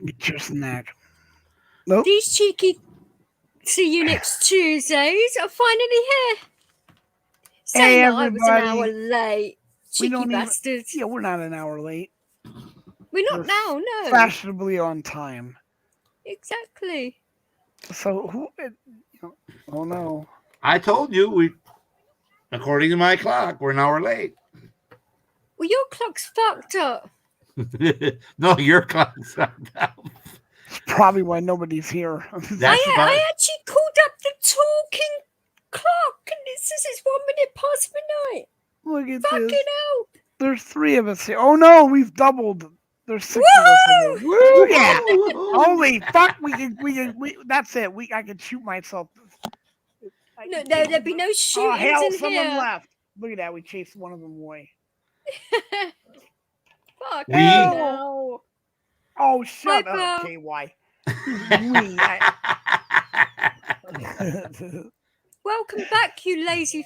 Get your snack. Nope. These cheeky see you next Tuesdays are finally here. Saying that I was an hour late. Cheeky bastards. Yeah, we're not an hour late. We're not now, no. Fashionably on time. Exactly. So who? Oh no! I told you according to my clock, we're an hour late. Well, your clock's fucked up. No, your clock's fucked up. That's probably why nobody's here. I actually called up the talking clock, and it says it's 1 minute past midnight. Look at Fucking this. hell! There's 3 of us here. Oh no, we've doubled. There's 6 of us in here. Woo! Yeah. Holy fuck! That's it. I can shoot myself. No, there'd be no shootings oh, hell, in someone here. left. Look at that. We chased one of them away. Fuck no. Oh, shut Piper. up, KY. Welcome back, you lazy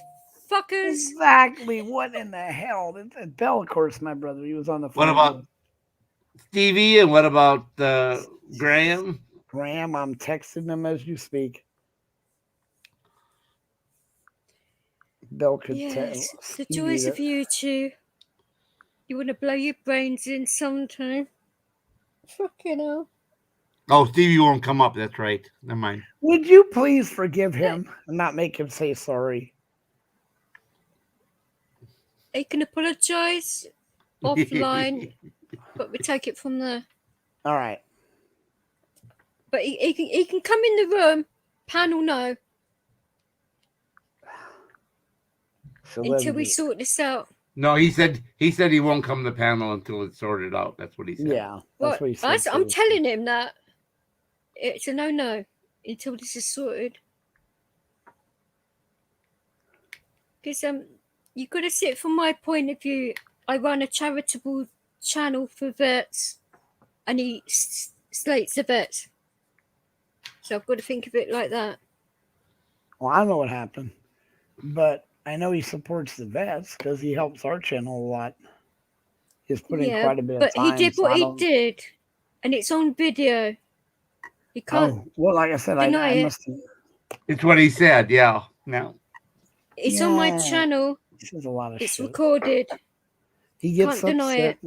fuckers. Exactly. What in the hell? Bell, of course, my brother. He was on the phone. What about Stevie and what about Graham? Graham, I'm texting him as you speak. Bell could tell. The joys of you two. You want to blow your brains in sometime. Fucking hell. Oh, Stevie won't come up. That's right. Never mind. Would you please forgive him and not make him say sorry? He can apologize offline, but we take it from there. All right. But he can come in the room. Panel no. Until we sort this out. No, he said he won't come to the panel until it's sorted out. That's what he said. Yeah, that's what he said. I'm telling him that it's a no until this is sorted. Because you got to see it from my point of view. I run a charitable channel for vets, and he slates the vets. So I've got to think of it like that. Well, I don't know what happened, but I know he supports the vets because he helps our channel a lot. He's putting quite a bit of time. But he did what he did, and it's on video. He can't. Oh, well, like I said, I must have. It's what he said. Yeah. No. It's on my channel. This is a lot of shit. It's recorded. He gets Can't deny it.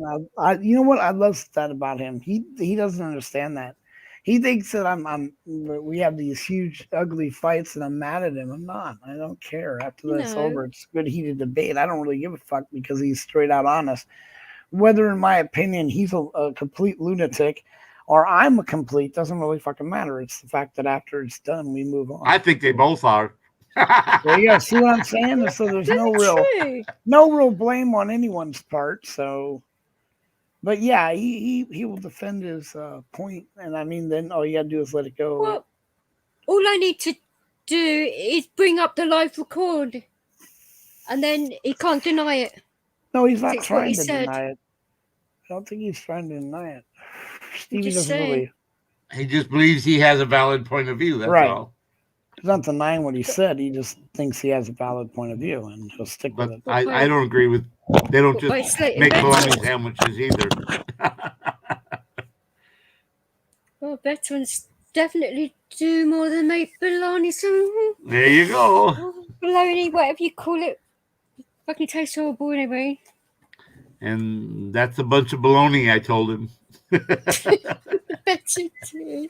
You know what? I love that about him. He doesn't understand that. He thinks that we have these huge, ugly fights, and I'm mad at him. I'm not. I don't care. After that's over, it's a good heated debate. I don't really give a fuck because he's straight out honest. Whether, in my opinion, he's a complete lunatic or I'm a complete doesn't really fucking matter. It's the fact that after it's done, we move on. I think they both are. There you go. See what I'm saying? So there's no real blame on anyone's part. So. But yeah, he will defend his point, and I mean, then all you gotta do is let it go. Well, all I need to do is bring up the live record, and then he can't deny it. No, he's not trying to deny it. I don't think he's trying to deny it. Stevie doesn't really. He just believes he has a valid point of view. That's all. He's not denying what he said. He just thinks he has a valid point of view, and he'll stick with it. I don't agree with. They don't just make bologna sandwiches either. Well, veterans definitely do more than make bologna sandwiches. There you go. Bologna, whatever you call it, fucking tastes horrible anyway. And that's a bunch of bologna, I told him. Bet you do.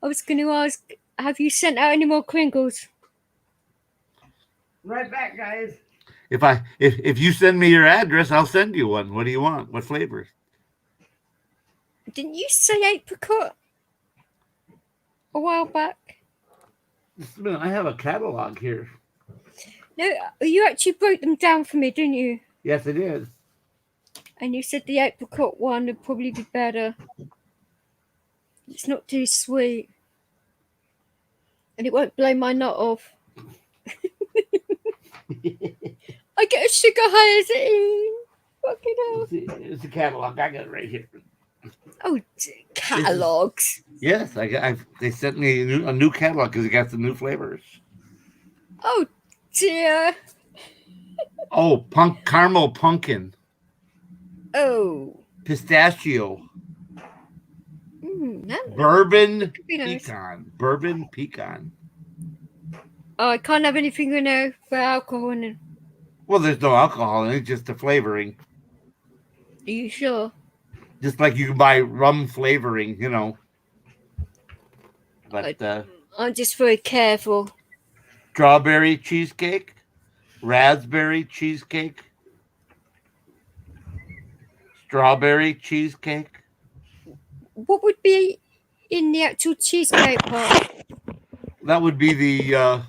I was going to ask, have you sent out any more Kringles? Right back, guys. If you send me your address, I'll send you one. What do you want? What flavors? Didn't you say apricot a while back? I have a catalog here. No, you actually broke them down for me, didn't you? Yes, it is. And you said the apricot one would probably be better. It's not too sweet. And it won't blow my nut off. I get a sugar high as it is. Fucking hell. It's a catalog. I got it right here. Oh, catalogs. Yes, they sent me a new catalog because it got the new flavors. Oh, dear. Oh, caramel pumpkin. Oh. Pistachio. That Bourbon could be nice. pecan. Bourbon pecan. Oh, I can't have anything with alcohol in it. Well, there's no alcohol in it, just the flavoring. Are you sure? Just like you can buy rum flavoring, you know. But I'm just very careful. strawberry cheesecake, raspberry cheesecake, strawberry cheesecake. What would be in the actual cheesecake part? That would be the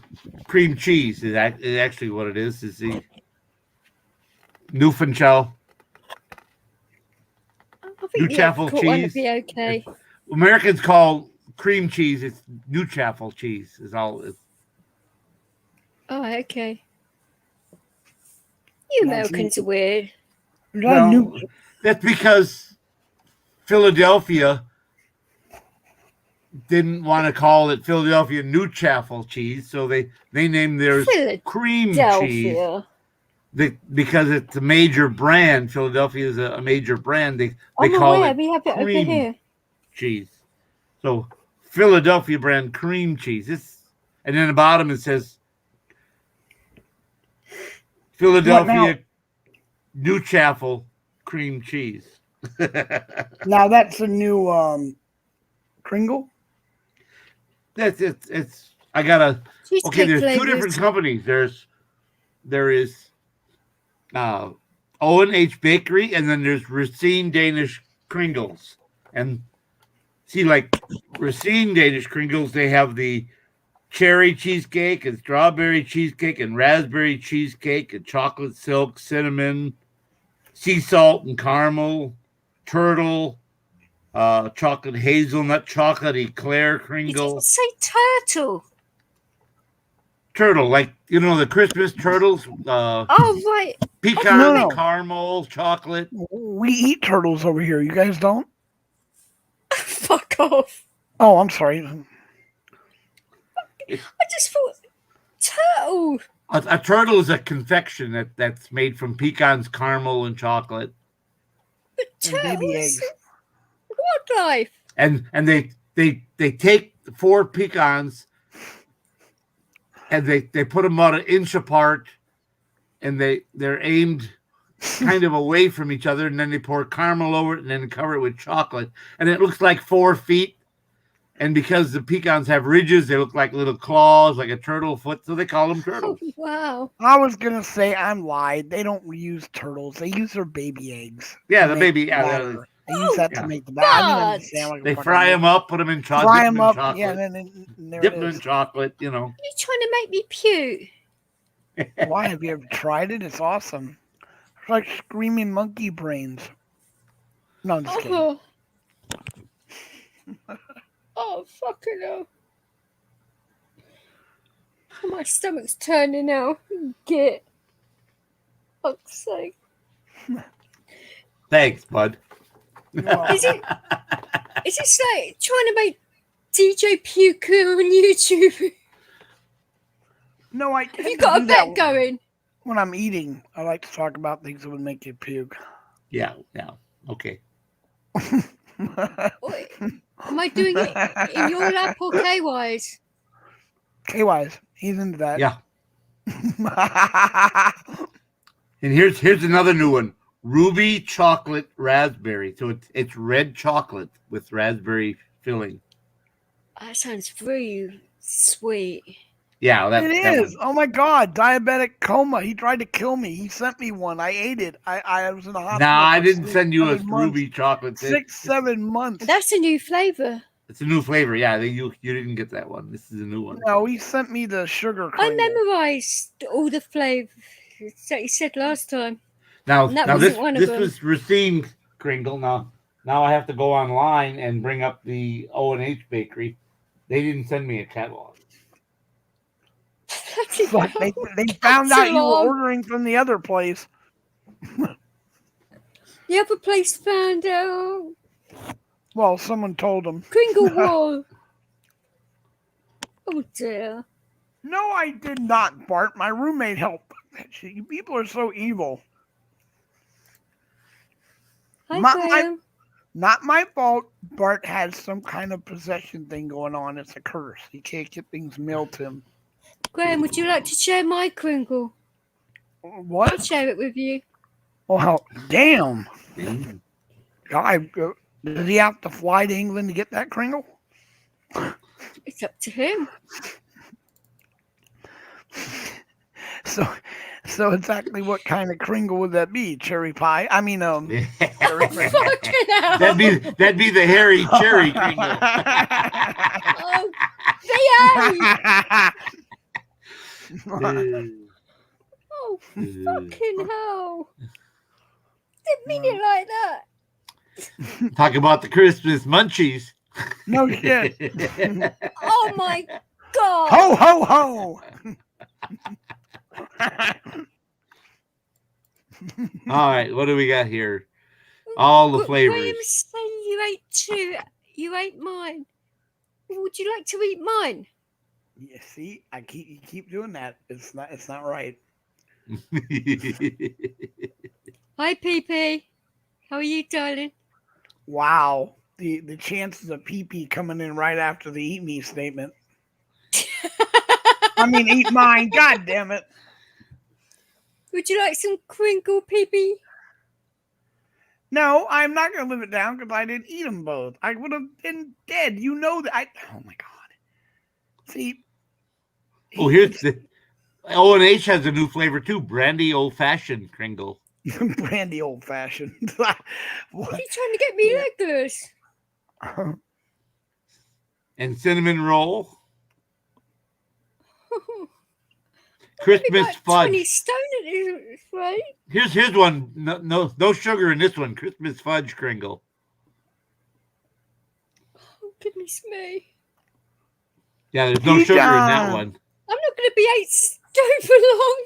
cream cheese. Is actually what it is. Is the Newfoundland I think the Newchaffle apricot one would cheese. be okay. Americans call cream cheese. It's Newchaffle cheese. Is all. Oh, okay. You Americans are weird. Well, that's because Philadelphia didn't want to call it Philadelphia Newchaffle cheese, so they named theirs cream cheese. Because it's a major brand. Philadelphia is a major brand. They call it we have it over here. Cheese. So Philadelphia brand cream cheese. And then the bottom it says Philadelphia Newchaffle cream cheese. Now that's a new Kringle. That's it. It's I gotta. Okay, there's flavors. 2 different companies. There is O&H Bakery, and then there's Racine Danish Kringles. And see, like Racine Danish Kringles, they have the cherry cheesecake and strawberry cheesecake and raspberry cheesecake and chocolate silk, cinnamon, sea salt and caramel, turtle, chocolate hazelnut, chocolate eclair Kringle. You didn't say turtle. Turtle, like, you know, the Christmas turtles. Oh, right. Pecan, No. caramel, chocolate. We eat turtles over here. You guys don't? Fuck off. Oh, I'm sorry. I just thought turtle. A turtle is a confection that's made from pecans, caramel, and chocolate. But And baby turtles. eggs. Wildlife. And they take 4 pecans and they put them about 1 inch apart, and they're aimed kind of away from each other, and then they pour caramel over it and then cover it with chocolate, and it looks like 4 feet. And because the pecans have ridges, they look like little claws, like a turtle foot, so they call them turtles. Oh, wow. I was gonna say I'm lied. They don't use turtles. They use their baby eggs. Yeah, to the make baby. batter. They use that yeah. to make the batter. I didn't God. understand what They fucking fry them up, put them in chocolate. Fry them up. Chocolate, Yeah, and then there dip it them is. in chocolate, you know. You're trying to make me puke. Why have you ever tried it? It's awesome. It's like screaming monkey brains. No, I'm just kidding. Oh. Oh, fucking hell. My stomach's turning now. Get. Fuck's sake. Thanks, bud. Is it like trying to make DJ puke on YouTube? No, I Have you got a bet going? When I'm eating, I like to talk about things that would make you puke. Yeah, okay. Wait, am I doing it in your lap or K-Wise? K-Wise, he's into that. Yeah. And here's another new one. Ruby chocolate raspberry. So it's red chocolate with raspberry filling. That sounds very sweet. Yeah, that is. One. Oh my God, diabetic coma. He tried to kill me. He sent me one. I ate it. I was in the hospital. Nah, I didn't send you a 7 months. ruby chocolate. 6-7 months. That's a new flavor. It's a new flavor. Yeah, you didn't get that one. This is a new one. No, he sent me the sugar. I Kringle. memorized all the flavors that you said last time. Now this them. was Racine Kringle. Now I have to go online and bring up the O&H Bakery. They didn't send me a catalog. Fuck, they found out you were ordering from the other place. The other place found out. Well, someone told them. Kringle Wall. Oh dear. No, I did not, Bart. My roommate helped. You people are so evil. Hi, Not my fault. Bart had some kind of possession thing going on. It's a curse. He can't get things mailed to him. Graham, would you like to share my Kringle? I'll What? share it with you. Well, damn. Mm. Did he have to fly to England to get that Kringle? It's up to him. So exactly what kind of Kringle would that be? Cherry pie? I mean, cherry pie. Fucking hell. that'd be the hairy cherry Kringle. Oh, behave! Oh, fucking hell. Didn't mean it like that. Talk about the Christmas munchies. No shit. Oh my god. Ho ho ho. All right, what do we got here? All the flavors. Graham said you ate two. You ate mine. Would you like to eat mine? Yeah, see, you keep doing that. It's not right. Hi, PP. How are you, darling? Wow. The chances of PP coming in right after the eat me statement. I mean, eat mine. God damn it. Would you like some Kringle, PP? No, I'm not going to live it down because I didn't eat them both. I would have been dead. You know that. Oh my God. See. Oh, here's the O&H has a new flavor too. Brandy old fashioned Kringle. Brandy old fashioned. What are you trying to get me legless? And cinnamon roll. Christmas like fudge. 20 stone in this, right? Here's one. No sugar in this one. Christmas fudge Kringle. Oh, goodness me. Yeah, there's no sugar in that one. I'm not going to be 8 stone for long.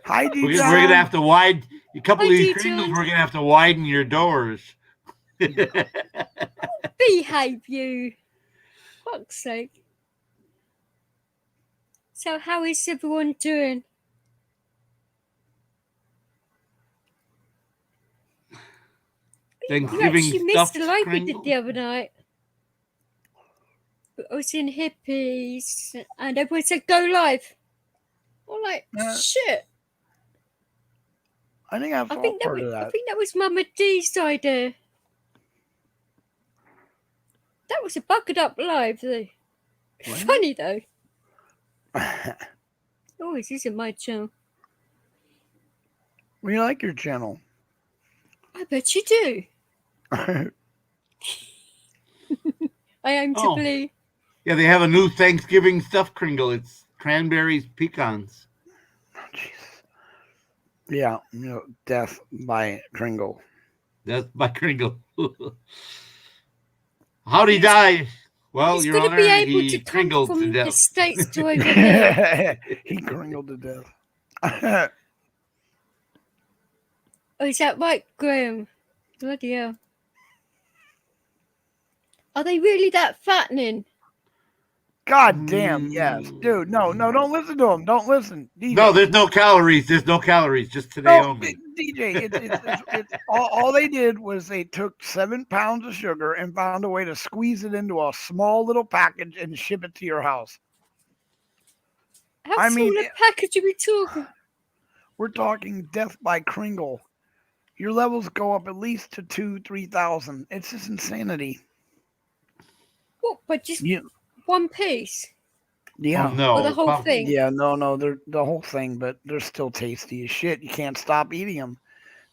Hi, We're gonna have to widen a couple of these Kringles. We're gonna have to widen your doors. Behave, you. Fuck's sake. So, how is everyone doing? Thanksgiving you actually missed stuffed the live we Kringle. did the other night. I was in hippies, and everyone said go live. I'm like, shit. I think I've I think part of that. I think that was Mama D's idea. That was a bucketed up live, though. Funny though. Oh, this isn't my channel. We like your channel. I bet you do. I am to believe. Yeah, they have a new Thanksgiving stuffed Kringle. It's cranberries, pecans. Oh, Jesus. Yeah, death by Kringle. Death by Kringle. How'd he die? Well, He's Your going to Honor, be able he to come kringled from to the death. States to over here. He kringled to death. Oh, is that right, Graham? Bloody hell. Are they really that fattening? God damn, yes. Dude, no, don't listen to him. Don't listen. DJ. No, there's no calories. There's no calories. Just today only. DJ, it's all they did was they took 7 pounds of sugar and found a way to squeeze it into a small little package and ship it to your house. How small a package are we talking? We're talking death by Kringle. Your levels go up at least to 2,000-3,000. It's just insanity. What? But just one piece? Yeah. Oh, no. Or the whole thing? Yeah, no, they're the whole thing, but they're still tasty as shit. You can't stop eating them.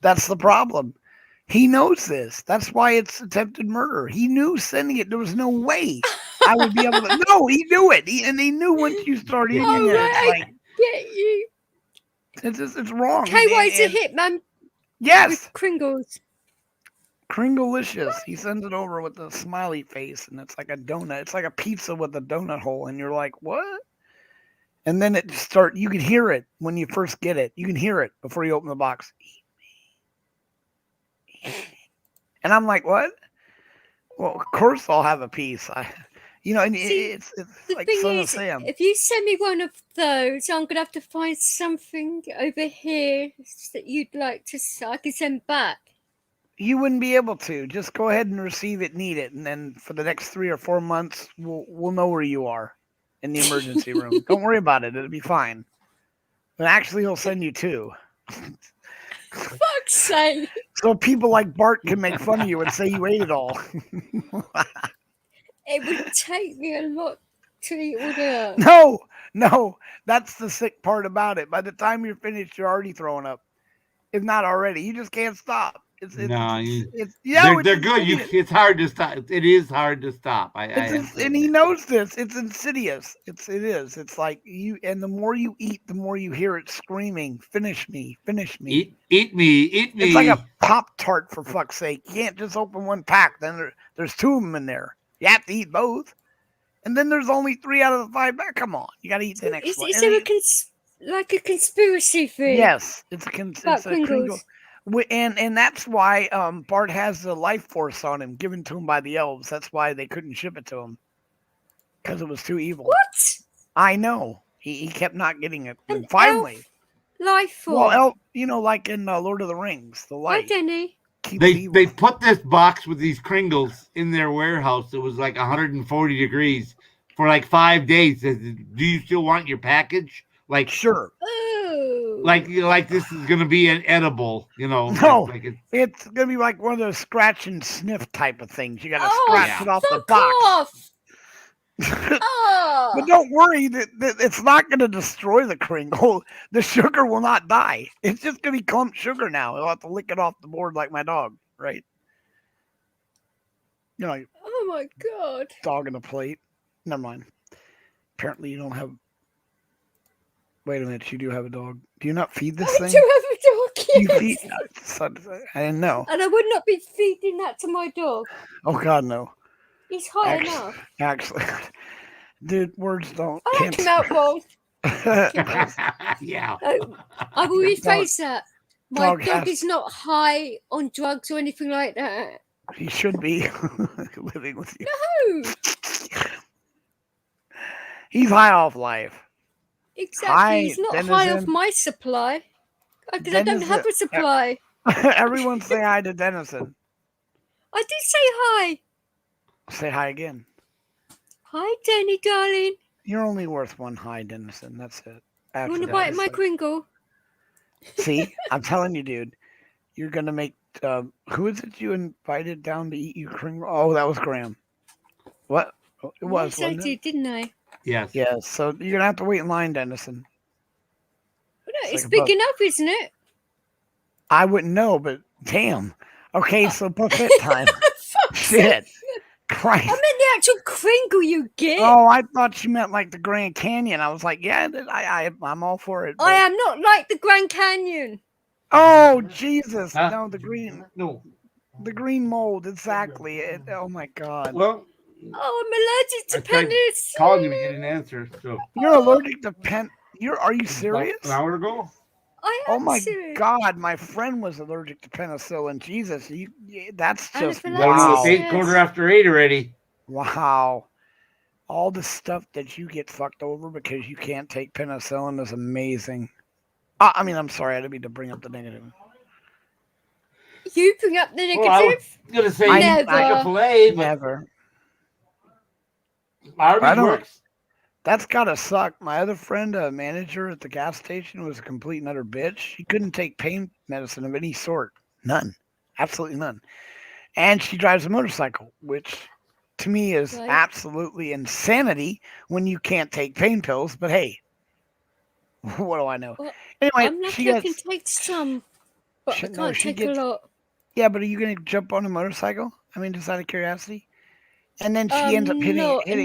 That's the problem. He knows this. That's why it's attempted murder. He knew sending it. There was no way I would be able to. No, he knew it. He knew once you start eating it. Right, I get you. It's wrong. KY's a hitman. Yes. With Kringles. Kringlelicious. He sends it over with a smiley face, and it's like a donut. It's like a pizza with a donut hole, and you're like, what? And then it start. You can hear it when you first get it. You can hear it before you open the box. Eat me. And I'm like, what? Well, of course I'll have a piece. And See, it's the like thing Son of is, Sam. if you send me one of those, I'm gonna have to find something over here that you'd like to. I can send back. You wouldn't be able to. Just go ahead and receive it, need it, and then for the next 3 or 4 months, we'll know where you are in the emergency room. Don't worry about it; it'll be fine. And actually, he'll send you 2. Fuck's sake! So people like Bart can make fun of you and say you ate it all. It would take me a lot to eat all that. No, that's the sick part about it. By the time you're finished, you're already throwing up. If not already, you just can't stop. It's they're good. It's hard to stop. It is hard to stop. And he knows this. It's insidious. It is. It's like you, and the more you eat, the more you hear it screaming, "Finish me, finish me, eat me, eat me." It's like a Pop-Tart, for fuck's sake. You can't just open one pack. Then there's 2 of them in there. You have to eat both. And then there's only 3 out of the 5 back. Come on, you got to eat the next one. Is there like a conspiracy theory? Yes, it's a Kringle. And that's why Bart has the life force on him, given to him by the elves. That's why they couldn't ship it to him, because it was too evil. What? I know. He kept not getting it. And finally, life force. Well, like in Lord of the Rings, the light. Why didn't he? They put this box with these Kringles in their warehouse. It was like 140 degrees for like 5 days. Do you still want your package? Like, sure. Oh. Like this is gonna be an edible, No, it's gonna be like one of those scratch and sniff type of things. You gotta scratch it off the box. But don't worry, that it's not gonna destroy the Kringle. The sugar will not die. It's just gonna be clump sugar now. I'll have to lick it off the board like my dog, right? Oh my god. Dog in a plate. Never mind. Apparently you don't have. Wait a minute, you do have a dog. Do you not feed this thing? I do have a dog, yes. I didn't know. And I would not be feeding that to my dog. Oh, God, no. He's high enough. Actually, dude, words don't. I came out wrong. Yeah. I will rephrase that. My dog is not high on drugs or anything like that. He should be living with you. No. He's high off life. Exactly. He's not high off my supply. Because I don't have a supply. Everyone say hi to Dennison. I did say hi. Say hi again. Hi, Denny, darling. You're only worth one hi, Dennison. That's it. You want to bite my Kringle? See? I'm telling you, dude. You're going to make... who is it you invited down to eat your Kringle? Oh, that was Graham. What? It was, yes, I did, didn't I? Yes. Yes. So you're gonna have to wait in line, Dennison. Well, no, it's big enough, isn't it? I wouldn't know, but damn. Okay, so buffet time. Shit. Christ. I meant the actual Kringle you get. Oh, I thought you meant like the Grand Canyon. I was like, yeah, I'm all for it. But... I am not like the Grand Canyon. Oh, Jesus. No, the green. No. The green mold, exactly. Oh my God. Well. Oh, I'm allergic to penicillin. Calling you, but you didn't answer. So you're allergic to Are you serious? An hour ago. I am. Oh my serious. God! My friend was allergic to penicillin. Jesus, that's just wow. 8:15 already. Wow. All the stuff that you get fucked over because you can't take penicillin is amazing. I mean, I'm sorry, I didn't mean to bring up the negative. You bring up the negative? Well, I was gonna say never. Never. Arby's works. That's gotta suck. My other friend, a manager at the gas station, was a complete and utter bitch. She couldn't take pain medicine of any sort. None. Absolutely none. And she drives a motorcycle, which to me is absolutely insanity when you can't take pain pills. But hey, what do I know? Well, anyway, I'm lucky I can take some, but I can't take a lot. Yeah, but are you going to jump on a motorcycle? I mean, just out of curiosity. And then she ends up hitting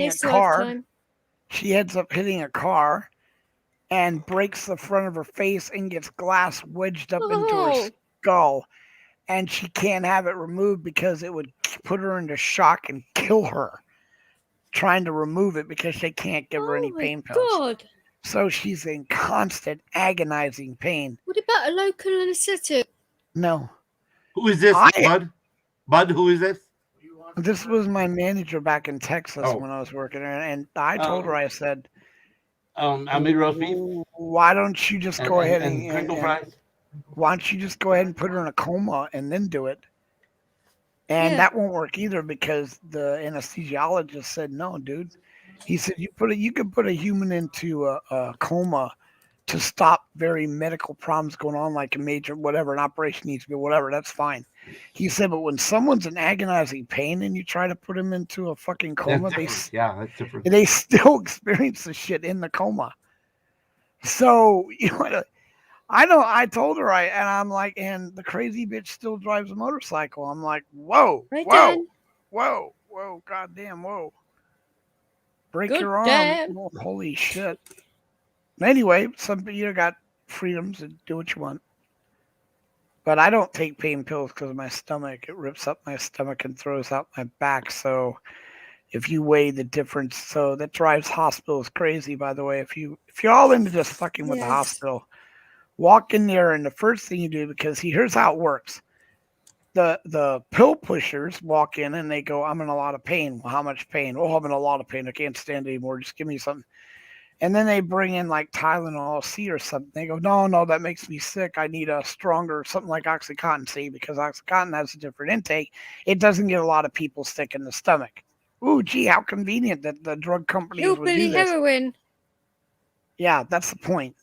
a car. Lifetime. She ends up hitting a car and breaks the front of her face and gets glass wedged up into her skull. And she can't have it removed because it would put her into shock and kill her. Trying to remove it because they can't give her any pain pills. God. So she's in constant agonizing pain. What about a local anesthetic? No. Who is this, Bud? Bud, who is this? This was my manager back in Texas when I was working there, and I told her, I said, I made roast beef. Why don't you just go ahead and Kringle fries? Why don't you just go ahead and put her in a coma and then do it? And that won't work either because the anesthesiologist said, no, dude. He said, you could put a human into a coma to stop very medical problems going on, like a major whatever, an operation needs to be whatever, that's fine. He said, but when someone's in agonizing pain and you try to put them into a fucking coma, That's different. they still experience the shit in the coma. So I told her and I'm like, and the crazy bitch still drives a motorcycle. I'm like, whoa, Right whoa, then. whoa, goddamn, whoa. Break Good your arm. damn. Oh, holy shit. Anyway, some people got freedoms and do what you want. But I don't take pain pills because of my stomach. It rips up my stomach and throws out my back. So if you weigh the difference, so that drives hospitals crazy, by the way. If you're all into just fucking with the hospital, walk in there and the first thing you do, because here's how it works. The pill pushers walk in and they go, I'm in a lot of pain. Well, how much pain? Oh, I'm in a lot of pain. I can't stand anymore. Just give me something. And then they bring in like Tylenol C or something. They go, no, that makes me sick. I need a stronger, something like Oxycontin C, because Oxycontin has a different intake. It doesn't get a lot of people sick in the stomach. Ooh, gee, how convenient that the drug companies would do Hillbilly this. heroin. Yeah, that's the point.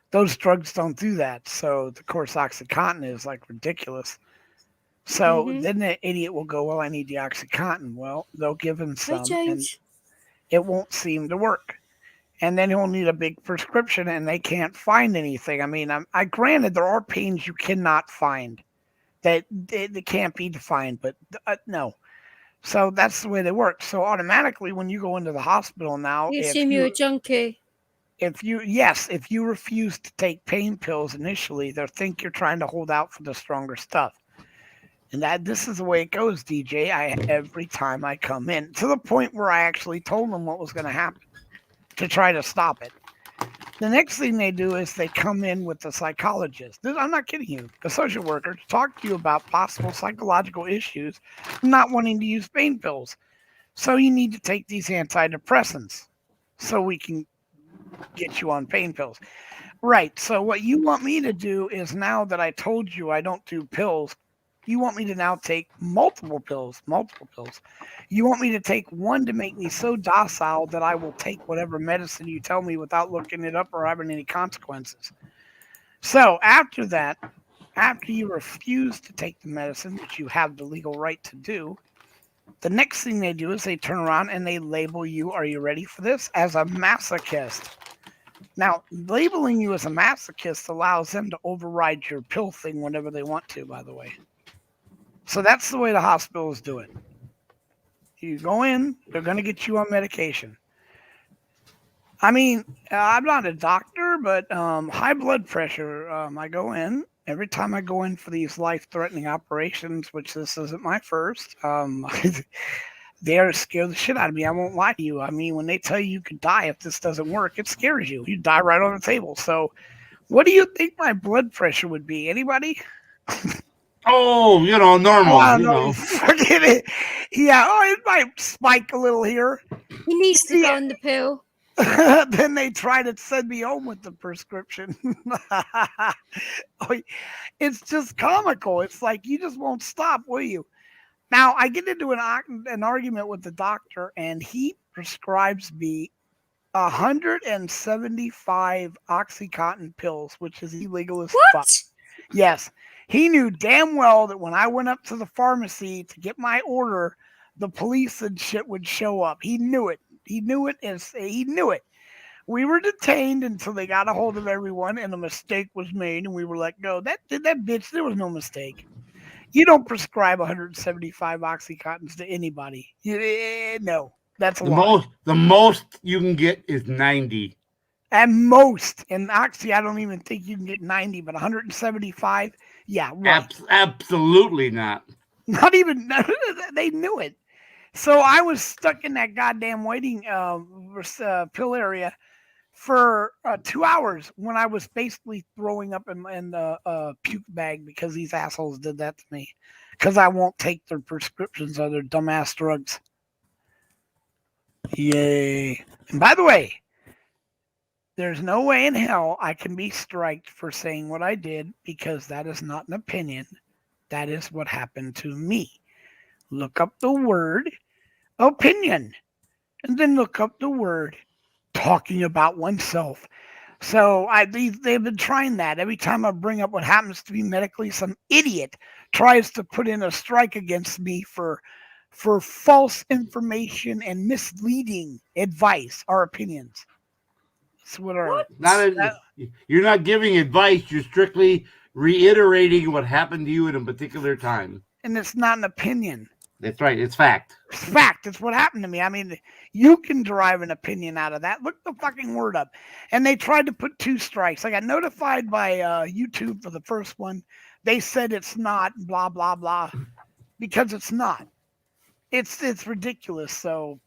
Those drugs don't do that. So, of course, Oxycontin is like ridiculous. So then the idiot will go, well, I need the Oxycontin. Well, they'll give him some, and it won't seem to work. And then he'll need a big prescription, and they can't find anything. I mean, I granted there are pains you cannot find that they can't be defined, but no. So that's the way they work. So automatically, when you go into the hospital now, You assume you're a junkie. if you refuse to take pain pills initially, they'll think you're trying to hold out for the stronger stuff. And this is the way it goes, DJ. Every time I come in, to the point where I actually told them what was going to happen to try to stop it. The next thing they do is they come in with the psychologist. I'm not kidding you, the social worker, to talk to you about possible psychological issues, not wanting to use pain pills. So you need to take these antidepressants so we can get you on pain pills. Right. So what you want me to do is, now that I told you I don't do pills, you want me to now take multiple pills. You want me to take one to make me so docile that I will take whatever medicine you tell me without looking it up or having any consequences. So after that, after you refuse to take the medicine, which you have the legal right to do, the next thing they do is they turn around and they label you, are you ready for this, as a masochist. Now, labeling you as a masochist allows them to override your pill thing whenever they want to, by the way. So that's the way the hospitals do it. You go in, they're going to get you on medication. I mean, I'm not a doctor, but high blood pressure, I go in. Every time I go in for these life-threatening operations, which this isn't my first, they're scared the shit out of me. I won't lie to you. I mean, when they tell you could die if this doesn't work, it scares you. You die right on the table. So what do you think my blood pressure would be? Anybody? Oh, normal, Forget it. Yeah, it might spike a little here. He needs to go on the pill. Then they try to send me home with the prescription. It's just comical. It's like, you just won't stop, will you? Now, I get into an argument with the doctor, and he prescribes me 175 Oxycontin pills, which is illegal as fuck. Yes. He knew damn well that when I went up to the pharmacy to get my order, the police and shit would show up. He knew it. He knew it. We were detained until they got a hold of everyone, and a mistake was made, and we were let go. That bitch, there was no mistake. You don't prescribe 175 Oxycontins to anybody. No, that's a lot. The most you can get is 90. At most. In Oxy, I don't even think you can get 90, but 175, yeah, right. Absolutely not. Not even, they knew it. So I was stuck in that goddamn waiting pill area for 2 hours when I was basically throwing up in the puke bag because these assholes did that to me. Because I won't take their prescriptions or their dumbass drugs. Yay. And by the way, there's no way in hell I can be striked for saying what I did, because that is not an opinion. That is what happened to me. look up the word opinion, and then look up the word talking about oneself. So they've been trying that. Every time I bring up what happens to be medically, some idiot tries to put in a strike against me for false information and misleading advice or opinions. That's what our that, You're not giving advice. You're strictly reiterating what happened to you at a particular time. and it's not an opinion. That's right. It's fact. It's fact. It's what happened to me. I mean, you can derive an opinion out of that. Look the fucking word up. And they tried to put 2 strikes. I got notified by YouTube for the first one. They said it's not blah blah blah because it's not. It's ridiculous. So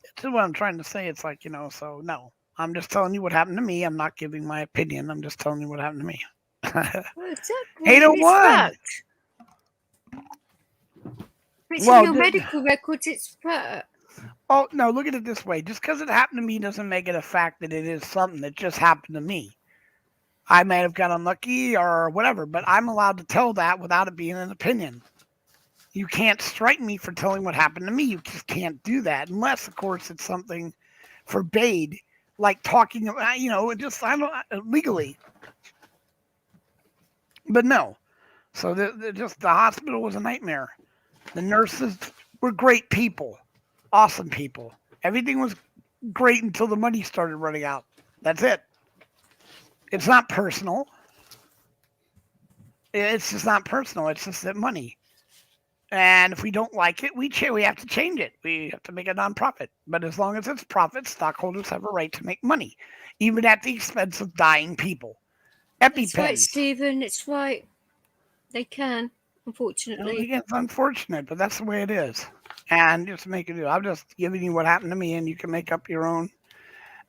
that's what I'm trying to say. It's like, so no. I'm just telling you what happened to me. I'm not giving my opinion. I'm just telling you what happened to me. Well, exactly. 801. It's in your medical records, it's fact. Oh, no, look at it this way. Just because it happened to me doesn't make it a fact that it is something that just happened to me. I may have got unlucky or whatever, but I'm allowed to tell that without it being an opinion. You can't strike me for telling what happened to me. You just can't do that unless, of course, it's something forbade, like talking about, just legally. But no. So the hospital was a nightmare. The nurses were great people, awesome people. Everything was great until the money started running out. That's it. It's not personal. It's just not personal. It's just that money. And if we don't like it, we have to change it. We have to make a nonprofit. But as long as it's profit, stockholders have a right to make money, even at the expense of dying people. EpiPens. That's right, Stephen. It's right. They can, unfortunately. It's unfortunate, but that's the way it is. And just make it do. I'm just giving you what happened to me, and you can make up your own.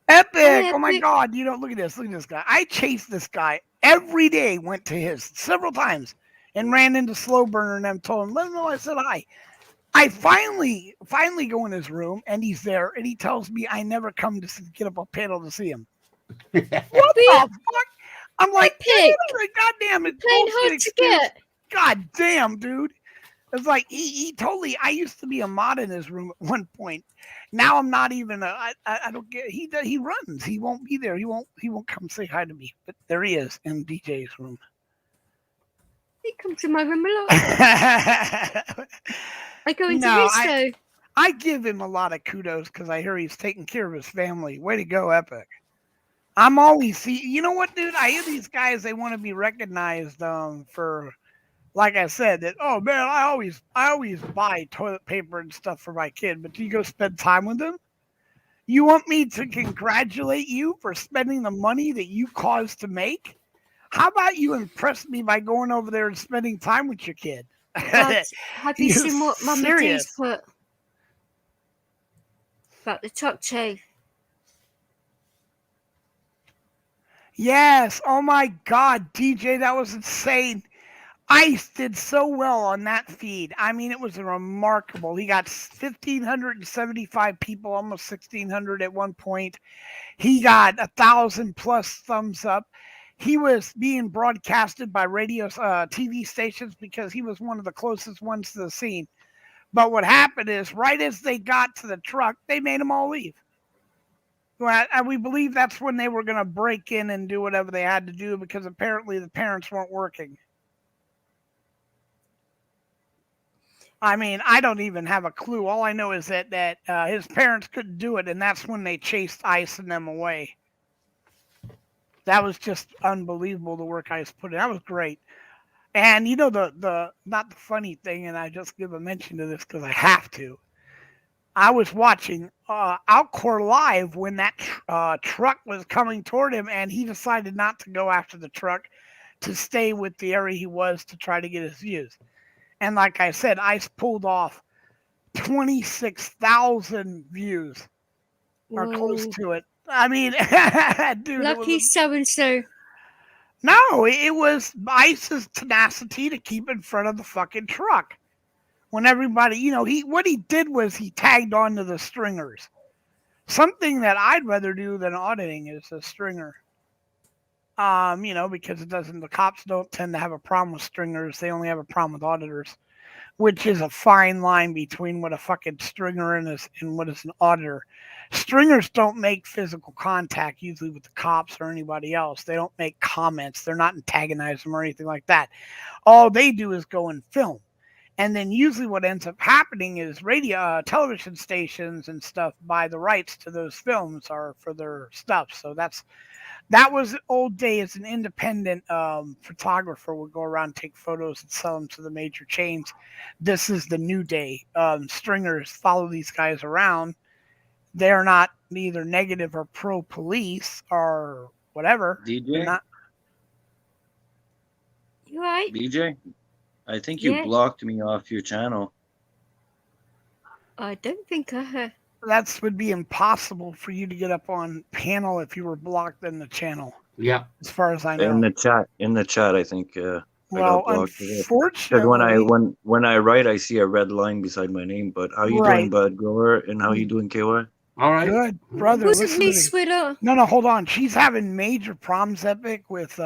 Epic! Oh my God! Look at this. Look at this guy. I chased this guy every day. Went to his several times, and ran into Slow Burner, and I'm told him, let him know I said hi. I finally go in his room, and he's there, and he tells me I never come to get up a panel to see him. What the fuck? I'm like, God damn it! Plain hard to get. God damn, dude. It's like he totally. I used to be a mod in his room at one point. Now I'm not even. I don't get. He runs. He won't be there. He won't come say hi to me. But there he is in DJ's room. He comes to my room a lot. I go into his though. I give him a lot of kudos because I hear he's taking care of his family. Way to go, Epic. I'm always you know what, dude? I hear these guys, they want to be recognized for, like I said, that, oh man, I always buy toilet paper and stuff for my kid, but do you go spend time with them? You want me to congratulate you for spending the money that you caused to make? How about you impress me by going over there and spending time with your kid? Have you seen what Mama D's put about the top chain? Yes. Oh my God, DJ, that was insane. Ice did so well on that feed. I mean, it was remarkable. He got 1,575 people, almost 1,600 at one point. He got 1,000 plus thumbs up. He was being broadcasted by radio, TV stations because he was one of the closest ones to the scene. But what happened is, right as they got to the truck, they made them all leave. Well, we believe that's when they were going to break in and do whatever they had to do because apparently the parents weren't working. I mean, I don't even have a clue. All I know is that his parents couldn't do it, and that's when they chased Ice and them away. That was just unbelievable, the work Ice put in. That was great. And you know the not the funny thing, and I just give a mention to this because I have to. I was watching Outcore Live when that truck was coming toward him, and he decided not to go after the truck, to stay with the area he was to try to get his views. And like I said, Ice pulled off 26,000 views or close to it. I mean, dude. Lucky so-and-so. No, it was Ice's tenacity to keep in front of the fucking truck. When everybody, what he did was he tagged on to the stringers. Something that I'd rather do than auditing is a stringer. Because the cops don't tend to have a problem with stringers. They only have a problem with auditors. which is a fine line between what a fucking stringer and what is an auditor. Stringers don't make physical contact usually with the cops or anybody else. They don't make comments. They're not antagonizing them or anything like that. All they do is go and film. And then usually what ends up happening is television stations and stuff buy the rights to those films or for their stuff. So that was old days. An independent photographer would go around, take photos, and sell them to the major chains. This is the new day. Stringers follow these guys around. They're not neither negative or pro police or whatever. DJ, They're not. You right? DJ, I think you Yeah. blocked me off your channel. I don't think I have. That would be impossible for you to get up on panel if you were blocked in the channel, Yeah. as far as I know. In the chat, I think. I Well, got blocked. Because unfortunately, when I write, I see a red line beside my name. But how you Right. doing, Bud Grower? And how you doing, KY? All right. good brother. Wasn't listen me, to me. sweetheart. No, hold on. She's having major problems, Epic, with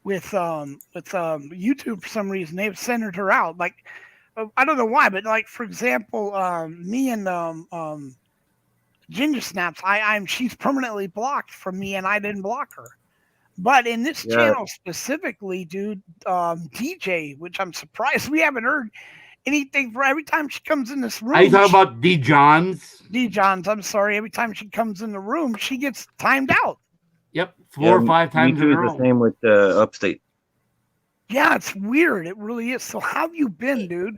YouTube for some reason. They've centered her out. Like, I don't know why, but like for example, me and Ginger Snaps, she's permanently blocked from me, and I didn't block her. But in this Yeah. channel specifically, dude, DJ, which I'm surprised we haven't heard anything for every time she comes in this room. Are you talking about D. Johns? D. Johns? I'm sorry. Every time she comes in the room, she gets timed out. Yep. 4 or 5 times me in too a is row. the same with Upstate. Yeah, it's weird. It really is. So how have you been, dude?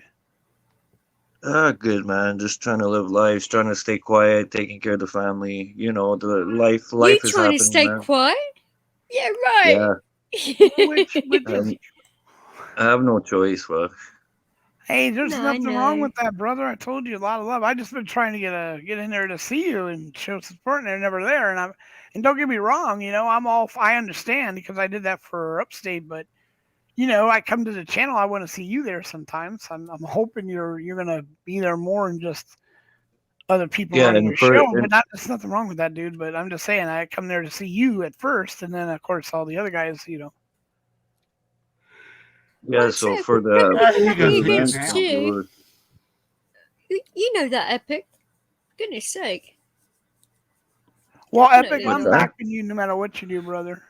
Good, man. Just trying to live life, trying to stay quiet, taking care of the family. You know, the life You is trying happening, to stay man. quiet? Yeah, right. Which is, I have no choice, but hey, there's No, I nothing wrong know. with that, brother. I told you a lot of love. I just been trying to get in there to see you and show support, and they're never there. And don't get me wrong, you know, I understand because I did that for Upstate, but you know, I come to the channel, I want to see you there sometimes. I'm hoping you're gonna be there more than just other people Yeah, running and your show. and- But there's nothing wrong with that, dude. But I'm just saying, I come there to see you at first, and then of course all the other guys, you know. yeah. What's So that? for the Yeah, you Nothing can against see you. viewers, You know that, Epic. Goodness sake. Well, No, Epic, no, I'm no. backing you no matter what you do, brother.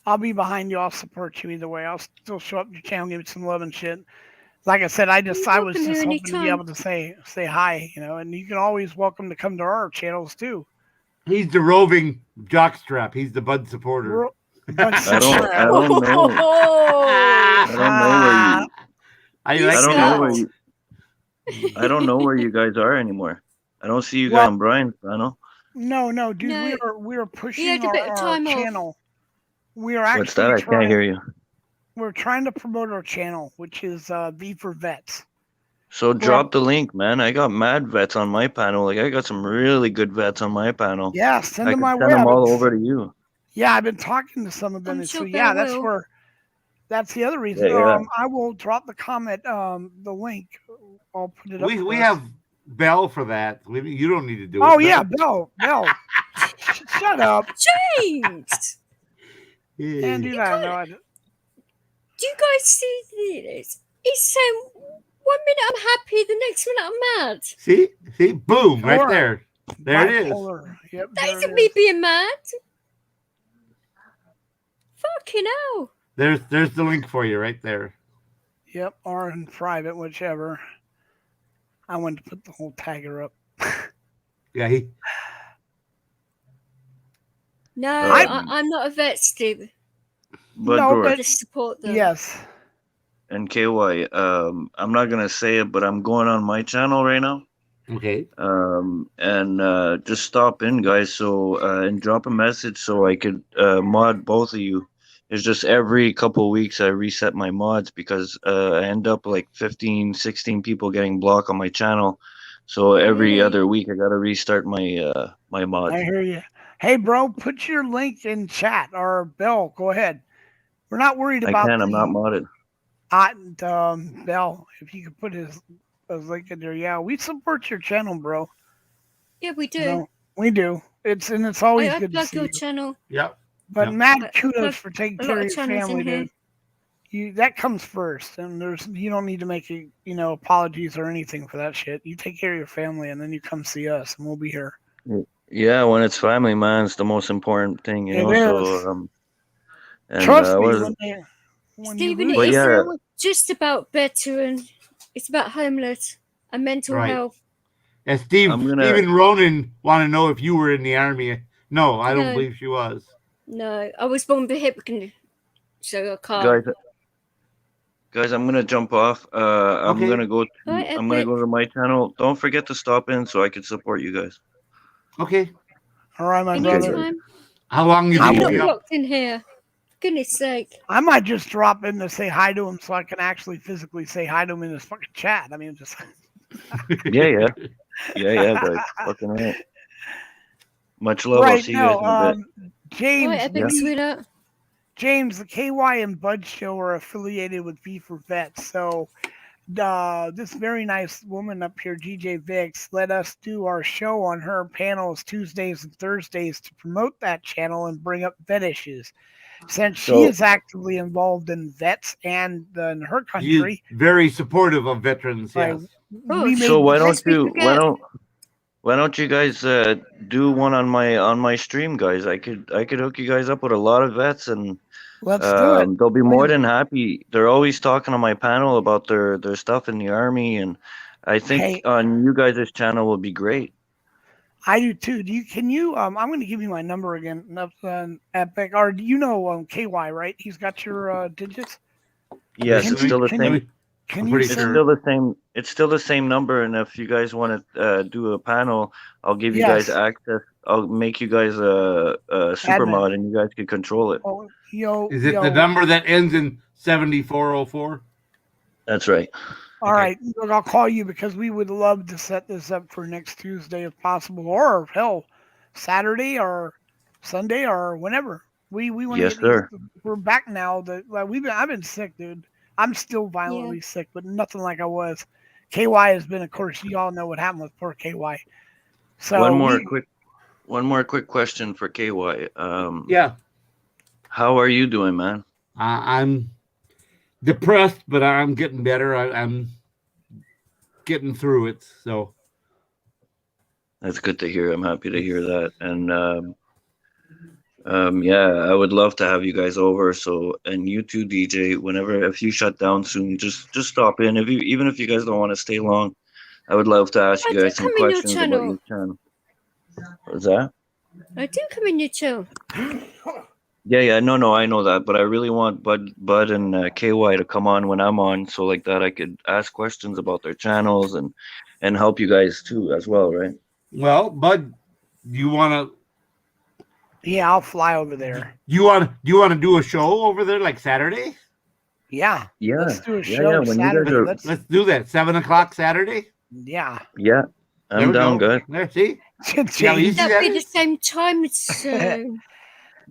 I'll be behind you. I'll support you either way. I'll still show up to your channel, give you some love and shit. Like I said, I was welcome just here hoping to anytime. be able to say hi, you know, and you can always welcome to come to our channels too. He's the roving jockstrap. He's the Bud supporter. We're- but I don't know. Oh, I don't know where you. I You like I don't that. know where you. I don't know where you guys are anymore. I don't see you guys Well- on Brian's channel. no, dude, No. we are pushing had a bit of our time off. channel. We are actually What's that? I can't hear you. We're trying to promote our channel, which is V for Vets. So drop the link, man. I got mad vets on my panel. Like I got some really good vets on my panel. Yeah, send I them can my send way. them I've all been- over to you. Yeah, I've been talking to some of them. I'm And sure so yeah, they will. that's the other reason. Yeah. I will drop the comment, the link. I'll put it up. We for us. have Bell for that. You don't need to do it. Oh yeah, Bell. Shut up. James. Can't do that. No, Do you guys see this? It's saying 1 minute I'm happy, the next minute I'm mad. See, boom, right Sure. there. There it is. bipolar. Yep, That there isn't it me is. being mad. Fucking hell. There's the link for you right there. Yep, or in private, whichever. I wanted to put the whole tagger up. Yeah, No, I- I'm not a vet, Steve. But No, George I but- just support them. Yes. and KY, I'm not gonna say it, but I'm going on my channel right now. okay. And just stop in, guys. So and drop a message so I could mod both of you. It's just every couple of weeks I reset my mods because I end up like 15, 16 people getting blocked on my channel. So every Really? other week I gotta restart my my mods. I hear you. Hey, bro, put your link in chat, or Bell, go ahead. We're not worried I about can. I'm not modded. Bell, if you could put his link in there. Yeah, we support your channel, bro. Yeah, we do. No, we do. It's always I good to plug see your you. channel. Yep. But Yeah. mad I kudos plug for taking a lot care of of your channels in family, here. dude. that comes first, and you don't need to make apologies or anything for that shit. You take care of your family, and then you come see us, and we'll be here. Yeah, when it's family, man, it's the most important thing, It So, is. and Trust me, was, when you Stephen, lose but it your yeah, family, just about veteran. It's about homeless and mental Right. health. And I'm gonna, Stephen Ronan want to know if you were in the army. No, I don't No. believe she was. No, I was born vehicle, so I can't. guys, I'm gonna jump off. I'm Okay. gonna go. All right, I'm gonna go to my channel. Don't forget to stop in so I can support you guys. Okay. all right, my brother. Anytime. How long you I'm think not you'll be up? locked in here. For goodness sake. I might just drop in to say hi to him so I can actually physically say hi to him in this fucking chat. I mean, just Yeah, guys. Fucking right. Much love. I'll right see you guys now. in a bit. James, All right, epic sweetheart. James, the KY and Bud show are affiliated with V for Vets. So this very nice woman up here, DJ Vix, let us do our show on her panels Tuesdays and Thursdays to promote that channel and bring up vet issues. Since she is actively involved in vets and in her country, She's very supportive of veterans. Yes. we made So why Lest we forget. why don't you guys do one on my stream, guys? I could hook you guys up with a lot of vets, and let's do it. they'll be more than happy. They're always talking on my panel about their stuff in the army, and I think on you guys' channel will be great. I do too. Can you I'm going to give you my number again, Epic, or do you know KY, right? He's got your digits. Yes, it's still the same. It's still the same. It's still the same number, and if you guys want to do a panel, I'll give you guys access. I'll make you guys a super mod, and you guys can control it. Oh, Is it the number that ends in 7404? That's right. All right, look, I'll call you because we would love to set this up for next Tuesday if possible, or hell, Saturday or Sunday or whenever. We want to. Yes, sir. We're back now. I've been sick, dude. I'm still violently sick, but nothing like I was. KY has been, of course, you all know what happened with poor KY. So one more quick question for KY. Yeah. How are you doing, man? I'm depressed, but I'm getting better. I'm getting through it. So that's good to hear. I'm happy to hear that. And yeah, I would love to have you guys over. So, and you too, DJ. Whenever, if you shut down soon, just stop in. Even if you guys don't want to stay long, I would love to ask you guys some questions about your channel. What's that? I do come in your channel. Yeah, no, I know that, but I really want Bud and KY to come on when I'm on, so like that I could ask questions about their channels and help you guys too as well, right? Well, Bud, do you want to? Yeah, I'll fly over there. Do you want to do a show over there like Saturday? Yeah. Let's do a Yeah. show Saturday. Let's do that. 7:00 Saturday. Yeah. Yeah. I'm down, guys. There, see? That'll be the same time as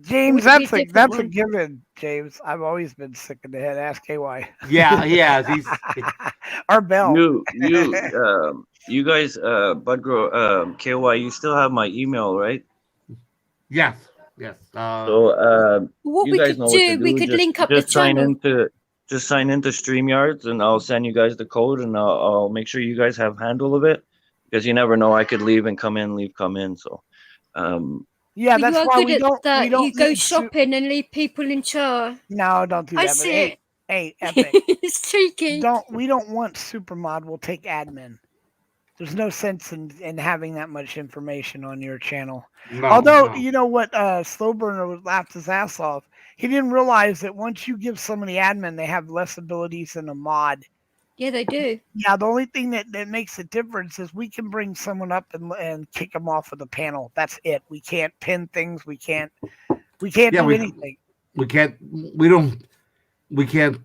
James, that's a given, James. I've always been sick in the head. Ask KY. Yeah, yeah. Our bell. You guys, Budgrow, KY, you still have my email, right? Yes. So what you we guys could know what to do, we could link up the channel. Just sign into StreamYards, and I'll send you guys the code, and I'll make sure you guys have handle of it, because you never know. I could leave and come in, leave, come in. So, yeah, that's why we don't. You go shopping and leave people in charge. No, don't do that. I see it. Hey, Epic. It's cheeky. We don't want Supermod. We'll take admin. There's no sense in having that much information on your channel. Although, you know what, Slowburner laughed his ass off. He didn't realize that once you give somebody admin, they have less abilities than a mod. Yeah, they do. Yeah, the only thing that makes a difference is we can bring someone up and kick them off of the panel. That's it. We can't pin things. We can't do anything. We can't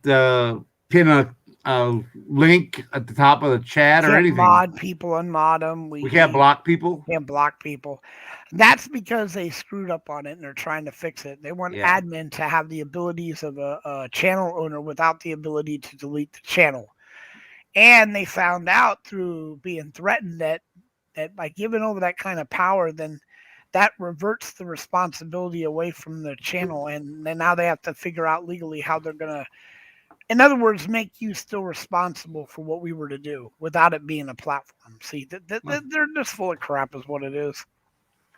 pin a link at the top of the chat or anything. Mod people, unmod them. We can't block people. Can't block people. That's because they screwed up on it and they're trying to fix it. They want admin to have the abilities of a channel owner without the ability to delete the channel. And they found out through being threatened that by giving over that kind of power, then that reverts the responsibility away from the channel. And then now they have to figure out legally how they're going to in other words, make you still responsible for what we were to do without it being a platform. See, they're just full of crap, is what it is.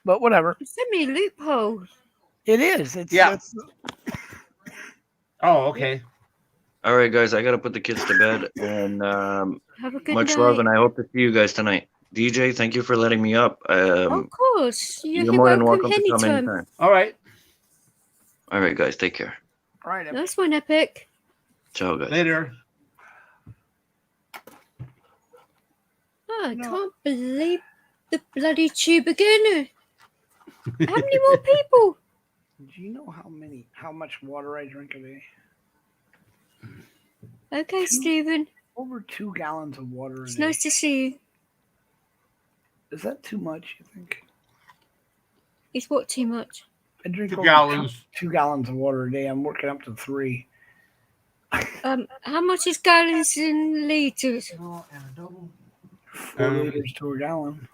But whatever. There's so many loopholes. It is. It's Yeah. It's, Oh, okay. All right, guys, I gotta put the kids to bed, and Have a good much night. love, and I hope to see you guys tonight. DJ, thank you for letting me up. Of course. You're more than welcome to come anytime. anytime. All right. All right, guys, take care. all right. Nice one, Epic. Ciao, guys. Later. Oh, I No. can't believe the bloody tube again. How many more people? Do you know how much water I drink a day? Okay, Stephen. Over 2 gallons of water a It's day. nice to see you. Is that too much, you think? It's what too much? I drink 2 over gallons. 2 gallons of water a day. I'm working up to 3. How much is gallons in liters? 4 liters to a gallon.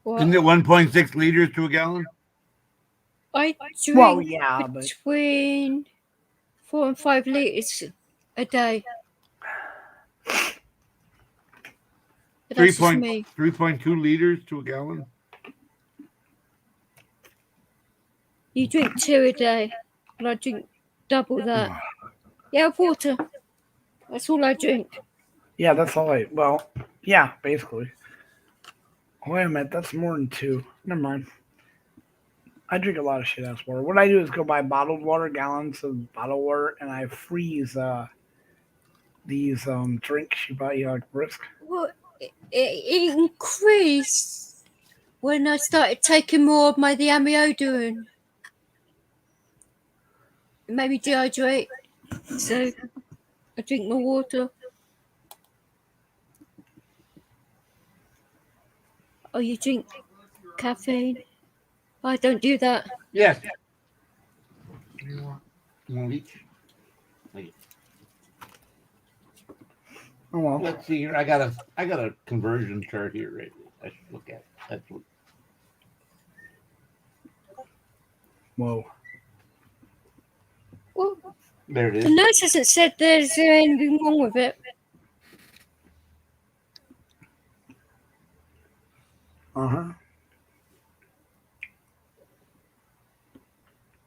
What? Isn't it 1.6 liters to a gallon? I drink Well, yeah, but between 4 and 5 liters a day. But that's just me. 3.2 liters to a gallon. You drink 2 a day, and I drink double that. Yeah, water. That's all I drink. yeah, that's all I. Well, yeah, basically. Wait a minute, that's more than 2. Never mind. I drink a lot of shit ass water. What I do is go buy bottled water, gallons of bottled water, and I freeze these drinks you buy, like Brisk. Well, it increased when I started taking more of the amiodarone. It made me dehydrate, so I drink more water. Oh, you drink caffeine? I don't do that. Yes. You want each? Oh well. Let's see here. I got a conversion chart here. Right. I should look at. That's what. Whoa. Well, There it the is. nurse hasn't said there's anything wrong with it. Uh-huh.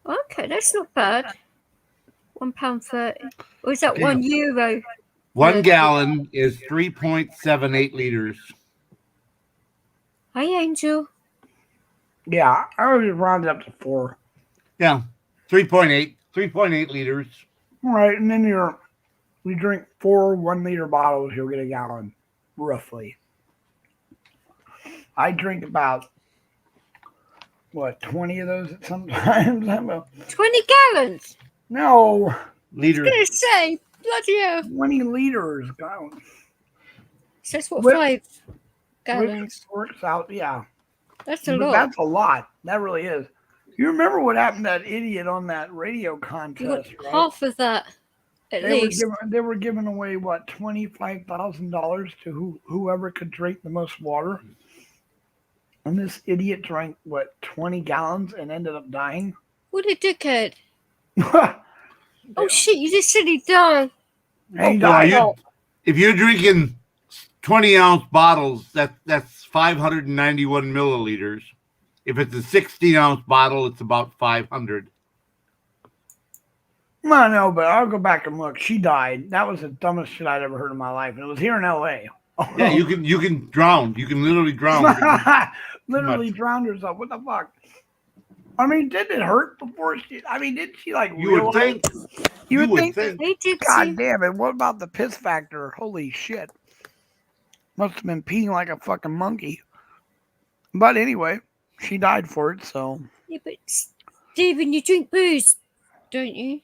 Okay, that's not bad. £1.30. Or is that Damn. €1? 1 gallon is 3.78 liters. Hi, Angel. Yeah, I always round it up to 4. Yeah, 3.8 liters. All right, and then you drink 4 1-liter bottles, you'll get a gallon, roughly. I drink about 20 of those at some times. 20 gallons. No, I Liters. was going to say, bloody hell. 20 liters. God. So that's what, Whip- 5 Which gallons. works out, yeah. That's a But lot. that's a lot. That really is. You remember what happened to that idiot on that radio You got contest, right? half of that, at least. They were giving away, $25,000 to whoever could drink the most water. And this idiot drank, 20 gallons and ended up dying? What a dickhead. And Oh, shit, you just said he died. he Well, died. if you're drinking 20-ounce bottles, that's 591 milliliters. If it's a 16-ounce bottle, it's about 500. I know, but I'll go back and look. She died. That was the dumbest shit I'd ever heard in my life. And it was here in L.A. Yeah, you can drown. You can literally drown. Literally drowned herself. What the fuck? I mean, did it hurt before she? I mean, did she You would think. You would think. He did God see. damn it! What about the piss factor? Holy shit! Must have been peeing like a fucking monkey. But anyway, she died for it. So Yeah, but Stephen, you drink booze, don't you?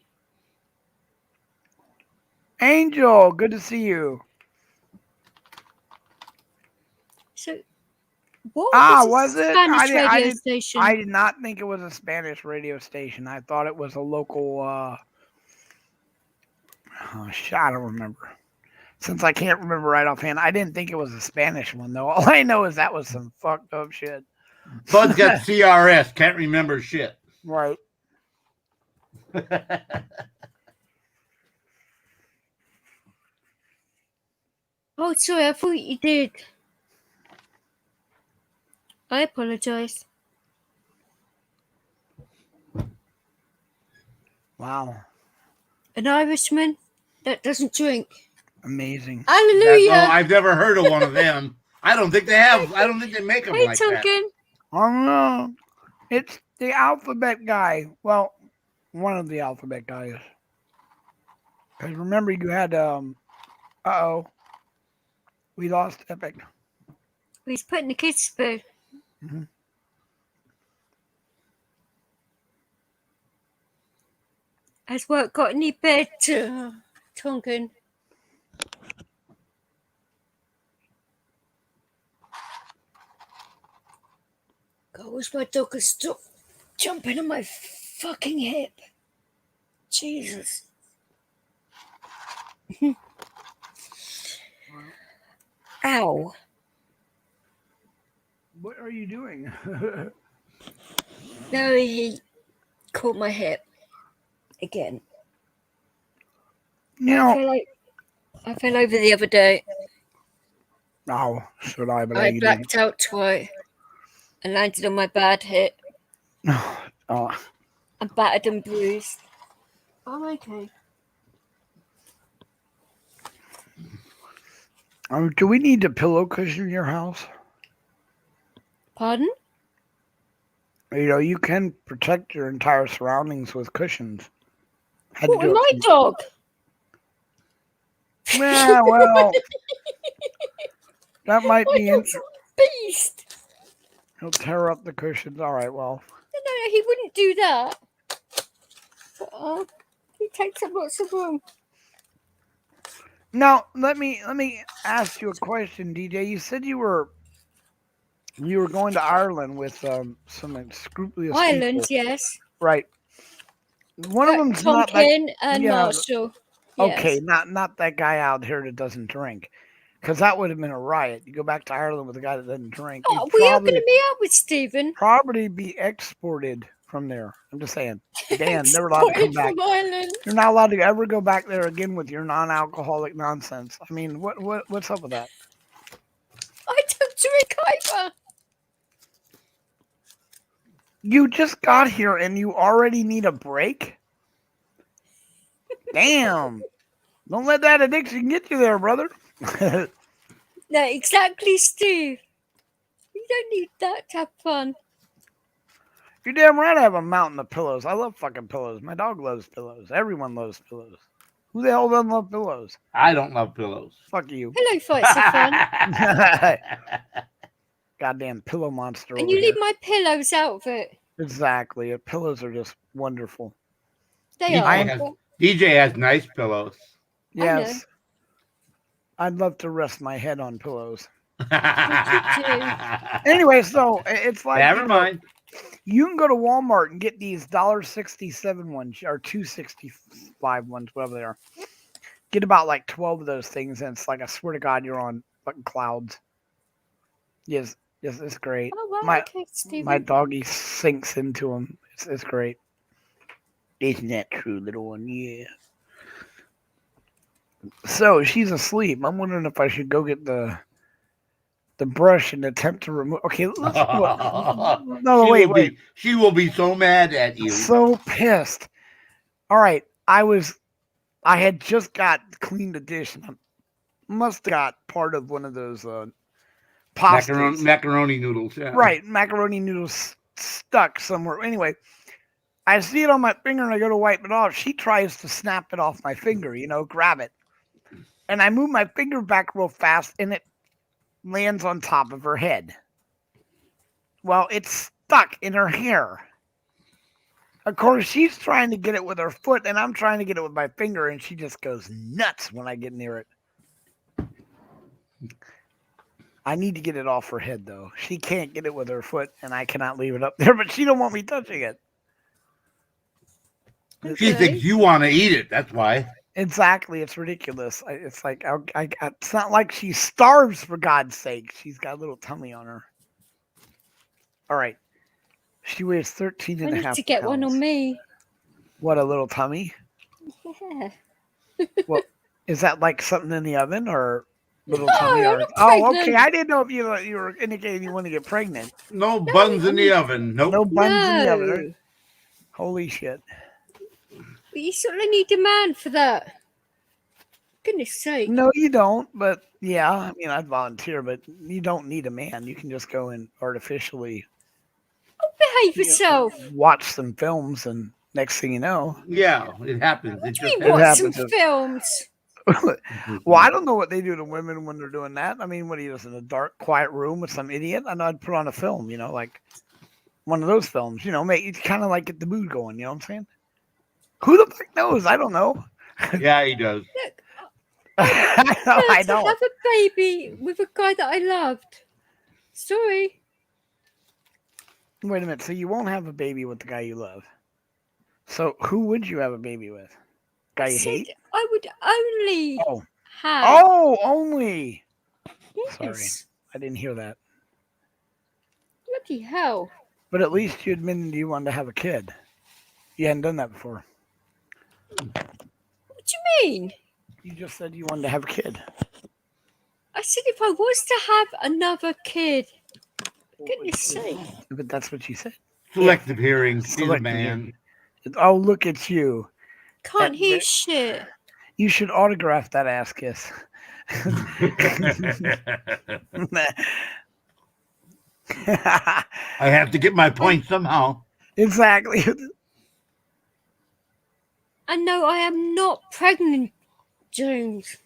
Angel, good to see you. So, what Was it? Spanish radio station? I did not think it was a Spanish radio station. I thought it was a local. Oh, shit, I don't remember. Since I can't remember right offhand, I didn't think it was a Spanish one though. All I know is that was some fucked up shit. Bud's got CRS. Can't remember shit. Right. Oh, sorry, I thought you did. I apologise. Wow. An Irishman that doesn't drink. Amazing. Hallelujah. I've never heard of one of them. I don't think they have. I don't think they make them Hey, like that. Tonkin. I don't know. It's the alphabet guy. Well, one of the alphabet guys. Because remember, you had uh-oh, we lost Epic. He's putting the kids to bed. Mm-hmm. Has work got any better, Tonkin? God, I wish my dog could stop jumping on my fucking hip. Jesus. Ow. What are you doing? No, he caught my hip again. You I fell over the other day. oh, should I? But I you blacked out twice and landed on my bad hip. didn't. Oh, I'm battered and bruised. I'm okay. do we need a pillow cushion in your house? Pardon? You can protect your entire surroundings with cushions. Had What to with do my it. dog? Yeah, well, that might My be dog's interesting. a beast. He'll tear up the cushions. All right, well. No, he wouldn't do that. But, he takes up lots of room. Now, let me ask you a question, DJ. You said you were going to Ireland with some unscrupulous Ireland, people. yes. Right. One of them's not that. Tonkin and yeah, Marshall. Okay, Yes. not that guy out here that doesn't drink, because that would have been a riot. You go back to Ireland with a guy that doesn't drink. Oh, we are going to meet up with Stephen. Probably be exported from there. I'm just saying. Dan, never allowed to come back. From Ireland. You're not allowed to ever go back there again with your non-alcoholic nonsense. I mean, what's up with that? I don't drink either. You just got here and you already need a break? Damn. Don't let that addiction get you there, brother. No, exactly, Steve. You don't need that to have fun. You're damn right I have a mountain of pillows. I love fucking pillows. My dog loves pillows. Everyone loves pillows. Who the hell doesn't love pillows? I don't love pillows. Fuck you. Pillow fights are fun. Goddamn pillow monster. And over you here. leave my pillows out of it. Exactly. Pillows are just wonderful. They are. DJ has nice pillows. Yes. I'd love to rest my head on pillows. Anyway, Anyway, so it's like never mind. You can go to Walmart and get these $1.67 ones or $2.65 ones, whatever they are. Get about like 12 of those things, and it's like I swear to God, you're on fucking clouds. Yes, it's great. Oh, wow, okay, Stephen. My doggy sinks into them. It's great. Isn't that true, little one? Yeah. So she's asleep. I'm wondering if I should go get the brush and attempt to remove. Okay, let's no, wait. She will be so mad at you. So pissed. All right, I had just got cleaned the dish. And I must have got part of one of those pastas. Macaroni noodles. Yeah. Right, macaroni noodles stuck somewhere. Anyway, I see it on my finger and I go to wipe it off. She tries to snap it off my finger, grab it. And I move my finger back real fast and it lands on top of her head. Well, it's stuck in her hair. Of course, she's trying to get it with her foot, and I'm trying to get it with my finger, and she just goes nuts when I get near it. I need to get it off her head, though. She can't get it with her foot, and I cannot leave it up there, but she don't want me touching it. She thinks you want to eat it. That's why. Exactly. It's ridiculous. It's like it's not like she starves, for God's sake. She's got a little tummy on her. All right. She weighs 13 and a half I need to get one on me. What, a little tummy? Yeah. Well, is that like something in the oven or little No, tummy? I'm Or not oh, okay. pregnant. I didn't know if you were indicating you want to get pregnant. No No, buns I in the mean, oven. Nope. No buns in the oven. Right? no. Holy shit! But you sort of need a man for that. Goodness sake. No, you don't. But yeah, I mean, I'd volunteer, but you don't need a man. You can just go and artificially Behave yourself. watch some films, and next thing you know, Yeah, it happens. It What do just you mean, It watch some happens. films? well, I don't know what they do to women when they're doing that. I mean, what are you just in a dark, quiet room with some idiot? I know I'd put on a film, like one of those films, make it kind of like get the mood going. You know what I'm saying? Who the fuck knows? I don't know. Yeah, he does. Look, I to don't. have a baby with a guy that I loved. Sorry. Wait a minute. So you won't have a baby with the guy you love. So who would you have a baby with? Guy I you said hate? I would only Oh. have. Oh, only. Yes. Sorry. I didn't hear that. Bloody hell. But at least you admitted you wanted to have a kid. You hadn't done that before. What do you mean? You just said you wanted to have a kid. I said if I was to have another kid. Goodness sake. But that's what you said. Selective hearing. She's a Selective man. Oh, look at you. Can't hear shit. You should autograph that ass kiss. I have to get my point somehow. Exactly. And no, I am not pregnant, James.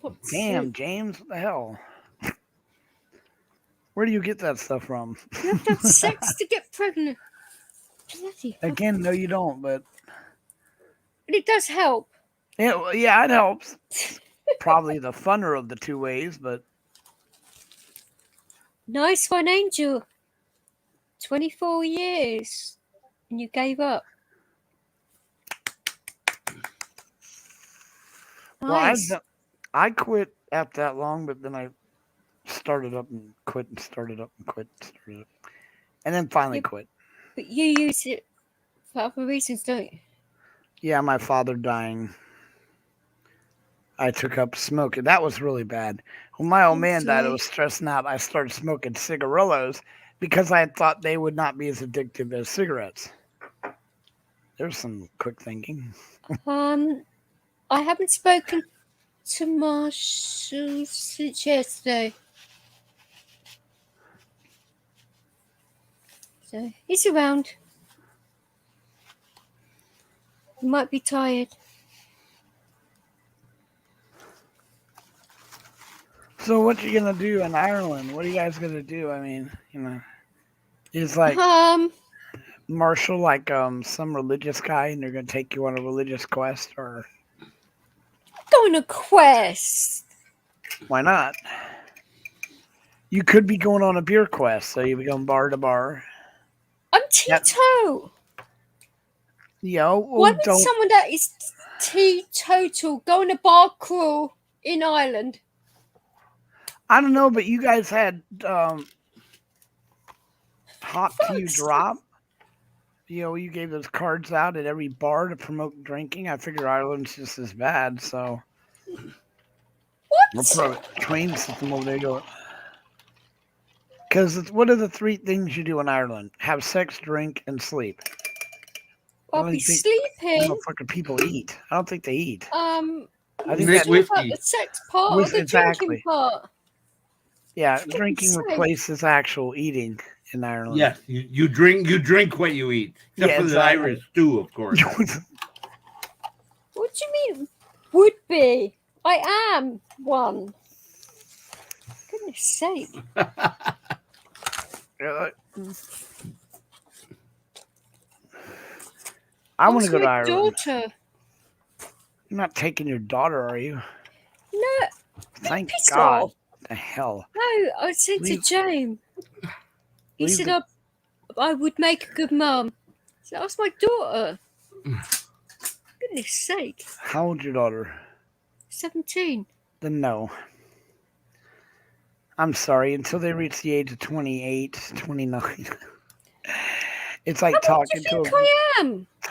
What's Damn, it? James, what the hell? Where do you get that stuff from? You have to have sex to get pregnant. Bloody hell. Again, no, you don't. But It does help. yeah, it helps. Probably the funner of the two ways, but Nice one, Angel. 24 years. And you gave up. Nice. well, I quit after that long, but then I started up and quit and started up and quit and started up, and then finally Yep. quit. But you use it for other reasons, don't you? Yeah, my father dying. I took up smoking. That was really bad. When my old man died, I was stressing out. I started smoking cigarillos because I thought they would not be as addictive as cigarettes. There's some quick thinking. I haven't spoken to Marshall since yesterday. So he's around. He might be tired. So what you gonna do in Ireland? What are you guys gonna do? I mean, is like Marshall like some religious guy, and they're gonna take you on a religious quest, or Go on a quest. why not? You could be going on a beer quest, so you be going bar to bar. I'm teetotal. Why would don't. someone that is teetotal go on a bar crawl in Ireland? I don't know, but you guys had hot tea drop. You gave those cards out at every bar to promote drinking. I figure Ireland's just as bad, so we'll throw a train system over there. Go. Because what are the three things you do in Ireland? Have sex, drink, and sleep. I'll be sleeping. Motherfucking people eat. I don't think they eat. I think that's that's about the sex part or the exactly. drinking part. Yeah, drinking replaces actual eating in Ireland. Yes, you drink what you eat. Except for the Irish stew, of course. What do you mean would be? I am one. Goodness sake. I want to go to Ireland. Daughter. You're not taking your daughter, are you? No. Thank piss God. off. The hell. No, I said to James. He said I would make a good mum. So that was my daughter. Goodness sake. How old's your daughter? 17. Then no. I'm sorry. Until they reach the age of 28, 29. It's like talking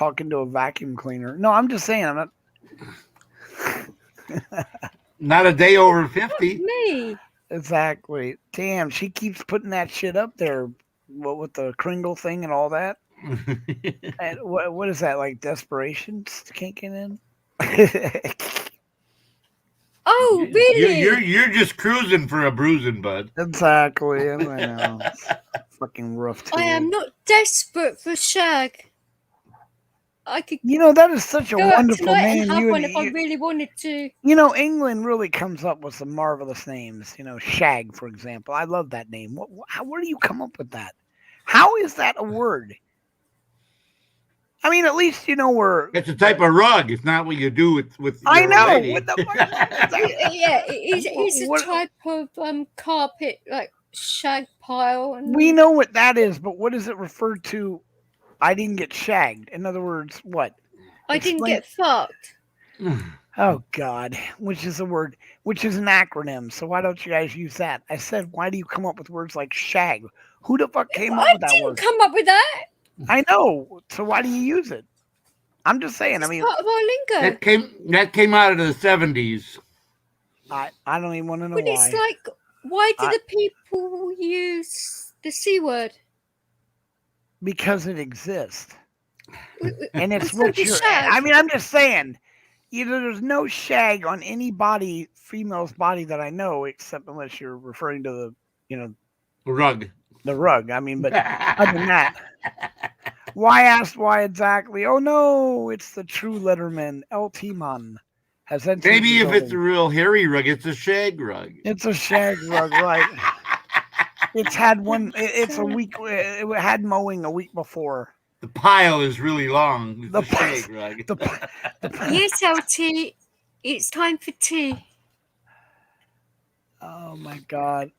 talking to a vacuum cleaner. No, I'm just saying. I'm not. Not a day over 50. Me. Exactly. Damn, she keeps putting that shit up there. What with the Kringle thing and all that. And what is that, like desperation kicking in? Oh, really? You're just cruising for a bruising, bud. Exactly. I know. It's fucking rough too. I am not desperate for shag. I could You know, that is such a go out wonderful tonight name. and have You, one if I really wanted to. you know, England really comes up with some marvelous names. You know, Shag, for example. I love that name. Where do you come up with that? How is that a word? I mean, at least you know we're. It's a type of rug. It's not what you do with I your know. lady. What the fuck? Yeah, it's a What- type of carpet, like shag pile. And We know what that is, but what does it refer to? I didn't get shagged. In other words, what? I didn't explain- get fucked. Oh God, which is a word, which is an acronym. So why don't you guys use that? I said, why do you come up with words like shag? Who the fuck came up I with that didn't word? come up with that. I know. So why do you use it? I'm just saying. It's I mean, part of our lingo. That came out of the 70s. I don't even want to know But why. it's like, why do I- the people use the C word? Because it exists, and it's So what does you're. shag. I mean, I'm just saying. Either there's no shag on any body, female's body that I know, except unless you're referring to Rug. the rug. I mean, but other than that, why asked why exactly? Oh no, it's the true letterman, LT Man. Has entered Maybe the if it's a building. real hairy rug, it's a shag rug. It's a shag rug, right? It's had one. It's a week. It had mowing a week before. The pile is really long. It's The a shag rug. Yes, LT, it's time for tea. Oh my God.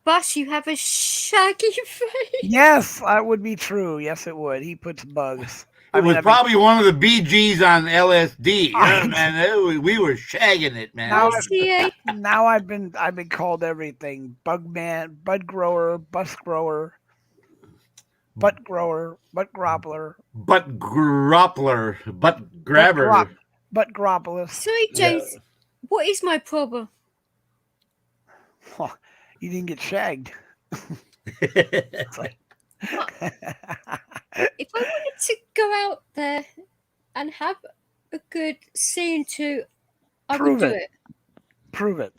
Bus, you have a shaggy face. Yes, that would be true. Yes, it would. He puts bugs. It was probably one of the BGs on LSD. I- Man, we were shagging it, man. Now, CA. now I've been called everything: bug man, bud grower, bus grower, butt grower, butt groppler, Butt groppler, butt grabber. butt groppolus. Sorry, James. What is my problem? You didn't get shagged. If I wanted to go out there and have a good scene too, I Prove would do it. it. Prove it.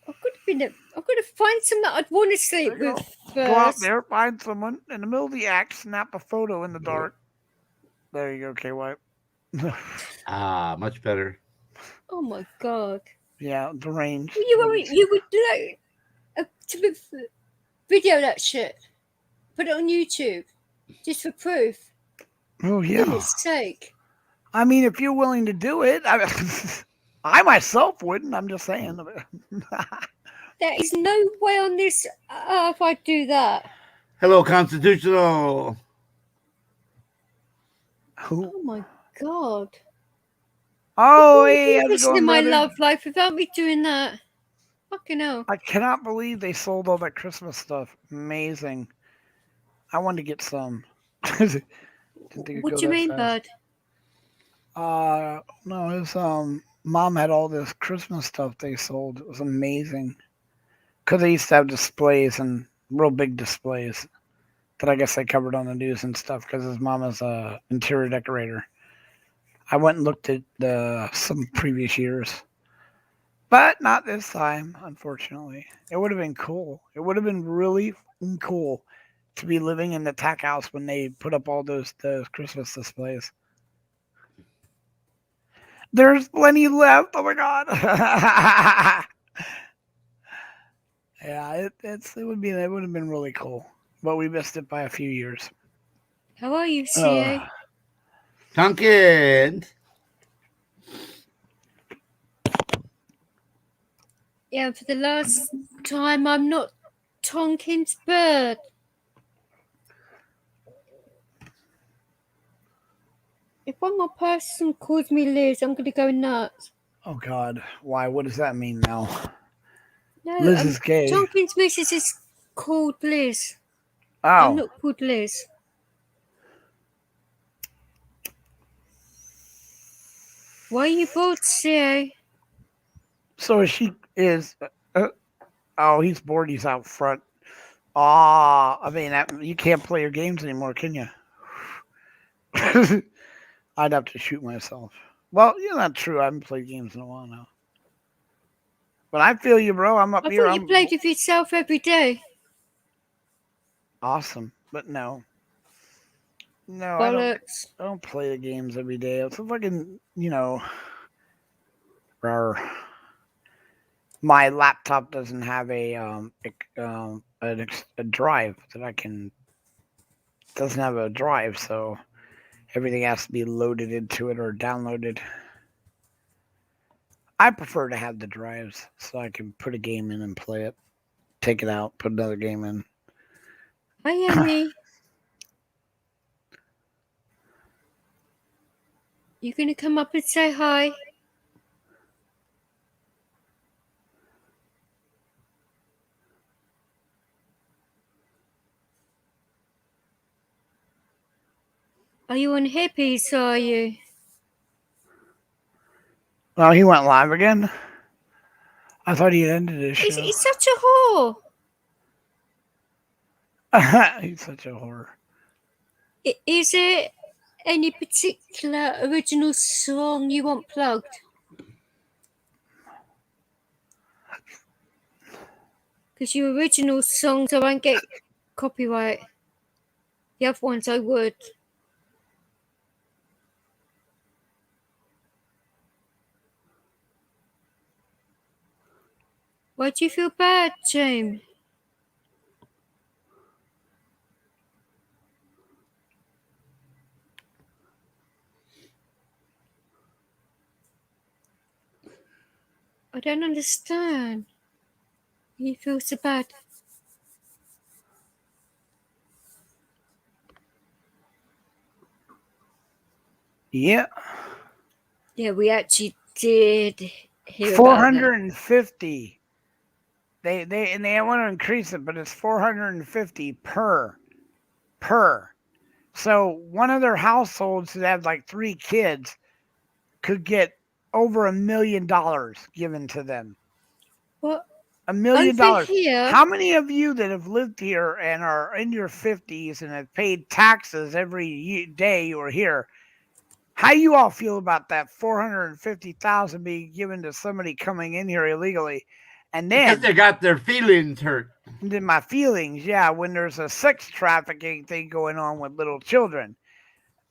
I've got to find some that I'd want to sleep There you with Go out first. there, find someone in the middle of the act, snap a photo in the dark. There you go, KY. Much better. Oh my god! Yeah, deranged. You would like to video that shit, put it on YouTube, just for proof. Oh For yeah. goodness sake! I mean, if you're willing to do it, I myself wouldn't. I'm just saying. There is no way on this earth I'd do that. Hello, Constitutional. Who? Oh my god! Oh, Hey, hey, how's it listen to going, my brother? love life without me doing that. Fucking hell! I cannot believe they sold all that Christmas stuff. Amazing. I wanted to get some. Didn't think it'd What go do you that mean, fast. bud? No, it was mom had all this Christmas stuff they sold. It was amazing. Because they used to have displays and real big displays that I guess they covered on the news and stuff because his mom is a interior decorator. I went and looked at some previous years. But not this time, unfortunately. It would have been cool. It would have been really cool to be living in the tack house when they put up all those Christmas displays. There's plenty left. Oh my god. Yeah, it would have been really cool. But we missed it by a few years. How are you, CA? Duncan. Yeah, for the last time, I'm not Tonkin's bird. If one more person calls me Liz, I'm going to go nuts. Oh god. Why? What does that mean now? No, Liz is gay. Tonkin's missus is called Liz. I'm Oh. not called Liz. Why are you bored, CA? So she is. Oh, he's bored. He's out front. Ah, I mean, you can't play your games anymore, can you? I'd have to shoot myself. Well, not true. I haven't played games in a while now. But I feel you, bro. I'm up I here. thought you played with yourself every day. Awesome, but no. No, Bollocks. I don't play the games every day. It's a fucking, my laptop doesn't have a drive that I can. Doesn't have a drive, so everything has to be loaded into it or downloaded. I prefer to have the drives so I can put a game in and play it, take it out, put another game in. Hi, Emmy. You gonna come up and say hi? Are you on hippies, are you? Well, he went live again. I thought he had ended his show. He's such a whore. He's such a whore. Is it any particular original song you want plugged? Because your original songs I won't get copyright. The other ones I would. Why do you feel bad, James? I don't understand. You feel so bad. Yeah. Yeah, we actually did hear 450. They want to increase it, but it's 450 per. So one of their households that had like 3 kids could get over $1 million given to them. What? $1 million. Here, How many of you that have lived here and are in your 50s and have paid taxes every day you are here? How you all feel about that 450,000 being given to somebody coming in here illegally? And then because they got their feelings hurt. Then my feelings, yeah, when there's a sex trafficking thing going on with little children,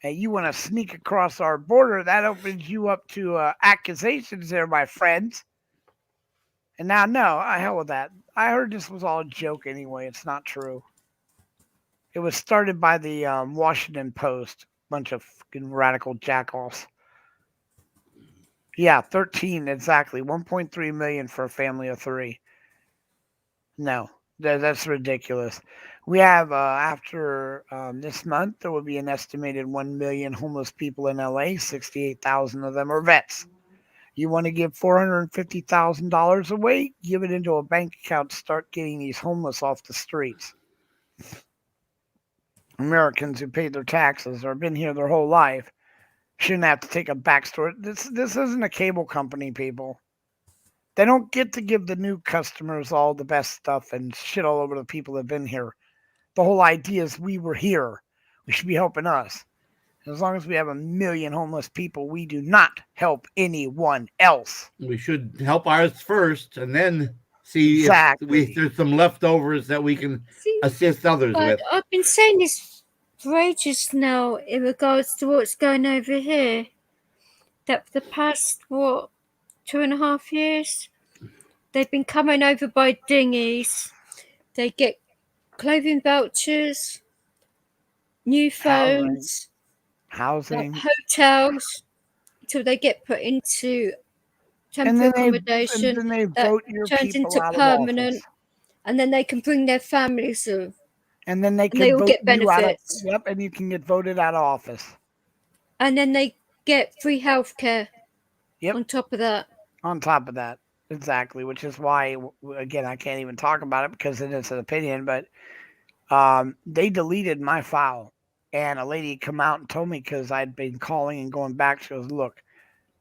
and you want to sneak across our border, that opens you up to accusations there, my friends. And now, no, hell with that. I heard this was all a joke anyway. It's not true. It was started by the Washington Post, bunch of fucking radical jackoffs. Yeah, 13 exactly. 1.3 million for a family of 3. No, that's ridiculous. We have after this month, there will be an estimated 1 million homeless people in LA. 68,000 of them are vets. You want to give $450,000 away? Give it into a bank account. Start getting these homeless off the streets. Americans who paid their taxes or been here their whole life shouldn't have to take a backstory. This isn't a cable company, people. They don't get to give the new customers all the best stuff and shit all over the people that have been here. The whole idea is we were here. We should be helping us. As long as we have 1 million homeless people, we do not help anyone else. We should help ours first and then see Exactly. if there's some leftovers that we can assist others with. I've been saying this for ages now in regards to what's going over here. That for the past, 2.5 years, they've been coming over by dinghies. They get clothing vouchers, new phones, housing, hotels, until they get put into temporary accommodation. And then they vote your turns people into out permanent, of office. and then they can bring their families through. And then they can they all vote get you out of, benefits. yep, and you can get voted out of office. And then they get free healthcare. Yep. On top of that. On top of that, exactly. Which is why, again, I can't even talk about it because it is an opinion. But they deleted my file, and a lady come out and told me because I'd been calling and going back. She goes, "Look,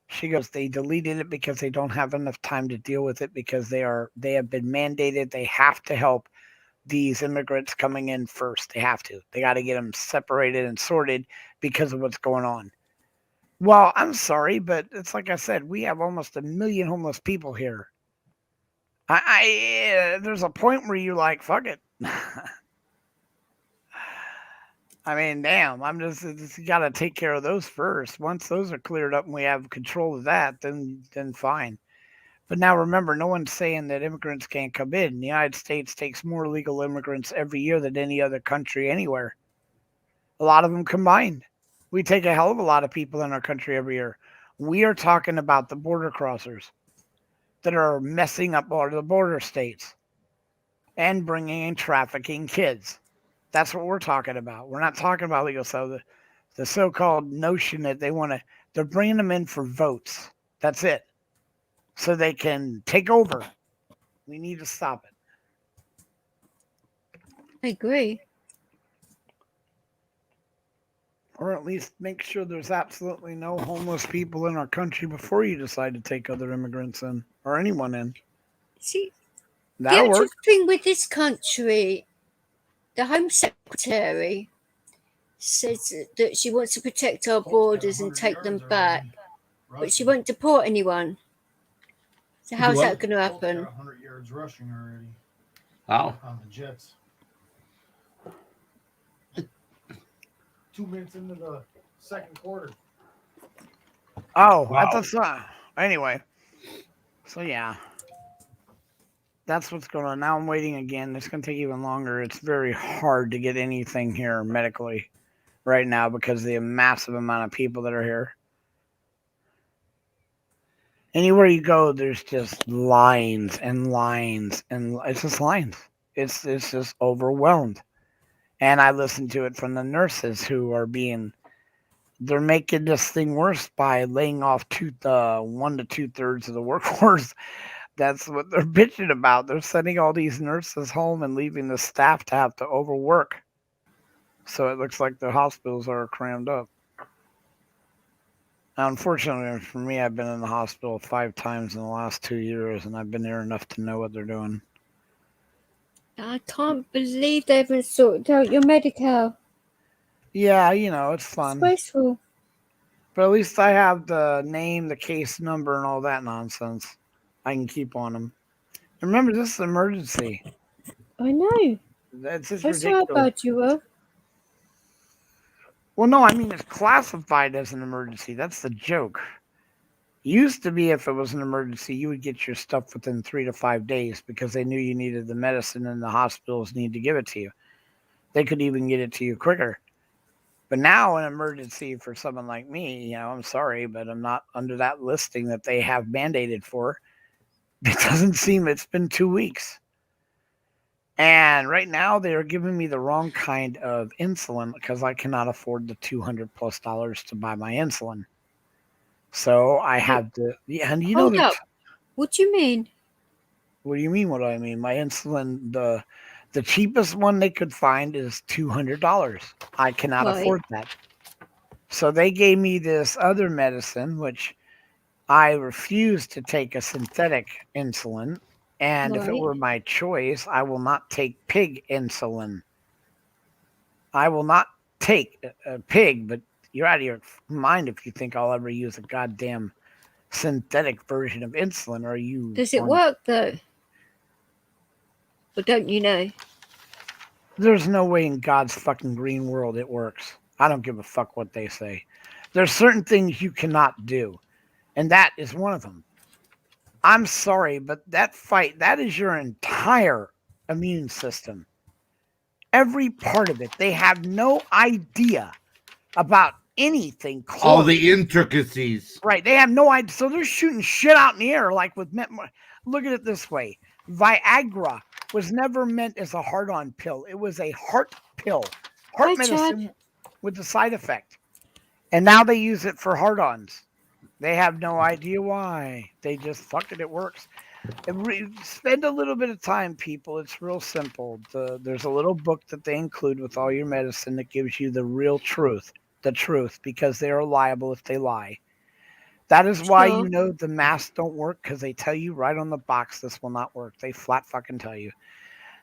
She goes, they deleted it because they don't have enough time to deal with it because they have been mandated. They have to help these immigrants coming in first. They have to. They got to get them separated and sorted because of what's going on. Well, I'm sorry, but it's like I said, we have almost 1 million homeless people here. There's a point where you're like, fuck it. I mean, damn, you got to take care of those first. Once those are cleared up and we have control of that, then fine. But now remember, no one's saying that immigrants can't come in. The United States takes more illegal immigrants every year than any other country anywhere. A lot of them combined. We take a hell of a lot of people in our country every year. We are talking about the border crossers that are messing up all the border states and bringing in trafficking kids. That's what we're talking about. We're not talking about legal. So the so-called notion that they're bringing them in for votes. That's it. So they can take over. We need to stop it. I agree. Or at least make sure there's absolutely no homeless people in our country before you decide to take other immigrants in or anyone in. See, That'll the work. actual thing with this country, the Home Secretary says that she wants to protect our borders and take them back, but she won't deport anyone. So how's that going to happen? 100 yards rushing already. Wow. On the Jets. 2 minutes into the second quarter. Oh, Wow. that's anyway. So yeah. That's what's going on. Now I'm waiting again. It's going to take even longer. It's very hard to get anything here medically right now because of the massive amount of people that are here. Anywhere you go, there's just lines and lines, and it's just lines. It's just overwhelmed. And I listen to it from the nurses who are they're making this thing worse by laying off 1 to 2/3 of the workforce. That's what they're bitching about. They're sending all these nurses home and leaving the staff to have to overwork. So it looks like the hospitals are crammed up. Now, unfortunately for me, I've been in the hospital 5 times in the last 2 years, and I've been there enough to know what they're doing. I can't believe they haven't sorted out your medical. Yeah, it's fun. Disgraceful. But at least I have the name, the case number, and all that nonsense. I can keep on them. Remember, this is an emergency. I know. That's just That's how ridiculous. bad you were. Well, no, I mean, it's classified as an emergency. That's the joke. Used to be if it was an emergency, you would get your stuff within 3 to 5 days because they knew you needed the medicine and the hospitals need to give it to you. They could even get it to you quicker. But now an emergency for someone like me, I'm sorry, but I'm not under that listing that they have mandated for. It doesn't seem it's been 2 weeks. And right now they are giving me the wrong kind of insulin because I cannot afford the $200+ to buy my insulin. So I have to, and Hold up. What do you mean? What do you mean? What do I mean? My insulin, the cheapest one they could find is $200. I cannot afford that. So they gave me this other medicine, which I refuse to take a synthetic insulin. And if it were my choice, I will not take pig insulin. I will not take a pig, but you're out of your mind if you think I'll ever use a goddamn synthetic version of insulin. Or you? Does it work though? Or don't you know? There's no way in God's fucking green world it works. I don't give a fuck what they say. There's certain things you cannot do, and that is one of them. I'm sorry, but that is your entire immune system. Every part of it. They have no idea about anything close. All the intricacies. Right. They have no idea. So they're shooting shit out in the air like with... Look at it this way. Viagra was never meant as a heart-on pill. It was a heart pill. Heart medicine with the side effect. And now they use it for heart-ons. They have no idea why. They just, fuck it works. Spend a little bit of time, people. It's real simple. There's a little book that they include with all your medicine that gives you the real truth. The truth, because they are liable if they lie. That is why Sure. you know the masks don't work, because they tell you right on the box this will not work. They flat fucking tell you.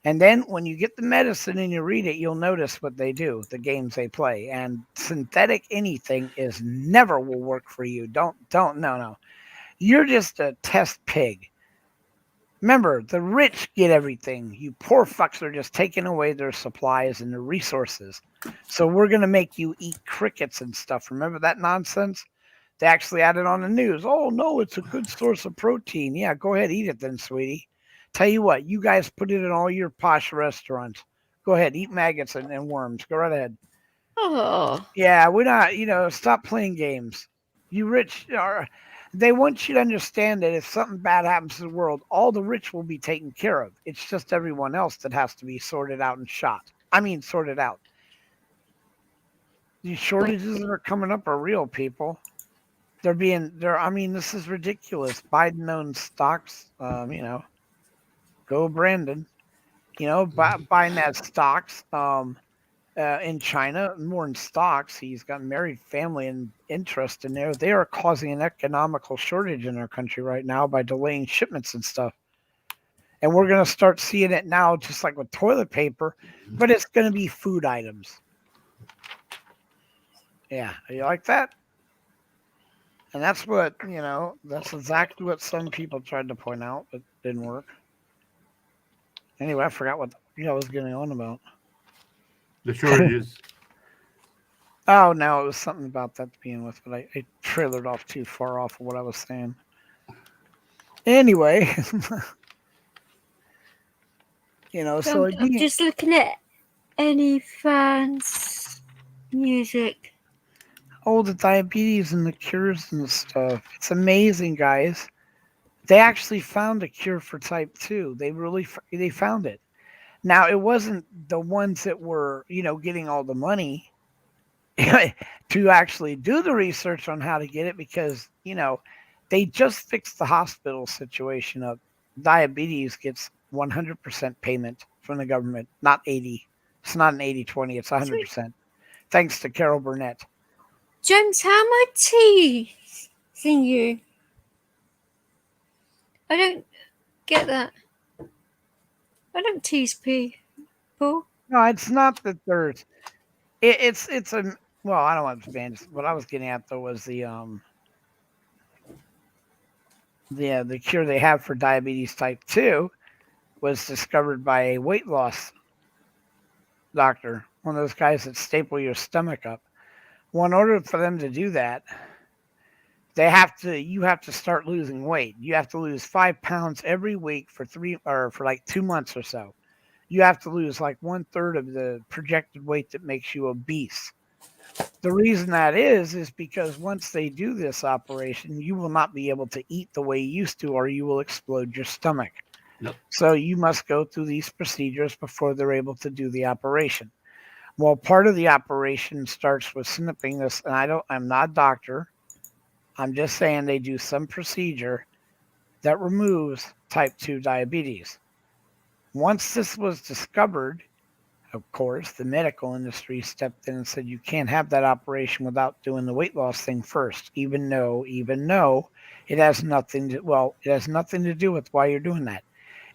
And then when you get the medicine and you read it, you'll notice what they do, the games they play. And synthetic anything is never will work for you. No. You're just a test pig. Remember, the rich get everything. You poor fucks are just taking away their supplies and their resources. So we're going to make you eat crickets and stuff. Remember that nonsense? They actually had it on the news. Oh, no, it's a good source of protein. Yeah, go ahead, eat it then, sweetie. Tell you what, you guys put it in all your posh restaurants. Go ahead, eat maggots and worms. Go right ahead. Oh, Yeah, we're not, stop playing games. You rich are. They want you to understand that if something bad happens to the world, all the rich will be taken care of. It's just everyone else that has to be sorted out and shot. I mean, sorted out. These shortages that are coming up are real, people. I mean, this is ridiculous. Biden owns stocks. Go Brandon. Biden has stocks. In China, more in stocks. He's got married family and interest in there. They are causing an economical shortage in our country right now by delaying shipments and stuff. And we're going to start seeing it now, just like with toilet paper, but it's going to be food items. Yeah, you like that? And that's what, that's exactly what some people tried to point out, but didn't work. Anyway, I forgot what I was getting on about. The shortages. Oh, no, it was something about that to begin with, but I trailered off too far off of what I was saying. Anyway, so I'm just looking at any fans' music. Oh, the diabetes and the cures and stuff. It's amazing, guys. They actually found a cure for type 2. They found it. Now, it wasn't the ones that were, getting all the money to actually do the research on how to get it, because, they just fixed the hospital situation up. Diabetes gets 100% payment from the government, not 80. It's not an 80-20, it's 100%. Thanks to Carol Burnett. James, how am I teasing you? I don't get that. I don't tease people. No, it's not that there's. It's a well. I don't want to ban. What I was getting at though was the cure they have for diabetes type 2 was discovered by a weight loss doctor, one of those guys that staple your stomach up. Well, in order for them to do that, you have to start losing weight. You have to lose 5 pounds every week for like 2 months or so. You have to lose like 1/3 of the projected weight that makes you obese. The reason that is because once they do this operation, you will not be able to eat the way you used to, or you will explode your stomach. Nope. So you must go through these procedures before they're able to do the operation. Well, part of the operation starts with snipping this, and I'm not a doctor. I'm just saying they do some procedure that removes type 2 diabetes. Once this was discovered, of course, the medical industry stepped in and said you can't have that operation without doing the weight loss thing first, even though it has nothing to do with why you're doing that.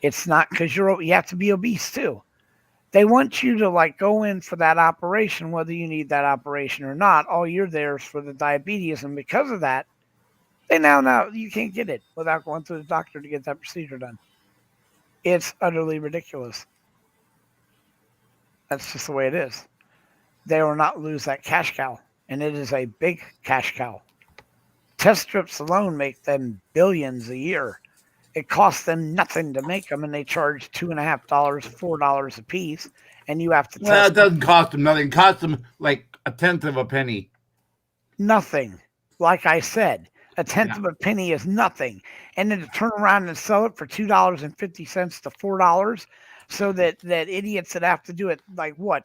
It's not because you have to be obese too. They want you to go in for that operation, whether you need that operation or not. All you're there is for the diabetes, and because of that, they now you can't get it without going to the doctor to get that procedure done. It's utterly ridiculous. That's just the way it is. They will not lose that cash cow, and it is a big cash cow. Test strips alone make them billions a year. It costs them nothing to make them, and they charge $2.50, $4 a piece, and you have to test. Well, it doesn't cost them nothing. It costs them like 1/10 of a penny. Nothing. Like I said, 1/10 of a penny is nothing. And then to turn around and sell it for $2.50 to $4, so that idiots that have to do it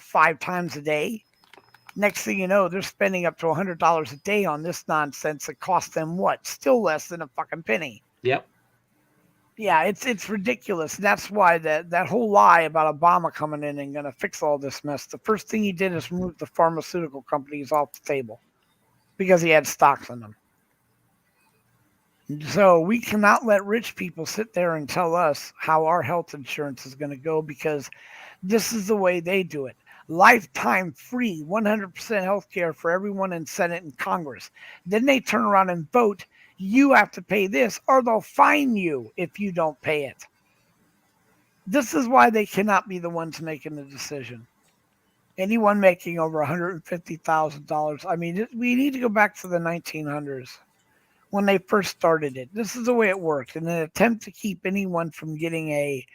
5 times a day. Next thing you know, they're spending up to $100 a day on this nonsense that costs them what? Still less than a fucking penny. Yep. Yeah, it's ridiculous. And that's why that whole lie about Obama coming in and going to fix all this mess, the first thing he did is remove the pharmaceutical companies off the table because he had stocks in them. So we cannot let rich people sit there and tell us how our health insurance is going to go because this is the way they do it. Lifetime free, 100% health care for everyone in Senate and Congress. Then they turn around and vote, you have to pay this or they'll fine you if you don't pay it. This is why they cannot be the ones making the decision. Anyone making over $150,000, I mean, we need to go back to the 1900s when they first started it. This is the way it worked. In an attempt to keep anyone from getting a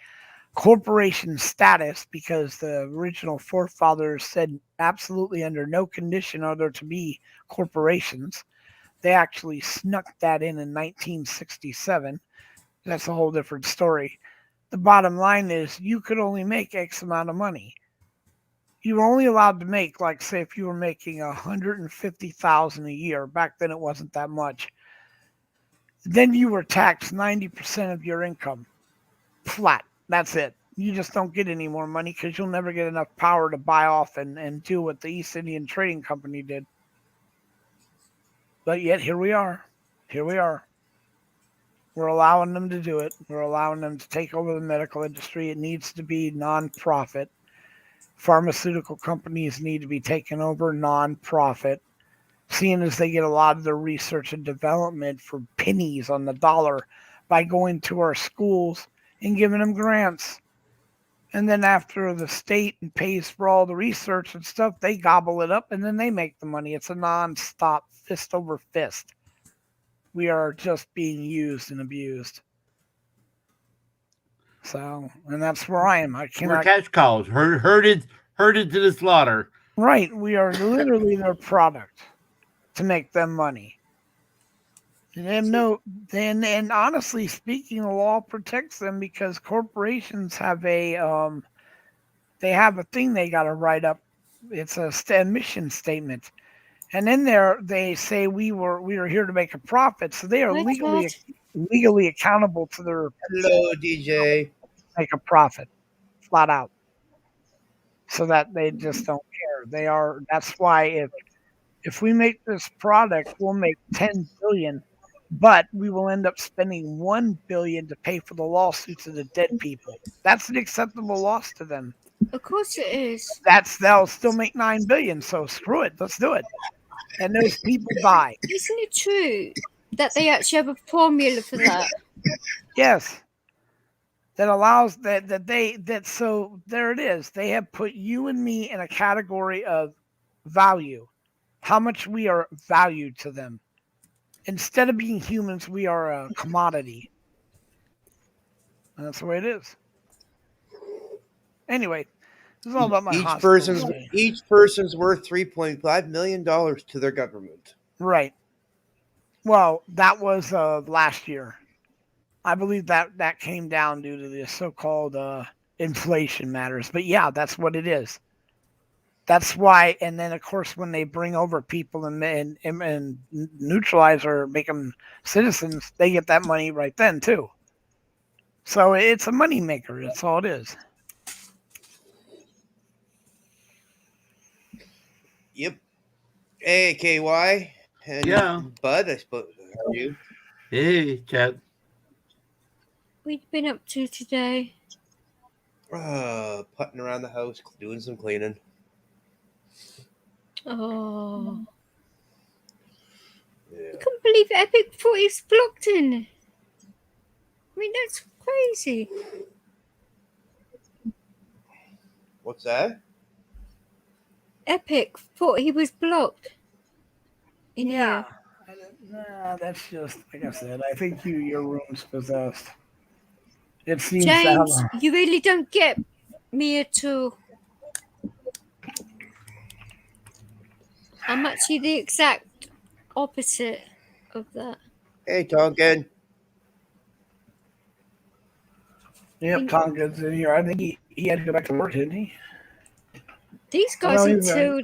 corporation status, because the original forefathers said absolutely under no condition are there to be corporations, they actually snuck that in 1967. That's a whole different story. The bottom line is you could only make X amount of money. You were only allowed to make, like, say, if you were making $150,000 a year. Back then, it wasn't that much. Then you were taxed 90% of your income, flat. That's it. You just don't get any more money because you'll never get enough power to buy off and do what the East Indian Trading Company did. But yet, here we are. Here we are. We're allowing them to do it. We're allowing them to take over the medical industry. It needs to be nonprofit. Pharmaceutical companies need to be taken over nonprofit, seeing as they get a lot of their research and development for pennies on the dollar by going to our schools and giving them grants. And then after the state pays for all the research and stuff, they gobble it up and then they make the money. It's a non-stop fist over fist. We are just being used and abused. So, and that's where I am. I cannot. We're cash cows, herded to the slaughter. Right. We are literally their product to make them money. And honestly speaking, the law protects them because corporations have a thing they got to write up. It's a mission statement, and in there they say we were here to make a profit, so they are Hi, legally accountable to their Hello, DJ. make a profit, flat out, so that they just don't care. They are. That's why if we make this product, we'll make 10 billion, but we will end up spending 1 billion to pay for the lawsuits of the dead people. That's an acceptable loss to them. Of course it is. They'll still make 9 billion. So screw it. Let's do it. And those people die. Isn't it true that they actually have a formula for that? Yes. That allows so there it is. They have put you and me in a category of value. How much we are valued to them. Instead of being humans, we are a commodity. And that's the way it is. Anyway, this is all about my Each person's worth $3.5 million to their government. Right. Well, that was last year. I believe that came down due to the so-called inflation matters. But yeah, that's what it is. That's why, and then of course when they bring over people and neutralize or make them citizens, they get that money right then too. So it's a money maker. That's all it is. Yep. Hey, KY. And Yeah. Bud, I suppose. How are you? Hey, Chad. We've been up to today. Putting around the house, doing some cleaning. Oh. Yeah. I can't believe Epic thought he's blocked in. I mean, that's crazy. What's that? Epic thought he was blocked. In here. Nah, that's just like I said. I think your room's possessed. It seems James, to have you really don't get me at all. I'm actually the exact opposite of that. Hey, Tonkin. Yep, Tonka's in here. I think he had to go back to work, didn't he? These guys he's until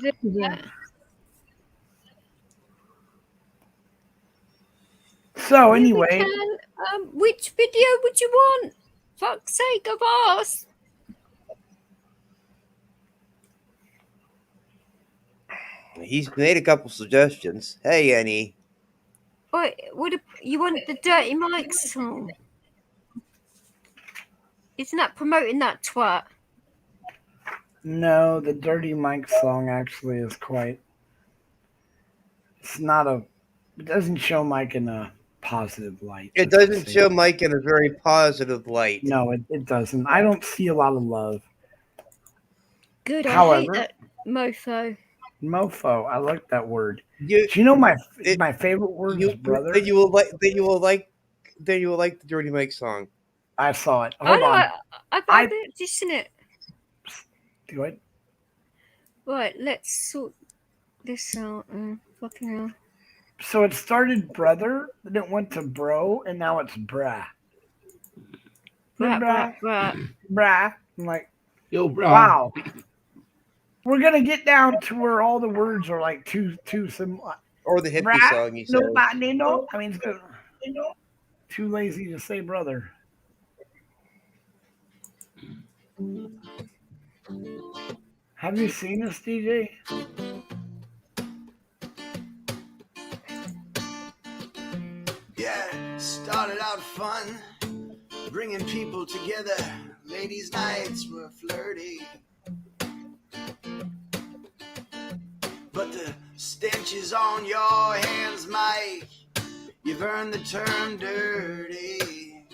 So anyway, which video would you want? Fuck's sake, I've asked. He's made a couple suggestions. Hey, Annie. What you want the Dirty Mike song? Isn't that promoting that twat? No, the Dirty Mike song actually is quite. It's not a. It doesn't show Mike in a positive light. It doesn't show Mike in a very positive light. No, it doesn't. I don't see a lot of love. Good. However, I hate that mofo. Mofo. I like that word. You, Do you know my favorite word is brother? Then you will like the Dirty Mike song. I saw it. Hold on. I've been dissing it. Go ahead. Right, let's sort this out. Fucking hell. So it started brother, then it went to bro, and now it's brah. Brah. I'm like, Yo, bro. wow. We're gonna get down to where all the words are like too similar. Or the hippie Brah, song he said. nobody know. I mean, it's good. Too lazy to say brother. Have you seen this, DJ? Yeah, started out fun, bringing people together. Ladies' nights were flirty, but the stench is on your hands, Mike. You've earned the term dirty.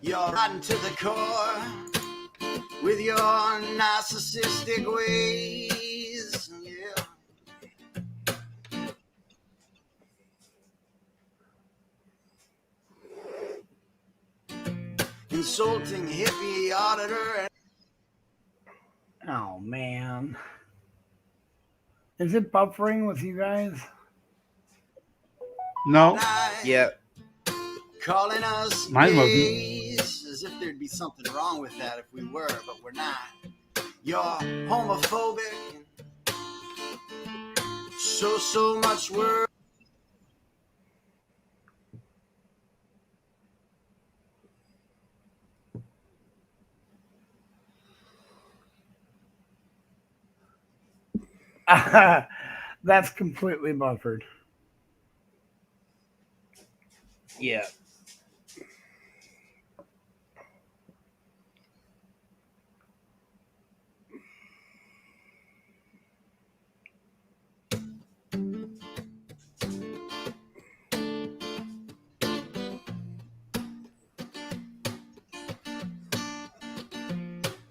You're rotten to the core with your narcissistic ways. Yeah. Insulting hippie auditor. Oh man. Is it buffering with you guys? No. Yeah. Calling us Mine wasn't. gays, as if there'd be something wrong with that if we were, but we're not. You're homophobic. So much worse. That's completely buffered. Yeah.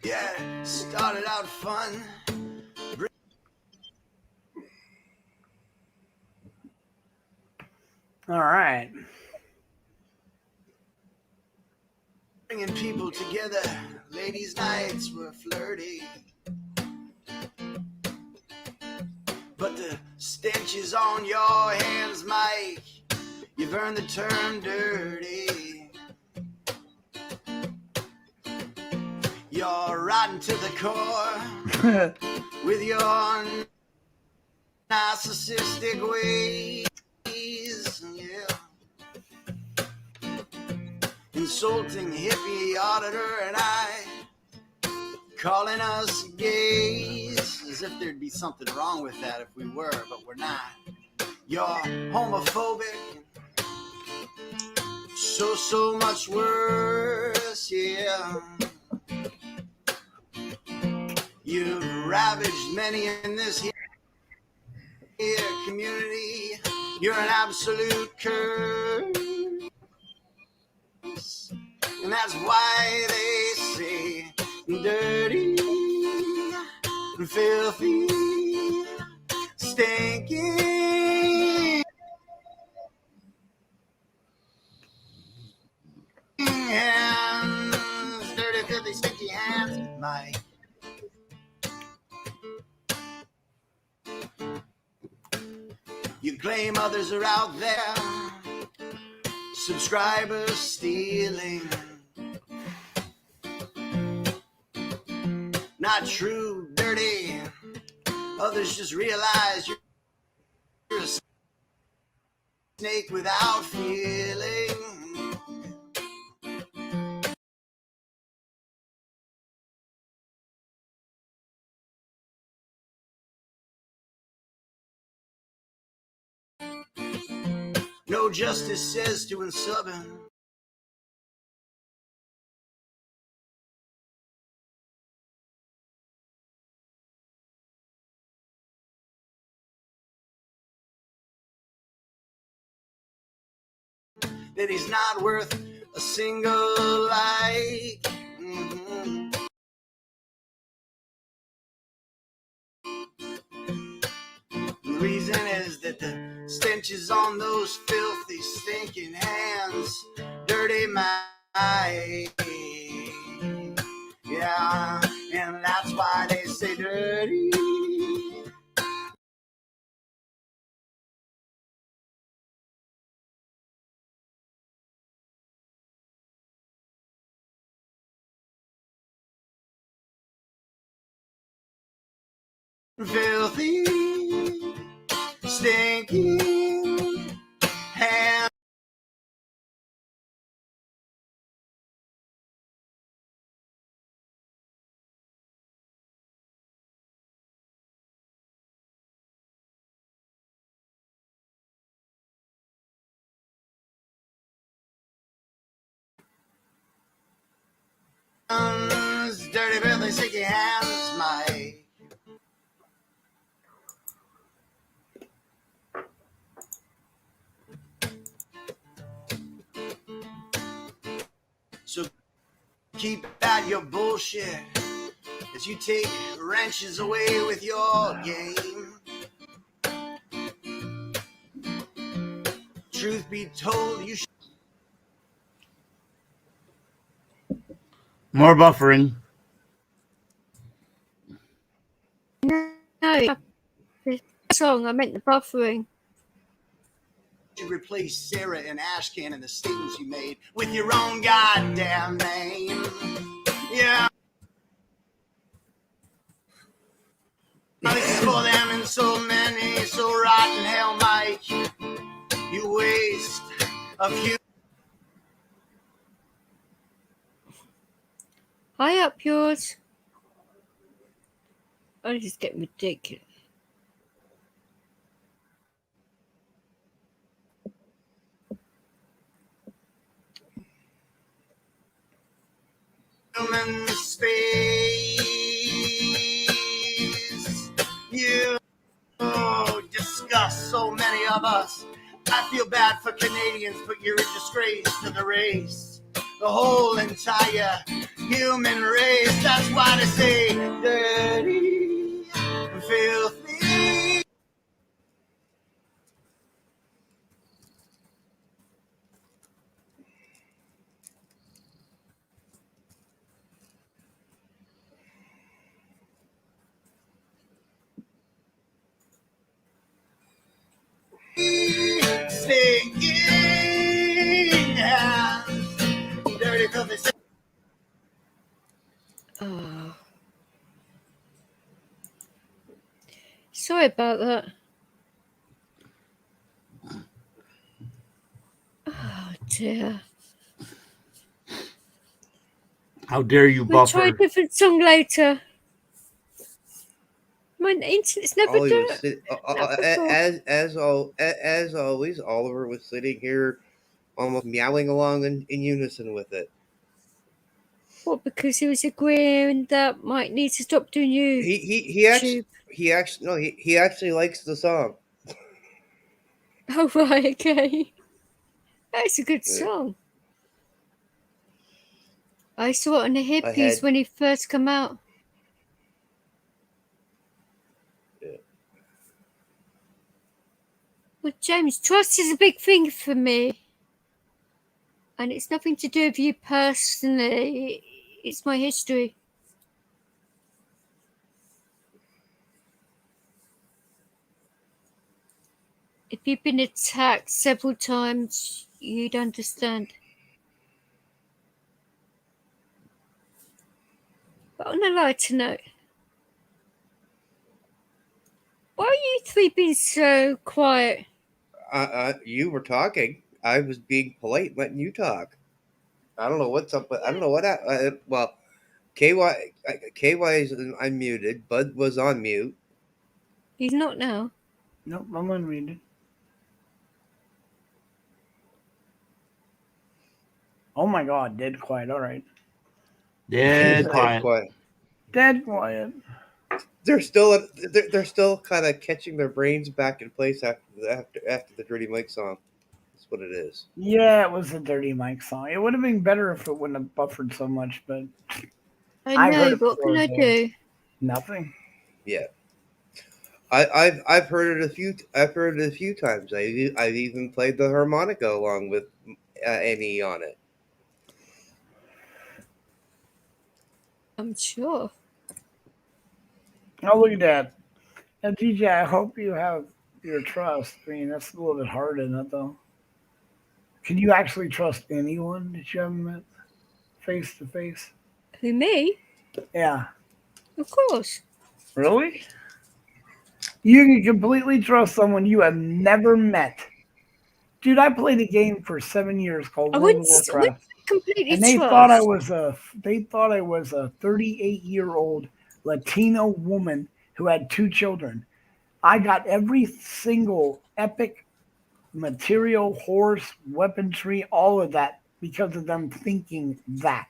Yeah, started out fun. All right. Bringing people together. Ladies' nights were flirty, but the stench is on your hands, Mike. You've earned the term dirty. You're rotten to the core with your narcissistic ways. Yeah. Insulting hippie auditor and I, calling us gays, as if there'd be something wrong with that if we were, but we're not. You're homophobic. So much worse, yeah. You've ravaged many in this here community. You're an absolute curse. And that's why they say dirty, filthy, stinking hands, dirty, filthy, stinky hands, Mike. You claim others are out there, subscribers stealing. Not true, dirty. Others just realize you're a snake without feeling. No justice says to unsub him. That he's not worth a single like. Mm-hmm. The reason is that the stench is on those filthy, stinking hands. Dirty mind. Yeah, and that's why they say dirty. Filthy, stinking hands. Dirty, filthy, sticky hands, Mike. So keep out your bullshit as you take wrenches away with your game. Truth be told, you should. More buffering. No, the song. I meant the buffering. Replace Sarah and Ashcan and the statements you made with your own goddamn name. Yeah. It's for them and so many, so rotten hell, Mike. You waste a few. High up yours. Oh, this is getting ridiculous. Human space. You disgust so many of us. I feel bad for Canadians, but you're a disgrace to the race. The whole entire human race. That's why they say dirty, filthy. Stinking hands, dirty, filthy. Oh. Sorry about that. Oh dear. How dare you We'll try a buffer? different song later. My internet's never Ollie done was it. as always, Oliver was sitting here almost meowing along in unison with it. What, because he was agreeing that Mike needs to stop doing you? He actually likes the song. Oh right, okay. That's a good song. I saw it on the hippies when he first came out. Yeah. Well, James, trust is a big thing for me. And it's nothing to do with you personally. It's my history. If you've been attacked several times, you'd understand. But on a lighter note, why are you three being so quiet? You were talking. I was being polite, letting you talk. I don't know what's up, but I don't know what. Well, KY is unmuted. Bud was on mute. He's not now. Nope, I'm unmuted. Oh my God, dead quiet. All right, Dead Dead quiet. quiet. dead quiet. They're still kind of catching their brains back in place after the Dirty Mike song. That's what it is. Yeah, it was a Dirty Mike song. It would have been better if it wouldn't have buffered so much, but I I've heard know. it What before, can I so do? nothing. Yeah. I've heard it a few. I've heard it a few times. I've even played the harmonica along with Annie on it. I'm sure. Oh, look at that. Now, DJ, I hope you have your trust. I mean, that's a little bit hard, isn't it, though? Can you actually trust anyone that you haven't met face to face? Who, me? Yeah. Of course. Really? You can completely trust someone you have never met. Dude, I played a game for 7 years called I World wouldn't, of I wouldn't Warcraft, completely and they trust. thought I was a 38-year-old Latino woman who had 2 children. I got every single epic material, horse, weaponry, all of that because of them thinking that.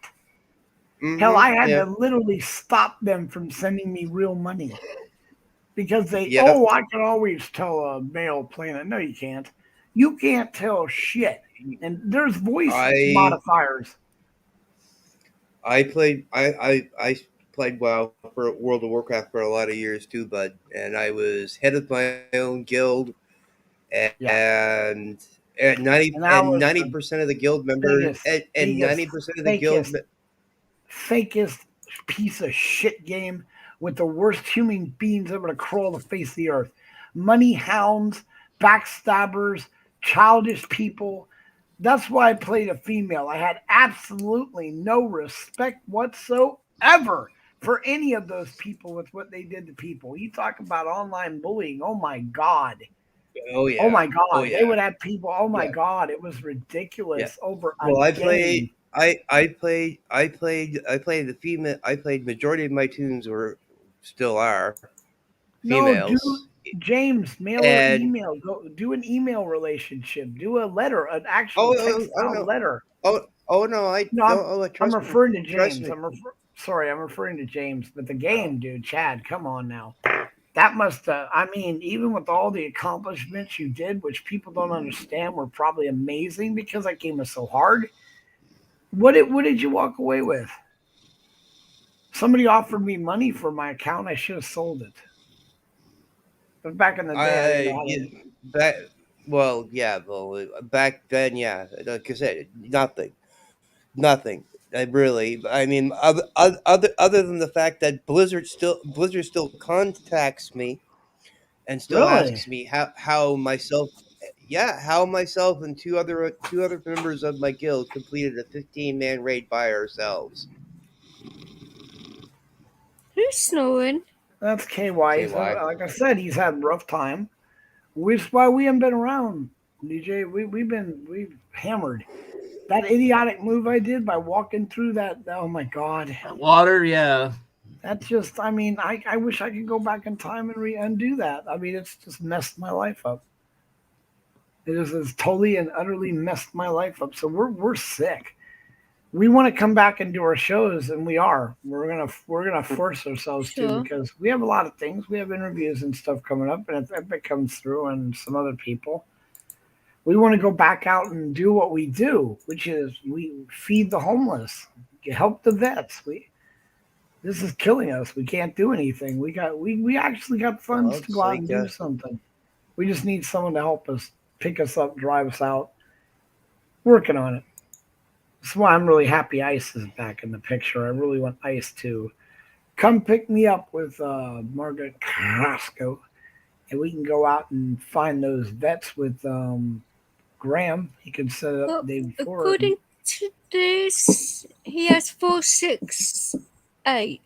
Hell, I had Yeah. to literally stop them from sending me real money because they, Yeah. oh, I can always tell a male planet. No, you can't. You can't tell shit. And there's voice modifiers. I played WoW for World of Warcraft for a lot of years too, bud, and I was head of my own guild, and Yeah. and And I was 90% of the guild members and 90% of the guild fakest piece of shit game with the worst human beings ever to crawl the face of the earth. Money hounds, backstabbers, childish people. That's why I played a female. I had absolutely no respect whatsoever for any of those people with what they did to people. You talk about online bullying. Oh my God. Oh yeah. Oh my God. Oh yeah. They would have people. Oh my Yeah. God. It was ridiculous Yeah. over a Well, I game. played. I played the female. I played majority of my tunes were still are females. No, do James, mail or email. Go do an email relationship. Do a letter, an actual text no. letter. Oh no, I No, no. I'm Trust me. referring to Trust James. me. I'm referring to James. But the game, dude, Chad, come on now. That must. I mean, even with all the accomplishments you did, which people don't understand, were probably amazing because that game was so hard. What did you walk away with? Somebody offered me money for my account. I should have sold it. But back in the day, I didn't know how to. Back then, yeah. Like I said, nothing. I mean, other than the fact that Blizzard still contacts me and still Really? asks me how myself and two other members of my guild completed a 15-man raid by ourselves. Who's snoring? That's KY. KY. Like I said, he's had a rough time. Which is why we haven't been around, DJ. We've hammered. That idiotic move I did by walking through that. Oh my God. Water, yeah. That's just. I mean, I wish I could go back in time and undo that. I mean, it's just messed my life up. It has totally and utterly messed my life up. So we're sick. We want to come back and do our shows, and we are. We're gonna force ourselves to because we have a lot of things. We have interviews and stuff coming up, and if Epic comes through and some other people, we want to go back out and do what we do, which is we feed the homeless, help the vets. This is killing us. We can't do anything. We actually got funds to go out and do something. We just need someone to help us, pick us up, drive us out. Working on it. That's why I'm really happy Ice is back in the picture. I really want Ice to come pick me up with Margaret Carrasco, and we can go out and find those vets with Graham. He can set it up the day before. According to this, he has 468.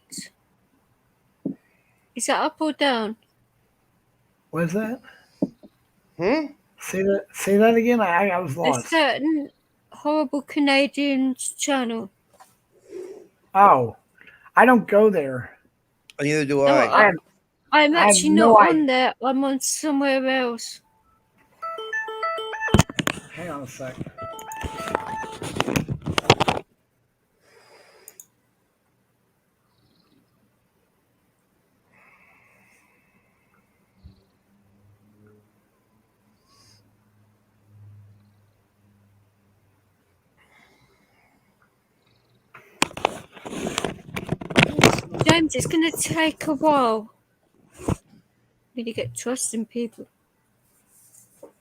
Is that up or down? What's that? Say that again. I was lost. A certain horrible Canadian channel. Oh, I don't go there. Neither do No, I. I'm actually not on there. I'm on somewhere else. Hang on a sec. James, it's going to take a while. Really get trust in people.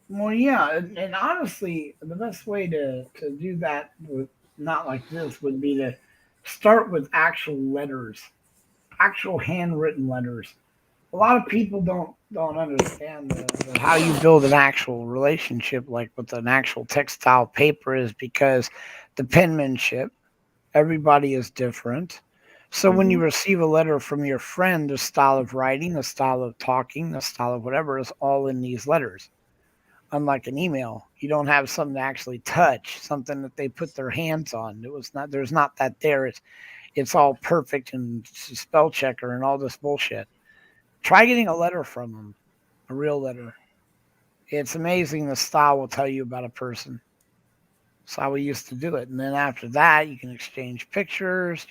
Well, yeah, and honestly, the best way to do that with not like this would be to start with actual letters, actual handwritten letters. A lot of people don't understand how you build an actual relationship, like with an actual textile paper, is because the penmanship, everybody is different. So when you receive a letter from your friend, the style of writing, the style of talking, the style of whatever is all in these letters. Unlike an email, you don't have something to actually touch, something that they put their hands on. There's not that there. It's all perfect and spell checker and all this bullshit. Try getting a letter from them, a real letter. It's amazing the style will tell you about a person. That's how we used to do it. And then after that, you can exchange pictures.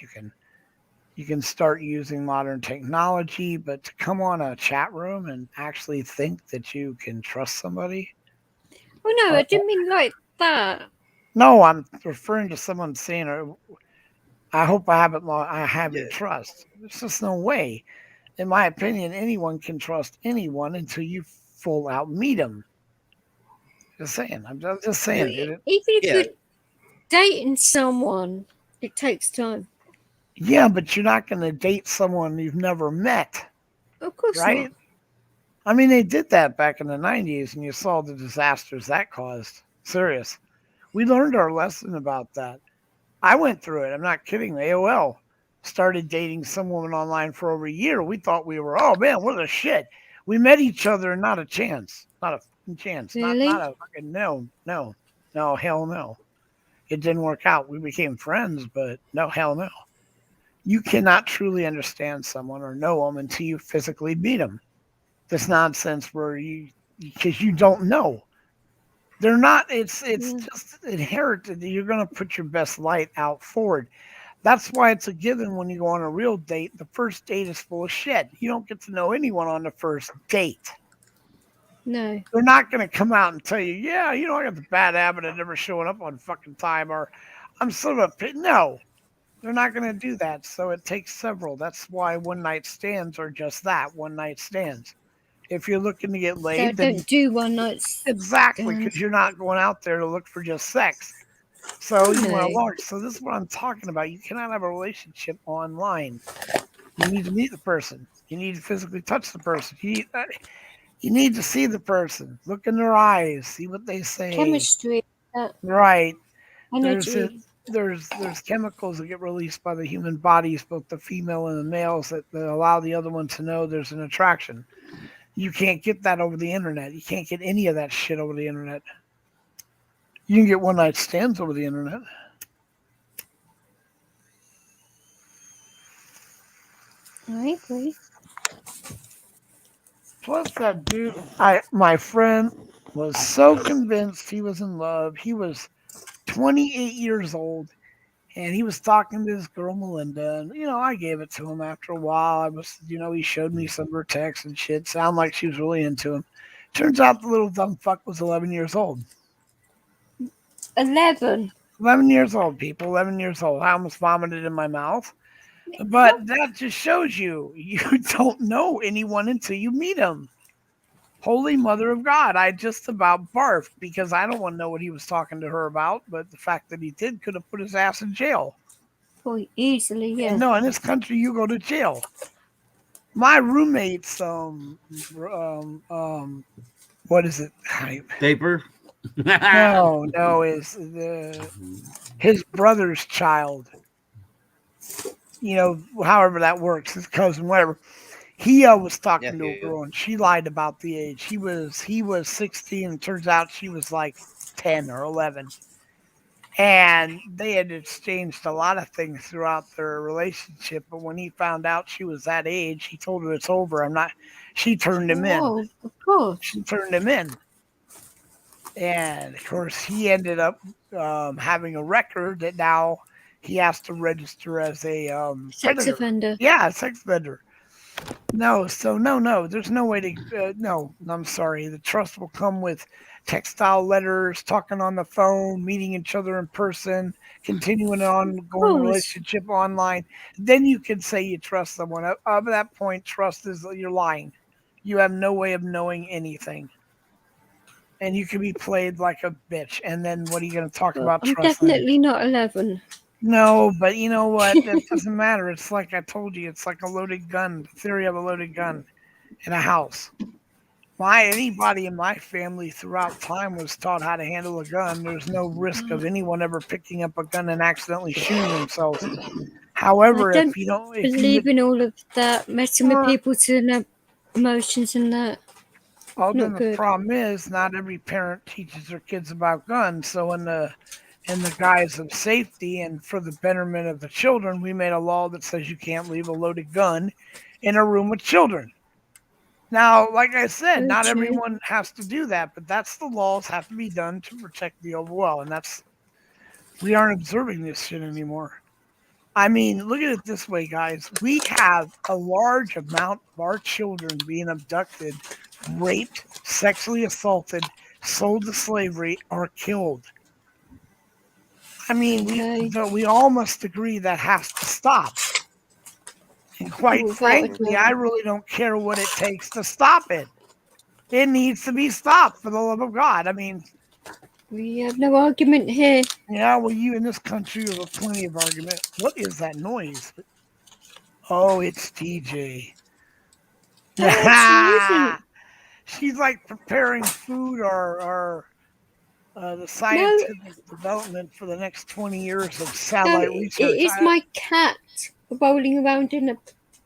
You can start using modern technology. But to come on a chat room and actually think that you can trust somebody. Oh no, I didn't mean like that. No, I'm referring to someone saying, "I hope I have your trust." There's just no way. In my opinion, anyone can trust anyone until you full out meet them. Just saying. I'm just saying. Even if you're dating someone, it takes time. Yeah, but you're not going to date someone you've never met. Of course right? not. I mean, they did that back in the 90s, and you saw the disasters that caused. Serious. We learned our lesson about that. I went through it. I'm not kidding. AOL started dating some woman online for over a year. We thought we were, oh man, what a shit. We met each other and not a chance. Not a fucking chance. Really? Not a fucking no, hell no. It didn't work out. We became friends, but no, hell no. You cannot truly understand someone or know them until you physically meet them. This nonsense where because you don't know. They're not, it's just inherited. You're going to put your best light out forward. That's why it's a given when you go on a real date. The first date is full of shit. You don't get to know anyone on the first date. No. They're not going to come out and tell you, yeah, I got the bad habit of never showing up on fucking time, or I'm sort of no. They're not going to do that. So it takes several. That's why one night stands are just that, one night stands. If you're looking to get laid, So don't do one night. Exactly, because you're not going out there to look for just sex. So you want to launch. So this is what I'm talking about. You cannot have a relationship online. You need to meet the person. You need to physically touch the person. You need to see the person. Look in their eyes. See what they say. Chemistry. Right. Energy. There's chemicals that get released by the human bodies, both the female and the males, that allow the other one to know there's an attraction. You can't get that over the internet. You can't get any of that shit over the internet. You can get one night stands over the internet. I agree. Plus that dude, my friend was so convinced he was in love. He was 28 years old, and he was talking to this girl, Melinda, and, I gave it to him after a while. He showed me some of her texts and shit. Sounded like she was really into him. Turns out the little dumb fuck was 11 years old. 11 years old, people. 11 years old. I almost vomited in my mouth. But that just shows you don't know anyone until you meet them. Holy Mother of God. I just about barfed because I don't want to know what he was talking to her about, but the fact that he did could have put his ass in jail. Well, easily, yeah. And no, in this country, you go to jail. My roommate's, what is it? Paper? No, is his brother's child. However that works, his cousin, whatever. He was talking to a girl, and she lied about the age. He was 16, and it turns out she was like 10 or 11. And they had exchanged a lot of things throughout their relationship. But when he found out she was that age, he told her it's over. She turned him in. Oh, of course. She turned him in. And of course, he ended up having a record that now he has to register as a sex offender. Yeah, sex offender. No, so no. There's no way to. No, I'm sorry. The trust will come with textile letters, talking on the phone, meeting each other in person, continuing an ongoing course. relationship online. Then you can say you trust someone. Up at that point, trust is you're lying. You have no way of knowing anything, and you can be played like a bitch. And then what are you going to talk Well, about I'm trust? Then? definitely not 11. No, but you know what? That doesn't matter. It's like I told you. It's like a loaded gun. The theory of a loaded gun in a house. Anybody in my family throughout time was taught how to handle a gun. There's no risk of anyone ever picking up a gun and accidentally shooting themselves. I However, don't if you don't, if believe you, in all of that, messing with Or- people's emotions and that. well, then Not the good. problem is not every parent teaches their kids about guns. So in the guise of safety and for the betterment of the children, we made a law that says you can't leave a loaded gun in a room with children. Now, like I said, not Okay. everyone has to do that, but that's the laws have to be done to protect the overall, and we aren't observing this shit anymore. I mean, look at it this way, guys. We have a large amount of our children being abducted, raped, sexually assaulted, sold to slavery, or killed. I mean, Okay. we all must agree that has to stop. And quite Without a frankly, I doubt. really don't care what it takes to stop it. It needs to be stopped for the love of God. I mean, We have no argument here. yeah, well, you in this country have plenty of argument. What is that noise? Oh, it's DJ. That actually isn't. She's like preparing food or the No, scientific development for the next 20 years of no, satellite it research. is my cat rolling around in a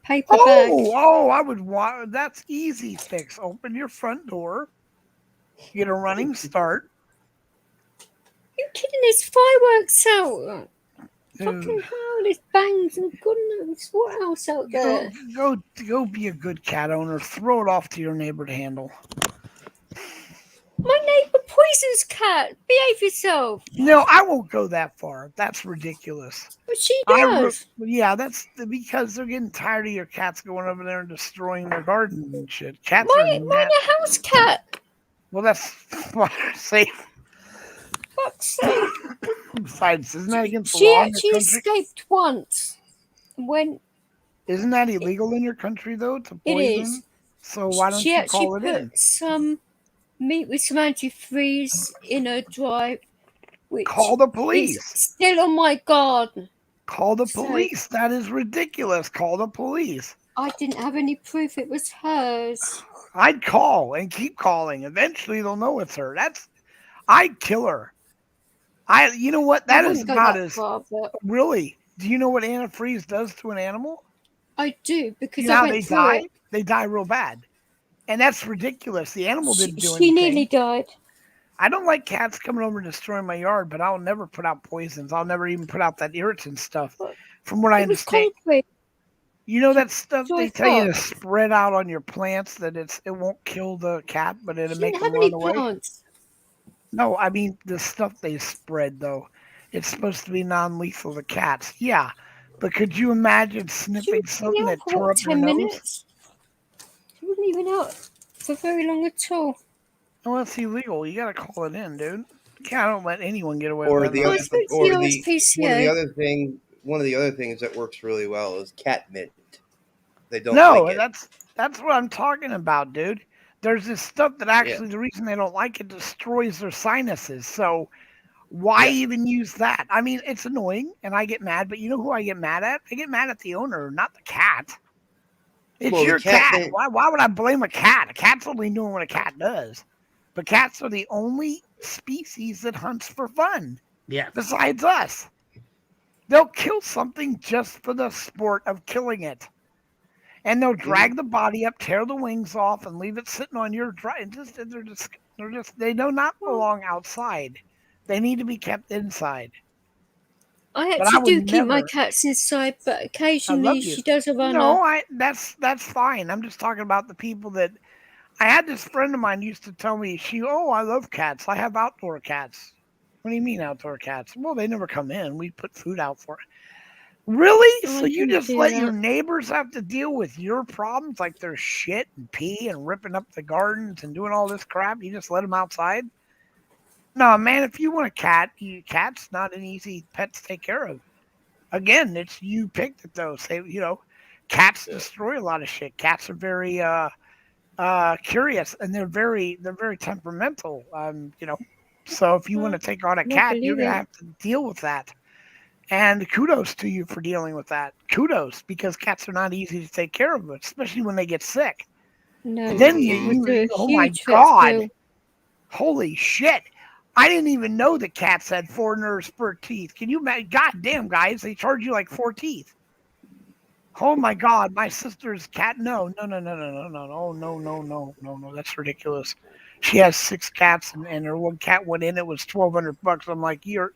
paper bag. I would want that's easy fix. Open your front door, get a running start. You kidding? There's fireworks out. Dude, Fucking hell, there's bangs and goodness. What else out there? go be a good cat owner. Throw it off to your neighbor to handle. My neighbour poisons cat. Behave yourself. No, I won't go that far. That's ridiculous. But she Yeah, that's because they're getting tired of your cats going over there and destroying their garden and shit. Cats are Mine a house cat. well, that's safe. Fuck's sake. Besides, isn't that against the She law in actually your country? escaped once. When Isn't that illegal in your country though to it poison? is, So why don't she you actually call it put in? some meat with some antifreeze in her drive, which Call the is police. still on my garden. Call the So- police. That is ridiculous. Call the police. I didn't have any proof it was hers. I'd call and keep calling. Eventually they'll know it's her. I'd kill her. You know what? I That is wouldn't go about that as far, but really. Do you know what antifreeze does to an animal? I do because You know I how went they through die? it. They die real bad. And that's ridiculous. The animal didn't do She anything. nearly died. I don't like cats coming over and destroying my yard, but I'll never put out poisons. I'll never even put out that irritant stuff. But From what I it was understand, concrete. you know that stuff So they I tell you to thought. spread out on your plants that it won't kill the cat, but it'll She make didn't them have any run away. plants. No, I mean the stuff they spread though. It's supposed to be non-lethal to cats. Yeah, but could you imagine She sniffing was something out that for tore what, up your 10 nose? minutes? She wasn't even out for very long at all. No, that's illegal. You gotta call it in, dude. I don't let anyone get away Or with the that. I other, spoke to or the the OSPCA. one of the other things that works really well is cat mint. They don't No, like it. that's what I'm talking about, dude. There's this stuff that actually the reason they don't like it destroys their sinuses. So why Yeah. even use that? I mean, it's annoying and I get mad, but you know who I get mad at? I get mad at the owner, not the cat. It's Well, the your cat cat. mint- Why would I blame a cat? A cat's only doing what a cat does. But cats are the only species that hunts for fun. Yeah. Besides us. They'll kill something just for the sport of killing it. And they'll drag the body up, tear the wings off, and leave it sitting on your dry. They do not belong outside. They need to be kept inside. I But I actually would do keep my never. cats inside, but I love occasionally you. she does a runner. No, that's fine. I'm just talking about the people that I had. This friend of mine used to tell me I love cats. I have outdoor cats. What do you mean outdoor cats? Well, they never come in. We put food out for it. Really? So So I you didn't just do let your that. neighbors have to deal with your problems, like their shit and pee and ripping up the gardens and doing all this crap? You just let them outside? No, man. If you want a cat, cat's not an easy pet to take care of. Again, it's you picked it though. Say cats destroy a lot of shit. Cats are very curious and they're very temperamental. So if you want to take on a I cat, you're believe gonna it. have to deal with that. And kudos to you for dealing with that. Kudos, because cats are not easy to take care of, especially when they get sick. And No, then I do a oh my huge vet's God, bill. holy shit. I didn't even know that cats had 4 nerves per teeth. Can you imagine? God damn, guys, they charge you like 4 teeth. Oh my God, my sister's cat. No, no, no, no, no, no, no, no, no, no, no, no, no. That's ridiculous. She has 6 cats, and her one cat went in. It was $1,200. I'm like, you're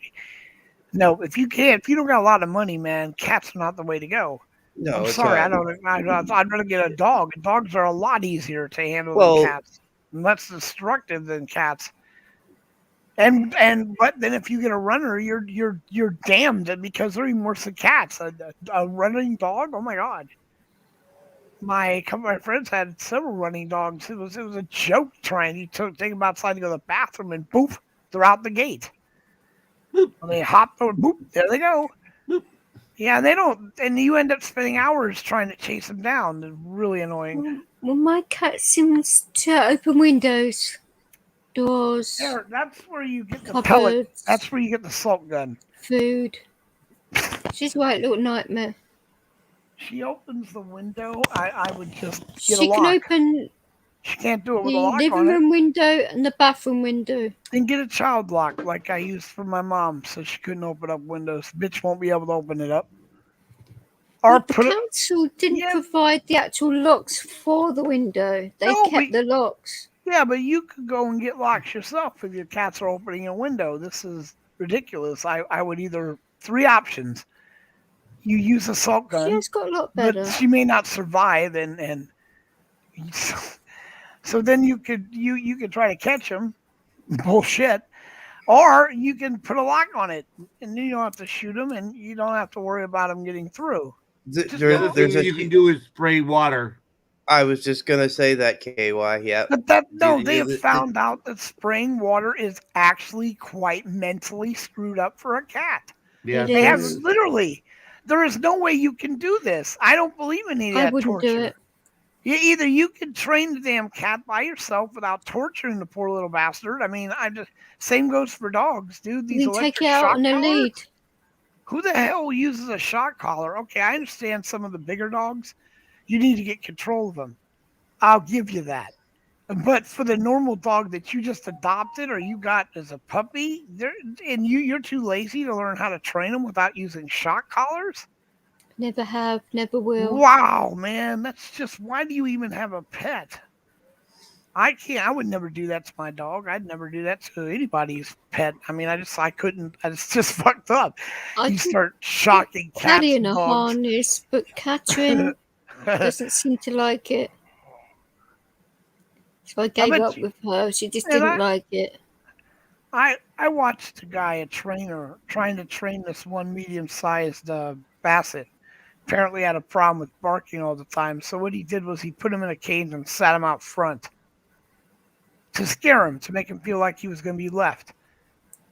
no. If you don't got a lot of money, man, cats are not the way to go. No, I'm it's sorry, I not. don't. I'd rather get a dog. Dogs are a lot easier to handle than Well, cats, and less destructive than cats. And but then if you get a runner, you're damned because they're even worse than cats. A running dog, oh my God. A couple of my friends had several running dogs. It was a joke trying. You take them outside to go to the bathroom and poof, they're out the gate. Boop, When they hop over, boop, there they go. boop. Yeah, they don't, and you end up spending hours trying to chase them down. It's really annoying. Well, my cat seems to open windows, doors, There, that's where you get the pellet. cupboards, That's where you get the salt gun. food. She's a right little nightmare. She opens the window. I would just get a She can lock. open She can't do it with a the lock living on it. room window and the bathroom window. And get a child lock like I used for my mom, so she couldn't open up windows. Bitch won't be able to open it up. Or But the put it. council didn't Yeah. provide the actual locks for the window. They No, kept the locks. Yeah, but you could go and get locks yourself if your cats are opening a window. This is ridiculous. I would either 3 options. You use a salt She gun, has got a lot but better. she may not survive, and so then you could try to catch them. Bullshit. Or you can put a lock on it, and you don't have to shoot them, and you don't have to worry about them getting through. The other thing you can do is spray water. I was just gonna say that, KY. Yeah. But they have found out that spraying water is actually quite mentally screwed up for a cat. Yeah, It They have is. literally. There is no way you can do this. I don't believe in any of I that wouldn't torture. do it. Either you can train the damn cat by yourself without torturing the poor little bastard. I mean, same goes for dogs, dude. These You take electric it out shock on a collars. lead. Who the hell uses a shock collar? Okay, I understand some of the bigger dogs. You need to get control of them. I'll give you that. But for the normal dog that you just adopted or you got as a puppy, you're too lazy to learn how to train them without using shock collars? Never have, never will. Wow, man, that's just why do you even have a pet? I can't. I would never do that to my dog. I'd never do that to anybody's pet. I mean, I couldn't. It's just fucked up. I You can start shocking cats Caddy and in a dogs. harness, but Catherine doesn't seem to like it. So I gave bet up you- with her. She just and didn't I- like it. I watched a guy, a trainer, trying to train this one medium-sized basset. Apparently had a problem with barking all the time. So what he did was he put him in a cage and sat him out front to scare him, to make him feel like he was going to be left.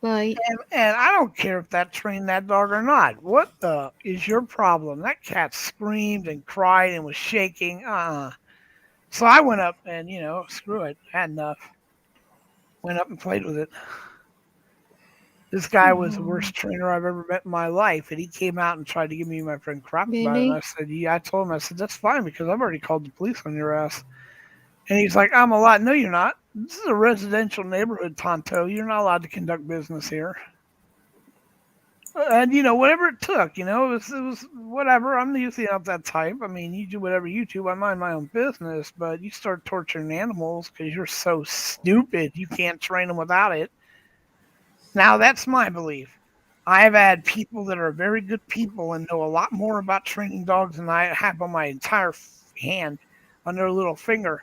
Right. And I don't care if that trained that dog or not. What the is your problem? That cat screamed and cried and was shaking. So I went up and, screw it. Had enough. Went up and played with it. This guy was the worst trainer I've ever met in my life. And he came out and tried to give me and my friend crap about it. Really? And I said, yeah, I told him, I said, that's fine because I've already called the police on your ass. And he's like, I'm a lot. No, you're not. This is a residential neighborhood, Tonto. You're not allowed to conduct business here. And, whatever it took, it was whatever. I'm usually not that type. I mean, you do whatever you do. I mind my own business. But you start torturing animals because you're so stupid. You can't train them without it. Now, that's my belief. I've had people that are very good people and know a lot more about training dogs than I have on my entire hand, on their little finger.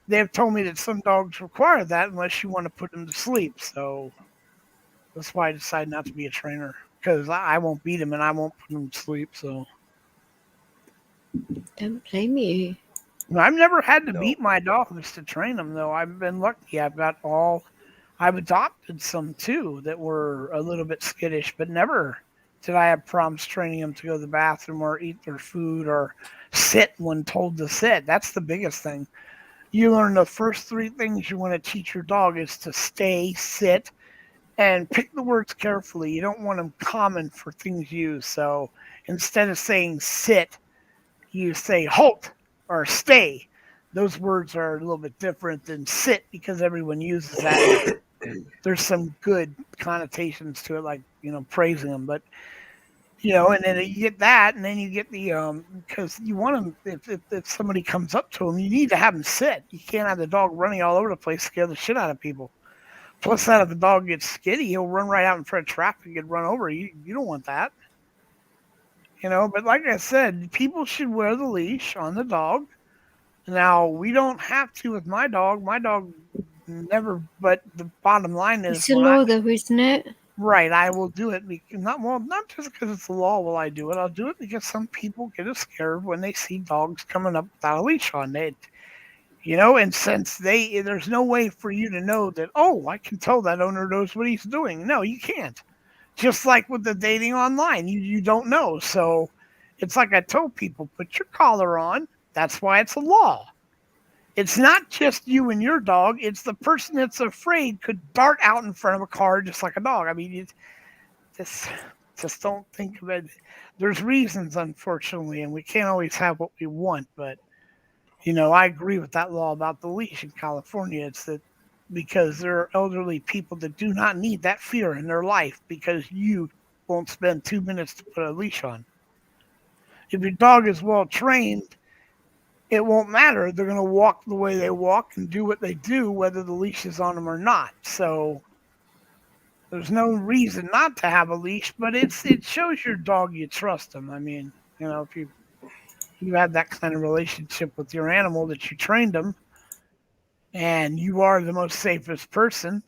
They've told me that some dogs require that unless you want to put them to sleep. So that's why I decided not to be a trainer. because I won't beat him and I won't put him to sleep. So Don't blame you. I've never had to No. beat my dogs to train them, though. I've been lucky. I've adopted some too that were a little bit skittish, but never did I have problems training them to go to the bathroom or eat their food or sit when told to sit. That's the biggest thing. You learn the first three things you want to teach your dog is to stay, sit, and pick the words carefully. You don't want them common for things used. So instead of saying sit, you say halt or stay. Those words are a little bit different than sit because everyone uses that. There's some good connotations to it, like praising them, but and then you get that, and then you get the because you want them. If somebody comes up to them, you need to have them sit. You can't have the dog running all over the place, scare the shit out of people. Plus, that if the dog gets skitty, he'll run right out in front of traffic and run over you. You don't want that. But like I said, people should wear the leash on the dog. Now, we don't have to with my dog. My dog never, but the bottom line is It's a law, though, isn't it? right, I will do it. Not just because it's the law will I do it. I'll do it because some people get scared when they see dogs coming up without a leash on it. And since there's no way for you to know that, oh, I can tell that owner knows what he's doing. No, you can't. Just like with the dating online, you don't know. So it's like I told people, put your collar on. That's why it's a law. It's not just you and your dog. It's the person that's afraid could dart out in front of a car just like a dog. I mean, just don't think of it. There's reasons, unfortunately, and we can't always have what we want. But, I agree with that law about the leash in California. It's that because there are elderly people that do not need that fear in their life because you won't spend 2 minutes to put a leash on. If your dog is well trained, it won't matter. They're going to walk the way they walk and do what they do, whether the leash is on them or not. So there's no reason not to have a leash, but it shows your dog you trust them. I mean, if you have that kind of relationship with your animal that you trained them, and you are the most safest person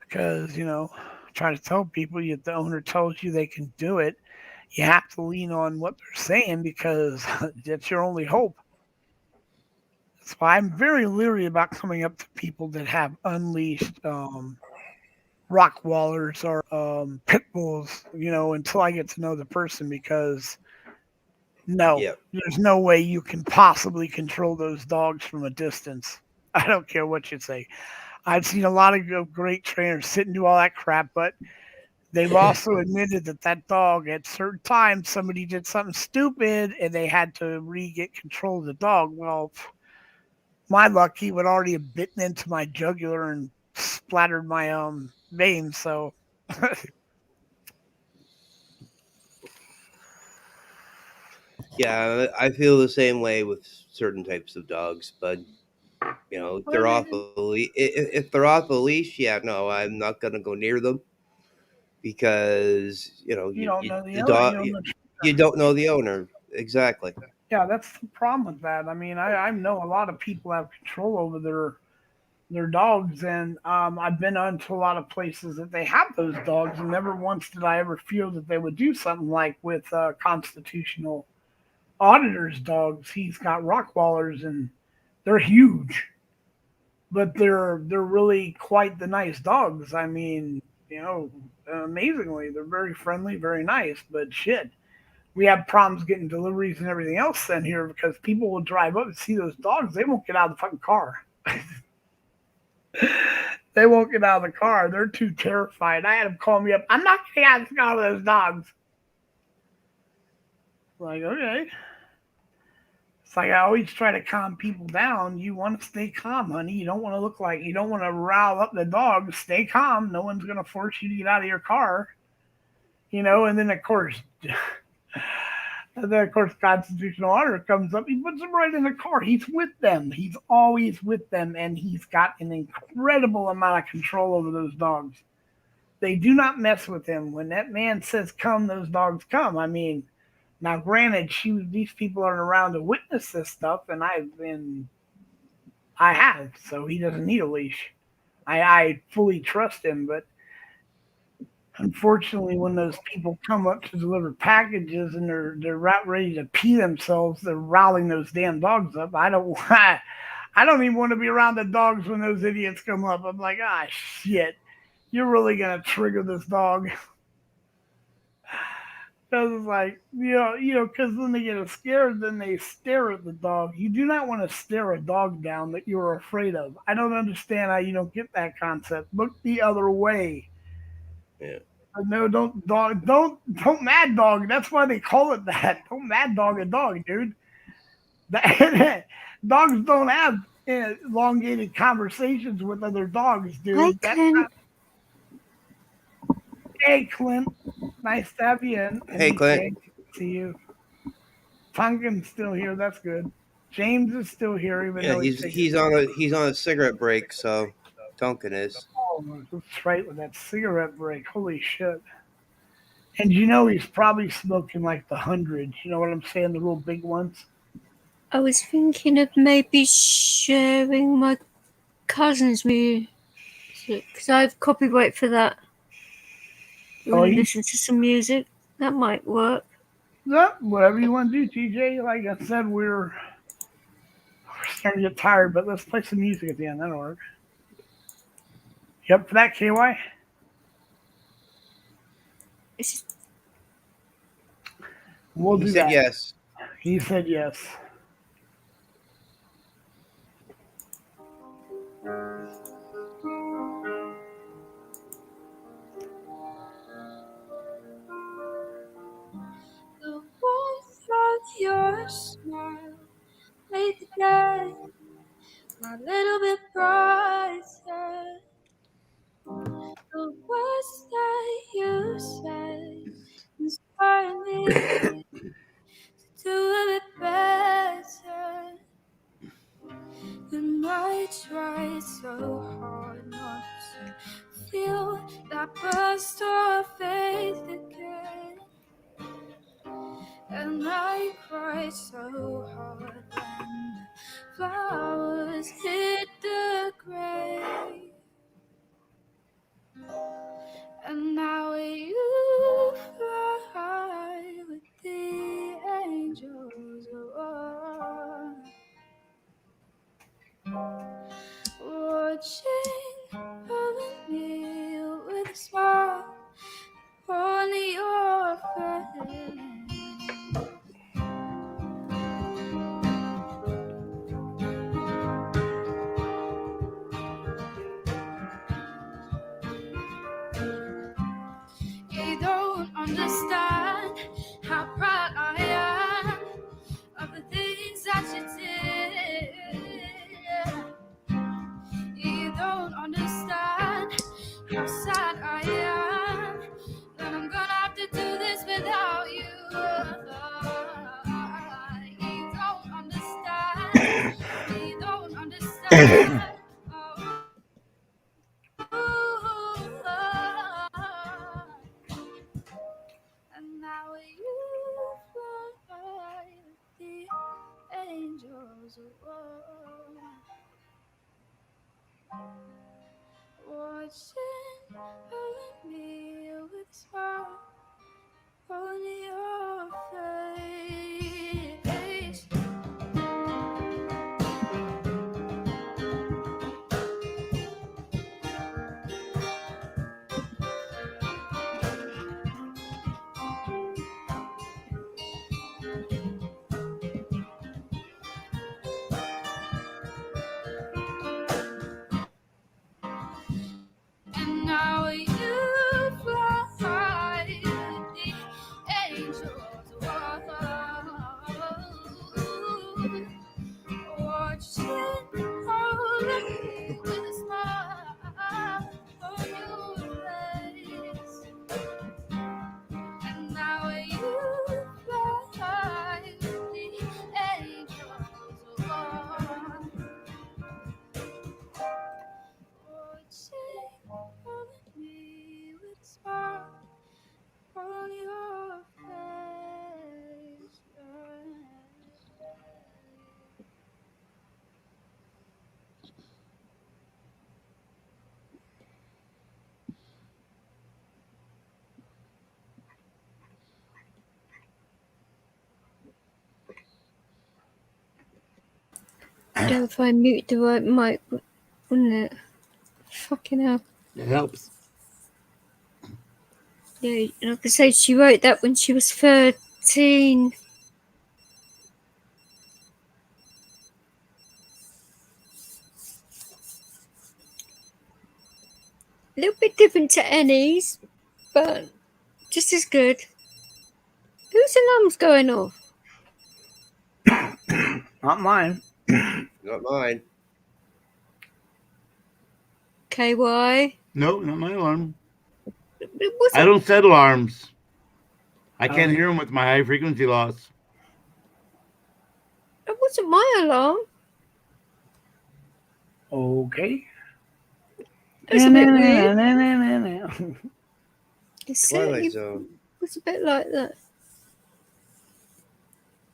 because, try to tell people if the owner tells you they can do it, you have to lean on what they're saying because that's your only hope. That's why I'm very leery about coming up to people that have unleashed Rockwallers or pit bulls, until I get to know the person because there's no way you can possibly control those dogs from a distance. I don't care what you say. I've seen a lot of great trainers sit and do all that crap, but they've also admitted that dog, at certain times, somebody did something stupid and they had to get control of the dog. Well, my luck, he would already have bitten into my jugular and splattered my veins. So, Yeah, I feel the same way with certain types of dogs, but if they're off if they're off a leash, yeah, no, I'm not gonna go near them because you don't know the the owner. dog you don't know the owner exactly. Yeah, that's the problem with that. I mean, I know a lot of people have control over their dogs, and I've been onto a lot of places that they have those dogs, and never once did I ever feel that they would do something like with constitutional auditor's dogs. He's got Rockwallers, and they're huge, but they're really quite the nice dogs. I mean, amazingly, they're very friendly, very nice. But shit, we have problems getting deliveries and everything else sent here because people will drive up and see those dogs. They won't get out of the fucking car. They won't get out of the car. They're too terrified. I had them call me up. I'm not getting out of the car with those dogs. Like, okay. It's like I always try to calm people down. You want to stay calm, honey. You don't want to rile up the dog. Stay calm. No one's going to force you to get out of your car. And then of course, constitutional order comes up. He puts them right in the car. He's with them. He's always with them, and he's got an incredible amount of control over those dogs. They do not mess with him. When that man says come, those dogs come. I mean, now granted, these people aren't around to witness this stuff, and I have, so he doesn't need a leash. I fully trust him, but Unfortunately, when those people come up to deliver packages and they're about ready to pee themselves, they're riling those damn dogs up. I don't even want to be around the dogs when those idiots come up. I'm like, ah, shit, you're really gonna trigger this dog. Because it's like, because when they get scared, then they stare at the dog. You do not want to stare a dog down that you're afraid of. I don't understand how you don't get that concept. Look the other way. Yeah. No, don't mad dog. That's why they call it that. Don't mad dog a dog, dude. Dogs don't have elongated conversations with other dogs, I dude. That's can. not. Hey, Clint, nice to have you in. Hey, Clint. MK, see you. Tonkin's still here. That's good. James is still here, even Yeah, though he's on a cigarette break. So Duncan is. Oh, that's right with that cigarette break. Holy shit! And he's probably smoking like the hundreds. You know what I'm saying? The real big ones. I was thinking of maybe sharing my cousin's music because I have copyright for that. You want to listen to some music? That might work. Yeah, whatever you want to do, TJ. Like I said, we're starting to get tired, but let's play some music at the end. That'll work. You up for that, KY? It's We'll He do said that. yes. He said yes. The warmth of your smile made the day a little bit brighter. The words that you said inspired me to do a bit better. And I tried so hard not to feel that burst of faith again. And I cried so hard when the flowers hit the grave. And now you fly with the angels above, watching over me with a smile on your face. You don't understand how proud I am of the things that you did. You don't understand how sad I am that I'm gonna have to do this without you. You don't understand. You don't understand. And now you fly with the angels above, watching over me with a smile on your face. And now you fly with the angels know if I mute the right mic, wouldn't it? Fucking hell. It helps. Yeah, like I say, she wrote that when she was 13. A little bit different to Annie's, but just as good. Whose alarm's going off? Not mine. Not mine. KY? No, not my alarm. It wasn't, I don't set alarms. I Oh. can't hear them with my high frequency loss. it wasn't my alarm. Okay. That's a bit weird. It certainly Twilight Zone. was a bit like that.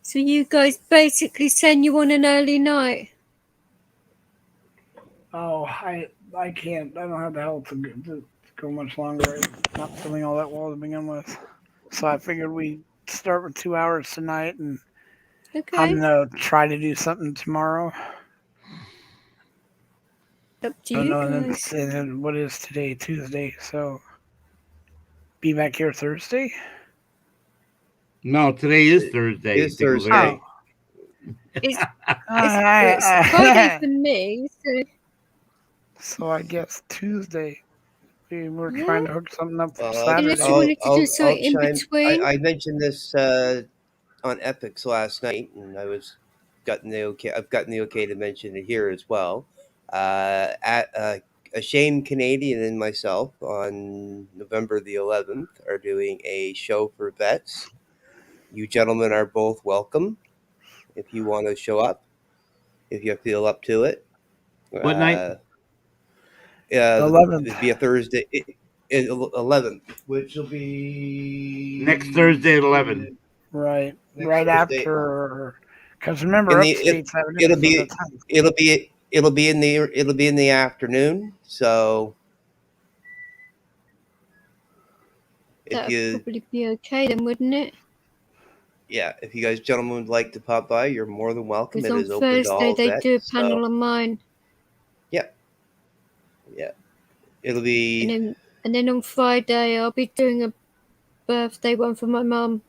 So you guys basically saying you want an early night? Oh, I can't. I don't have the health to go much longer. I'm not feeling all that well to begin with. So I figured we'd start with 2 hours tonight, and Okay. I'm gonna try to do something tomorrow. Up to Oh, you no, and guys. then what is today? Tuesday. So be back here Thursday. No, today is Thursday. It's Thursday. It's I- Friday for me, so So I guess Tuesday. We're Yeah. trying to hook something up for Well, Saturday. Unless you wanted to do something in between. I mentioned this on Epics last night, and I've gotten the okay to mention it here as well. At a Shane Canadian and myself on November the 11th are doing a show for vets. You gentlemen are both welcome if you want to show up, if you feel up to it. What night? The 11th. It'd be a Thursday, 11th, which will be Next Thursday at 11. Right. Next Right Thursday. after. Because remember, In the- upstate's having it it'll on be- the 10th. it'll be in the afternoon. So if That'd you probably be okay then, wouldn't it? if you guys gentlemen would like to pop by, you're more than welcome. Because It on is open to Thursday all they vets, do a so, panel on mine. it'll be And then on Friday I'll be doing a birthday one for my mum.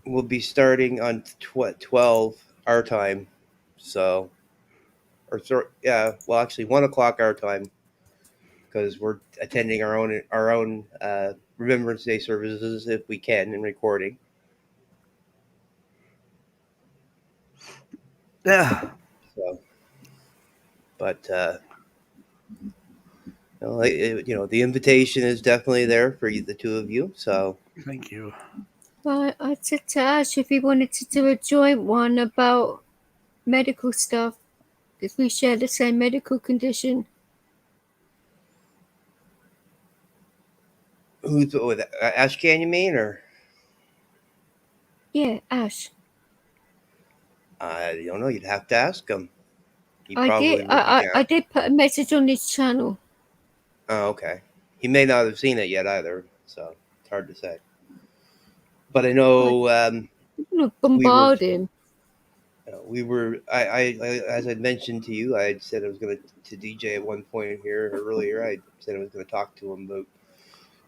we'll be starting on 12 our time. So actually 1:00 our time, because we're attending our own Remembrance Day services if we can, and recording. Yeah. So, but the invitation is definitely there for the two of you. So Thank you. Well, I said to Ash if he wanted to do a joint one about medical stuff, because we share the same medical condition. who's with Ash Canyon, mean, or Yeah, Ash. I don't know. You'd have to ask him. He I probably did. would be I down. did put a message on his channel. Oh, okay. He may not have seen it yet either, so it's hard to say. But I know I'm gonna bombard him. I as I'd mentioned to you, I had said I was going to DJ at one point here earlier. I said I was going to talk to him about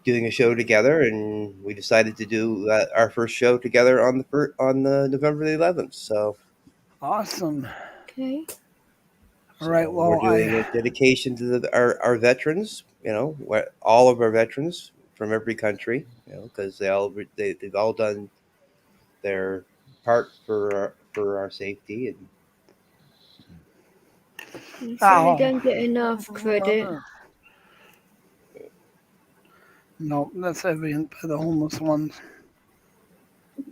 doing a show together, and we decided to do our first show together on the November the 11th. So Awesome. Okay. All right. Well, we're doing a dedication to our veterans. All of our veterans from every country. Because they've all done their part for our safety, and You certainly don't get enough Oh. credit. No, that's evident by the homeless ones.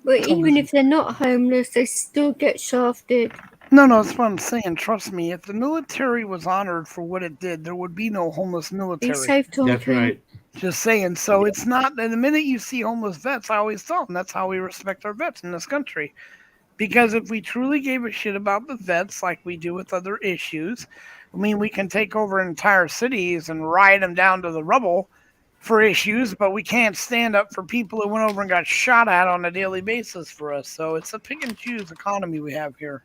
But even if they're not homeless, they still get shafted. No, that's what I'm saying. Trust me, if the military was honored for what it did, there would be no homeless Be military. safe, Tom. That's right. Just saying. So it's not. And the minute you see homeless vets, I always tell them that's how we respect our vets in this country. Because if we truly gave a shit about the vets like we do with other issues, I mean, we can take over entire cities and ride them down to the rubble for issues, but we can't stand up for people who went over and got shot at on a daily basis for us. So it's a pick and choose economy we have here.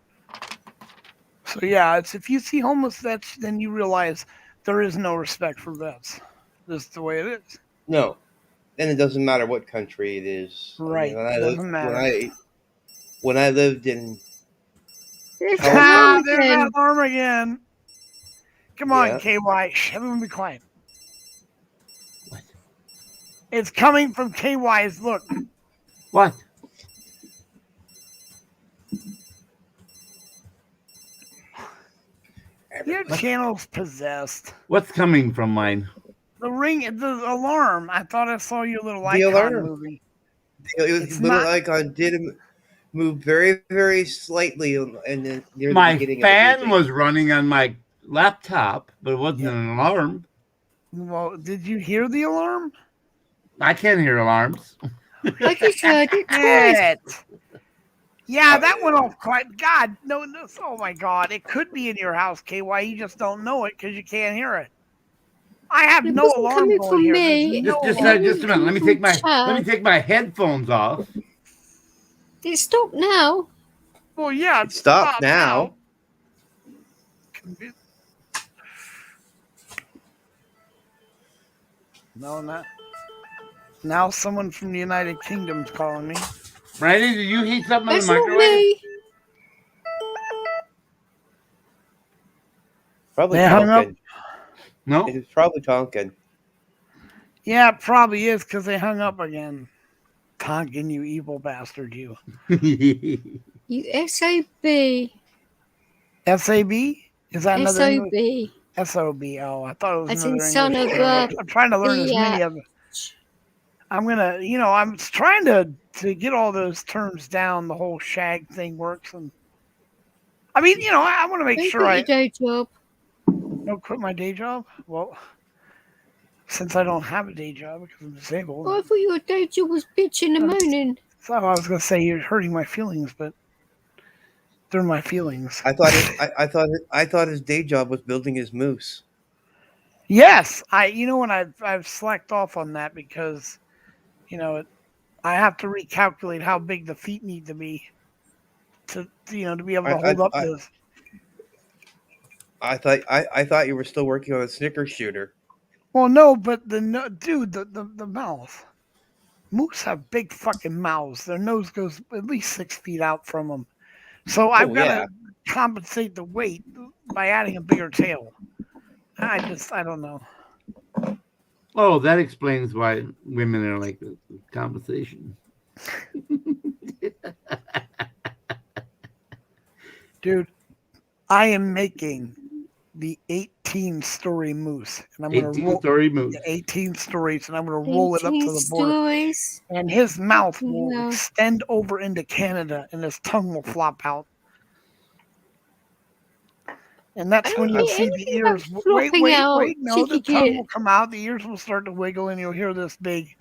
So yeah, it's if you see homeless vets, then you realize there is no respect for vets. That's the way it is. No, and it doesn't matter what country it is. Right. Doesn't matter. When I lived in There's How that about- alarm There's that again. alarm again. Come on, Yeah. KY. Shh, everyone be quiet. It's coming from KY's. Look. What? Your channel's possessed. What's coming from mine? The alarm. I thought I saw your little The icon alarm. moving. It little icon did move very, very slightly, and then near the My beginning fan of the was running on my laptop, but it wasn't an alarm. Well, did you hear the alarm? I can't hear alarms. I just heard it twice. Shit. Yeah, that went off quite. God, no, oh my God. It could be in your house, KY. You just don't know it because you can't hear it. I have It no wasn't alarm coming going from here. me. There's no Just alarm. a minute. Let me take my headphones off. It stopped now. Well, yeah, It stopped now. No, not. Now someone from the United Kingdom's calling me. Randy, did you heat something in That's the not microwave? me. Probably They hung up. Tonkin. No. It was probably Tonkin. Yeah, it probably is because they hung up again. Tonkin, you evil bastard, you. You SOB. SAB? Is that another English? SOB. SOB. Oh, I thought it was As another in son English of term. I'm trying to learn as many of them. I'm gonna, I'm trying to get all those terms down. The whole shag thing works, and I mean, I want to make Don't sure quit I your day job. don't quit my day job. Well, since I don't have a day job because I'm disabled, Oh, I thought your day job was bitching and moaning. so I was gonna say you're hurting my feelings, but they're my feelings. I thought his day job was building his moose. Yes, when I've slacked off on that because, I have to recalculate how big the feet need to be to be able to hold up this. I thought you were still working on a Snicker shooter. Well, no, but the mouth. Moose have big fucking mouths. Their nose goes at least 6 feet out from them. So I've got to compensate the weight by adding a bigger tail. I don't know. Oh, that explains why women are like the compensation. Dude, I am making the 18-story moose, and I'm going to roll 18-story moose. 18 stories, and I'm going to roll it up to 18 the board. stories. And his mouth will Yeah. extend over into Canada, and his tongue will flop out. And that's I when don't you'll hear see the anything about ears. flopping out, Wait. No, the cheeky tongue kid. will come out. The ears will start to wiggle, and you'll hear this big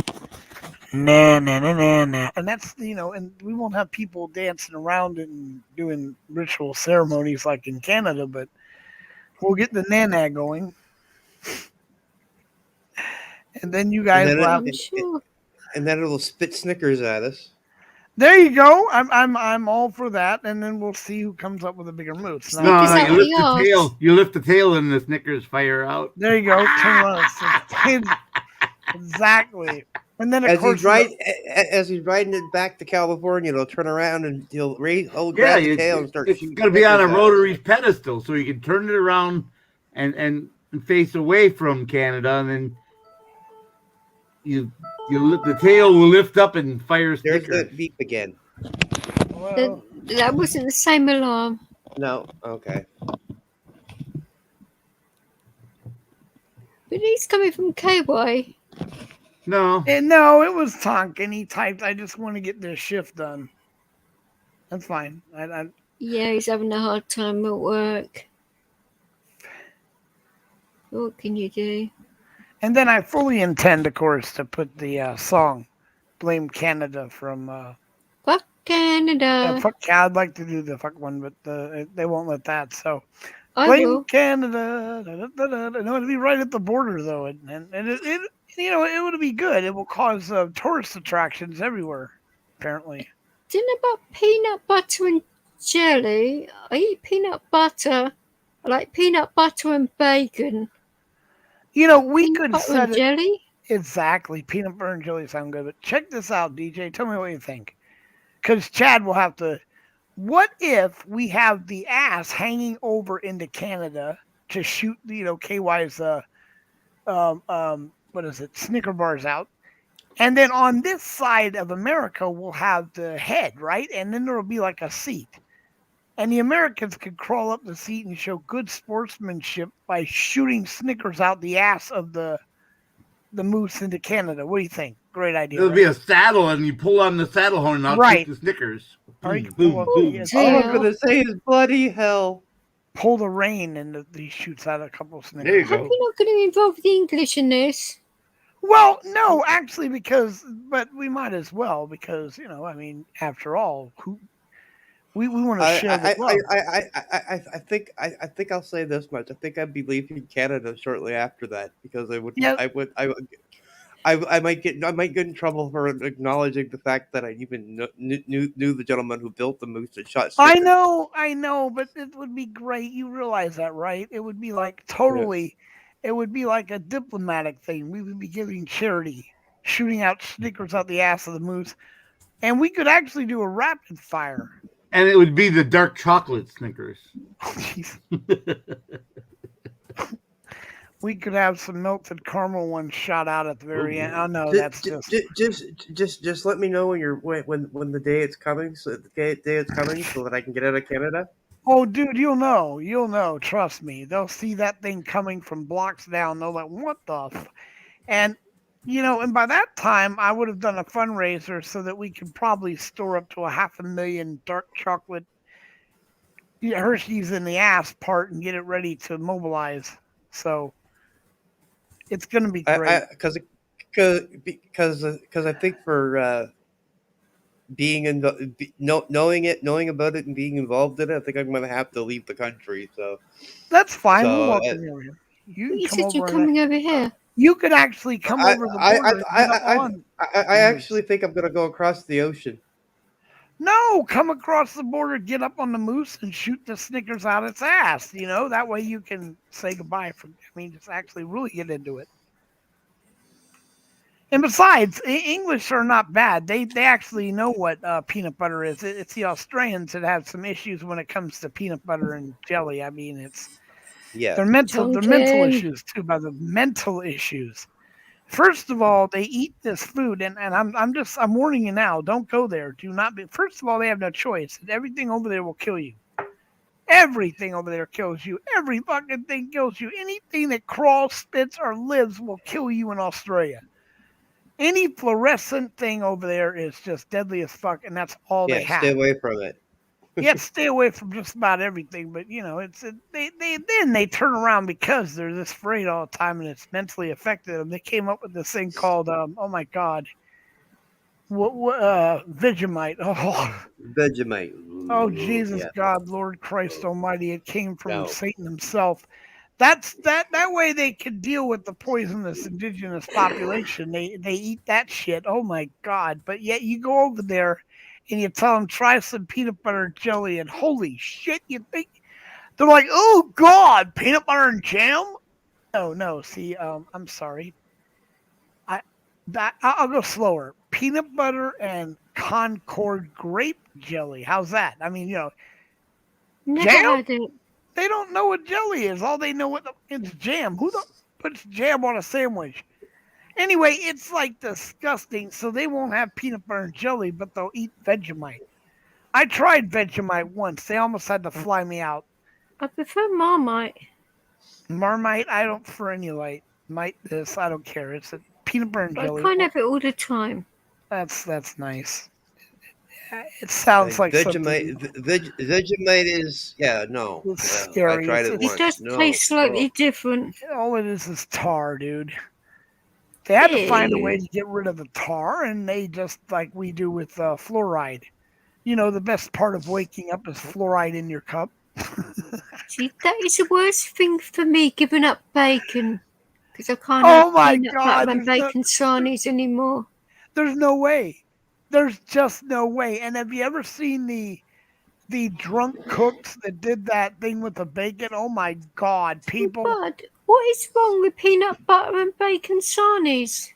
na na na na na. And that's and we won't have people dancing around and doing ritual ceremonies like in Canada, but we'll get the nana going, and then you guys will have. I'm sure. And then it'll spit Snickers at us. There you go. I'm all for that, and then we'll see who comes up with a bigger moose. Snickers out you lift the the arse. tail. You lift the tail, and the Snickers fire out. There you go. Turn on. Exactly. And then of As course he's riding it back to California, it'll turn around and he'll grab the tail and start it's shooting. going to be on a Snickers at us. rotary pedestal, so you can turn it around and face away from Canada, and then the tail will lift up and fire There's Snickers. the beep again. That wasn't the same alarm. No, okay. But he's coming from KY. No. No, it was Tonkin. He typed, I just want to get this shift done. That's fine. Yeah, he's having a hard time at work. What can you do? And then I fully intend, of course, to put the song Blame Canada from... Fuck Canada. I'd like to do the fuck one, but they won't let that, so... I Blame will. Canada. No, it'll be right at the border, though, and it would be good. It will cause tourist attractions everywhere, apparently. Didn't about peanut butter and jelly. I eat peanut butter. I like peanut butter and bacon. You know, we Peanut could butter set and it jelly. exactly. Peanut butter and jelly sound good, but check this out, DJ. Tell me what you think. Because Chad will have to. What if we have the ass hanging over into Canada to shoot, KY's what is it, Snicker bars out, and then on this side of America we'll have the head, right, and then there will be like a seat, and the Americans could crawl up the seat and show good sportsmanship by shooting Snickers out the ass of the moose into Canada. What do you think? Great idea. There'll right? be a saddle, and you pull on the saddle horn, and I'll Right. shoot the Snickers. Or you can Boom, pull up boom. the, All I'm Yeah. gonna say is bloody hell. pull the rein, and he shoots out a couple of Snickers. There you How go. are you not going to involve the English in this? Well, no, actually, but we might as well because after all, we want to share the love. I think I'll say this much. I think I'd be leaving Canada shortly after that because Yeah. I might get in trouble for acknowledging the fact that I even knew the gentleman who built the moose that shot I Snickers. know, but it would be great. You realize that, right? It would be like totally. It would be like a diplomatic thing. We would be giving charity, shooting out Snickers out the ass of the moose, and we could actually do a rapid fire. And it would be the dark chocolate Snickers. Oh, jeez. We could have some melted caramel ones shot out at the very end. Oh no, that's Just let me know when the day it's coming, so that I can get out of Canada. Oh, dude, you'll know. Trust me. They'll see that thing coming from blocks down. They're like, "What the?" And and by that time, I would have done a fundraiser so that we could probably store up to 500,000 dark chocolate Hershey's in the ass part and get it ready to mobilize. So it's going to be great. Because I think for being knowing about it and being involved in it, I think I'm going to have to leave the country. So that's fine. so, We'll welcome you over here. You said you're coming over here. You could actually come over the border. I actually think I'm going to go across the ocean. No, come across the border, get up on the moose, and shoot the Snickers out its ass. That way you can say goodbye. Just actually really get into it. And besides, English are not bad. They actually know what peanut butter is. It's the Australians that have some issues when it comes to peanut butter and jelly. They're mental issues too. By the mental issues. First of all, they eat this food, and I'm warning you now. Don't go there. Do not be. First of all, they have no choice. Everything over there will kill you. Everything over there kills you. Every fucking thing kills you. Anything that crawls, spits, or lives will kill you in Australia. Any fluorescent thing over there is just deadly as fuck, and that's all they have. Stay away from it. Stay away from just about everything. But they turn around because they're this afraid all the time, and it's mentally affected them. They came up with this thing called oh my god, Vegemite. Oh, Vegemite. oh Jesus God, Lord Christ Almighty! It came from Satan himself. That's that way they can deal with the poisonous indigenous population. They eat that shit. Oh my God! But yet you go over there and you tell them try some peanut butter and jelly, and holy shit, you think they're like, oh God, peanut butter and jam? No. See, I'm sorry. I'll go slower. Peanut butter and Concord grape jelly. How's that? Never jam? had it. They don't know what jelly is. All they know it's jam. Who puts jam on a sandwich? Anyway, it's like disgusting. So they won't have peanut butter and jelly, but they'll eat Vegemite. I tried Vegemite once. They almost had to fly me out. I prefer Marmite. Marmite, I don't prefer any light. I don't care. It's a peanut butter and But jelly. I can't have it all the time. That's nice. It sounds like Vegemite. Vegemite is no. It's scary. I tried it It once. does taste slightly different. All it is tar, dude. They had to find a way to get rid of the tar, and they just like we do with fluoride. The best part of waking up is fluoride in your cup. See, that is the worst thing for me, giving up bacon. Because I can't Oh my have peanut God, butter and bacon sarnies anymore. There's no way. There's just no way. And have you ever seen the drunk cooks that did that thing with the bacon. Oh my God, people! Bud, what is wrong with peanut butter and bacon sarnies?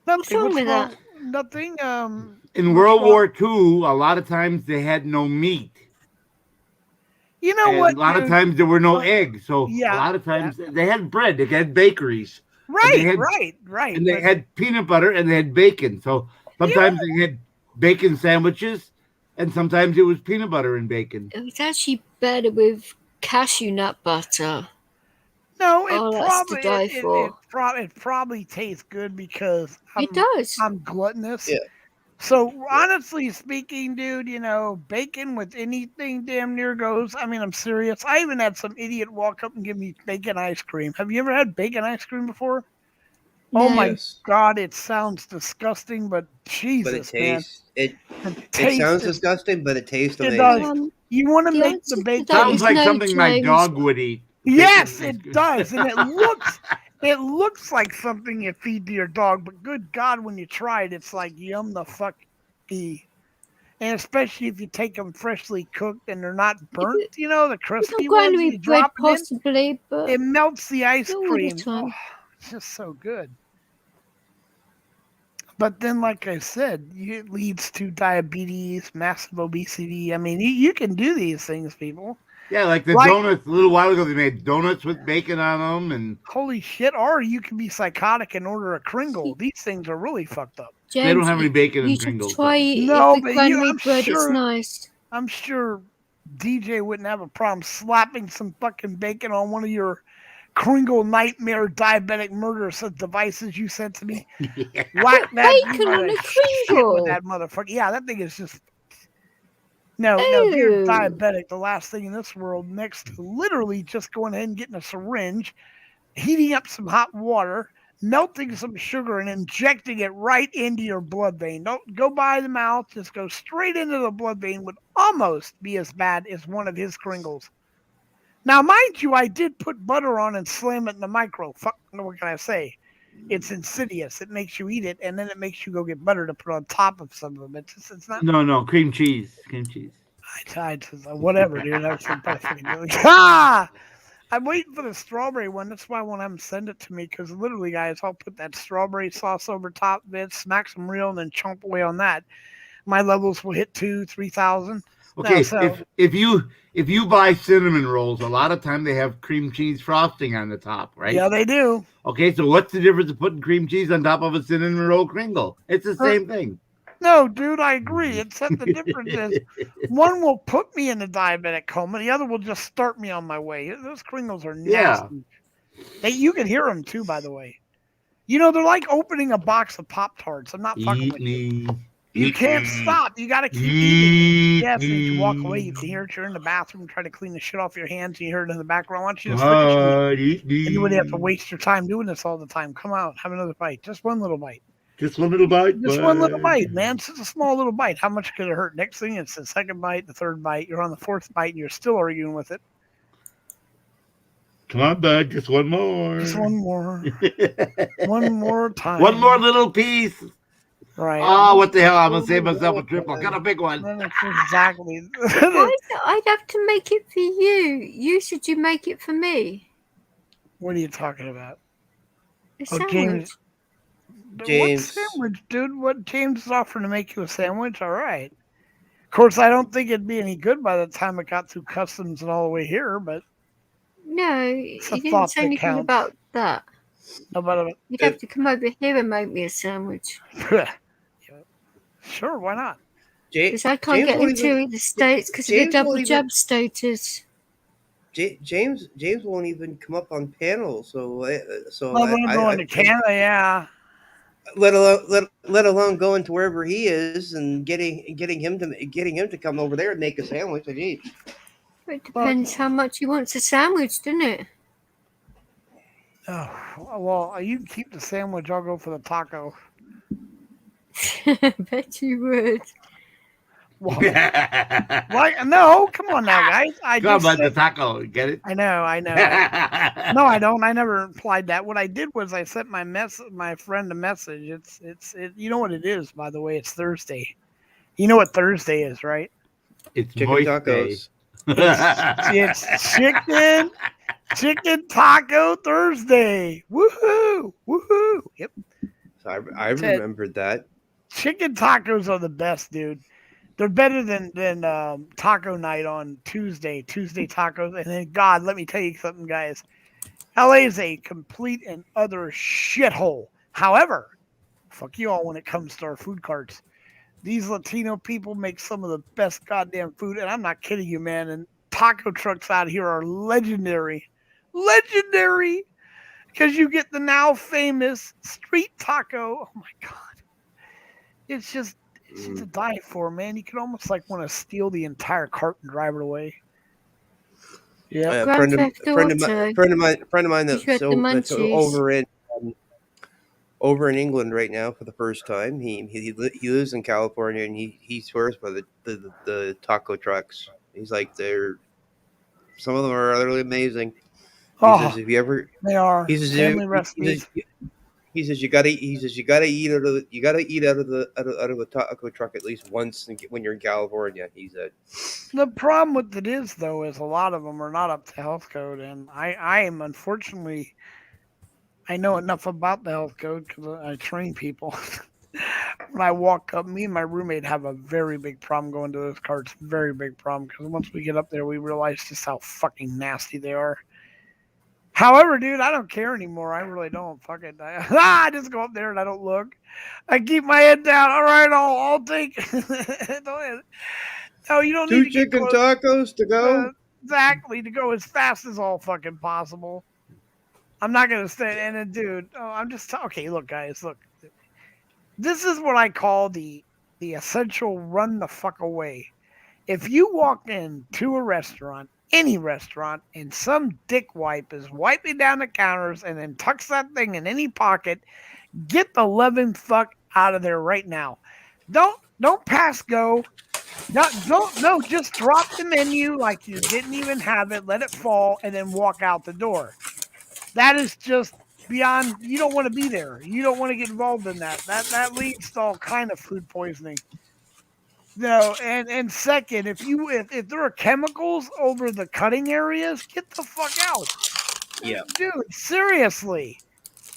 Nothing. wrong What's with wrong? that? Nothing. In what's World wrong? War II, a lot of times they had no meat. You know And what, a lot of dude? times there were no eggs. So a Yeah, lot of times they had bread. They had bakeries. right, Right. right. And they But had peanut butter and they had bacon. So yeah, sometimes they had bacon sandwiches and sometimes it was peanut butter and bacon. It's actually better with cashew nut butter. no, it Oh, that's to probably die for. it probably tastes good because It does. I'm gluttonous. Yeah. So honestly speaking, dude, you know, bacon with anything damn near goes. I mean, I'm serious. I even had some idiot walk up and give me bacon ice cream. Have you ever had bacon ice cream before? Oh No. my Yes. God, it sounds disgusting, but But it Jesus, man, tastes it. the It taste sounds is disgusting, but it tastes it amazing. does. You want to The make the answer to bacon? that Sounds is like no, something my James. dog would eat. Yes, Bacon ice it cream. does, and it looks like something you feed to your dog. But good God, when you try it, it's like yum the fuck e. And especially if you take them freshly cooked and they're not burnt, you know, the It's crispy not going ones, to you be drop bread, it in, possibly, but it melts the ice not all the cream. Oh, time. it's just so good. But then, like I said, it leads to diabetes, massive obesity. I mean, you can do these things, people. Yeah, like the Like, donuts. A little while ago, they made donuts with bacon on them, and holy shit, or you can be psychotic and order a See, Kringle. These things are really fucked up. they don't James, have any bacon you in should Pringles. try Though. it No, with but ground wheat bread. It's nice. I'm sure DJ wouldn't have a problem slapping some fucking bacon on one of your Kringle nightmare diabetic murder devices you sent to me. Yeah. Whack Put that bacon on a shit with Kringle. that motherfucker. Yeah, that thing is just no. If you're Oh, diabetic, the last thing in this world, next to literally just going ahead and getting a syringe, heating up some hot water, melting some sugar, and injecting it right into your blood vein. Don't go by the mouth, just go straight into the blood vein would almost be as bad as one of his Kringles. Now, mind you, I did put butter on and slam it in the micro. Fuck, what can I say? It's insidious. It makes you eat it, and then it makes you go get butter to put on top of some of them. It's not. No, cream cheese. Cream cheese. I whatever, dude. That's the best thing. Ah! I'm waiting for the strawberry one. That's why I want them to send it to me. Because literally, guys, I'll put that strawberry sauce over top of it, smack some real, and then chomp away on that. My levels will hit 2,000-3,000. Okay, No, so if you buy cinnamon rolls, a lot of time they have cream cheese frosting on the top, right? yeah, they do. Okay, so what's the difference of putting cream cheese on top of a cinnamon roll Kringle? It's the same thing. No, dude, I agree. Except the difference is one will put me in a diabetic coma, the other will just start me on my way. Those Kringles are nasty. Yeah. You can hear them too, by the way. You know, they're like opening a box of Pop Tarts. I'm not fucking Eat with you. me. You Eat can't me. stop. You got to keep eating. Eat Yes, as you walk away, me. you can hear it. You're in the bathroom trying to clean the shit off your hands. You hear it in the background. Why don't you Come just finish it? on, eat me. And you wouldn't have to waste your time doing this all the time. Come out, have another bite. Just one little bite. Just one little bite. Just one little bite, man. It's just a small little bite. How much could it hurt? Next thing, it's the second bite, the third bite. You're on the fourth bite, and you're still arguing with it. Come on, bud. Just one more. Just one more. One more time. One more little piece. Right. Oh, what the hell? I'm gonna save myself a triple. Got a big one. That's exactly. why is it I'd have to make it for you? You said you make it for me. What are you talking about? A Oh, sandwich. James. James. What sandwich, dude? What James is offering to make you a sandwich? All right. Of course, I don't think it'd be any good by the time it got through customs and all the way here, but No, a you didn't thought say that anything counts. about that. no matter You'd have to come over here and make me a sandwich. Sure, why not? Because I can't get into the States because of the James double won't even- jab status. James won't even come up on panel. So Well, I'm going to Canada, yeah. let alone going to wherever he is and getting him to come over there and make a sandwich and eat. It depends how much he wants a sandwich, doesn't it? Oh, well, you can keep the sandwich. I'll go for the taco. Bet you would. Well, like, no, come on now, guys. I Come just on, the said, taco. Get it? I know. No, I don't. I never implied that. What I did was I sent my friend a message. It's you know what it is, by the way. It's Thursday, You know what Thursday is, right? It's Chicken moist day. tacos. It's chicken taco Thursday. Woohoo! Woohoo! Yep. So I remembered that. Chicken tacos are the best, dude. They're better than taco night on Tuesday tacos. And then, God, let me tell you something, guys. LA is a complete and utter shithole. However, fuck you all when it comes to our food carts. These Latino people make some of the best goddamn food, and I'm not kidding you, man. And taco trucks out here are legendary. Legendary! Because you get the now famous street taco. Oh, my God. It's just a die for, man. You can almost like want to steal the entire cart and drive it away. Yeah, A Grand friend Theft of Auto. mine You that's got the munchies. over in England right now for the first time. He lives in California, and he swears by the taco trucks. He's like, some of them are utterly amazing. He says if you ever they are he says family recipes. he says you gotta eat out of a taco truck at least once when you're in California. He said. The problem with it is, though, is a lot of them are not up to health code, and I am unfortunately, I know enough about the health code because I train people. When I walk up, me and my roommate have a very big problem going to those carts. Very big problem because once we get up there, we realize just how fucking nasty they are. However, dude, I don't care anymore. I really don't. Fuck it. I just go up there and I don't look. I keep my head down. All right, I'll take. No, you don't need 2 to chicken get tacos to go. Exactly, to go as fast as all fucking possible. I'm not gonna say, and then, dude, I'm just okay. Look, guys, look. This is what I call the essential run the fuck away. If you walk into a restaurant, any restaurant, and some dickwipe is wiping down the counters and then tucks that thing in any pocket, get the living fuck out of there right now. Don't pass go. No, just drop the menu like you didn't even have it, let it fall, and then walk out the door. That is just beyond. You don't want to be there. You don't want to get involved in that. That leads to all kind of food poisoning. No, and second, if there are chemicals over the cutting areas, get the fuck out. Yeah. Dude, seriously.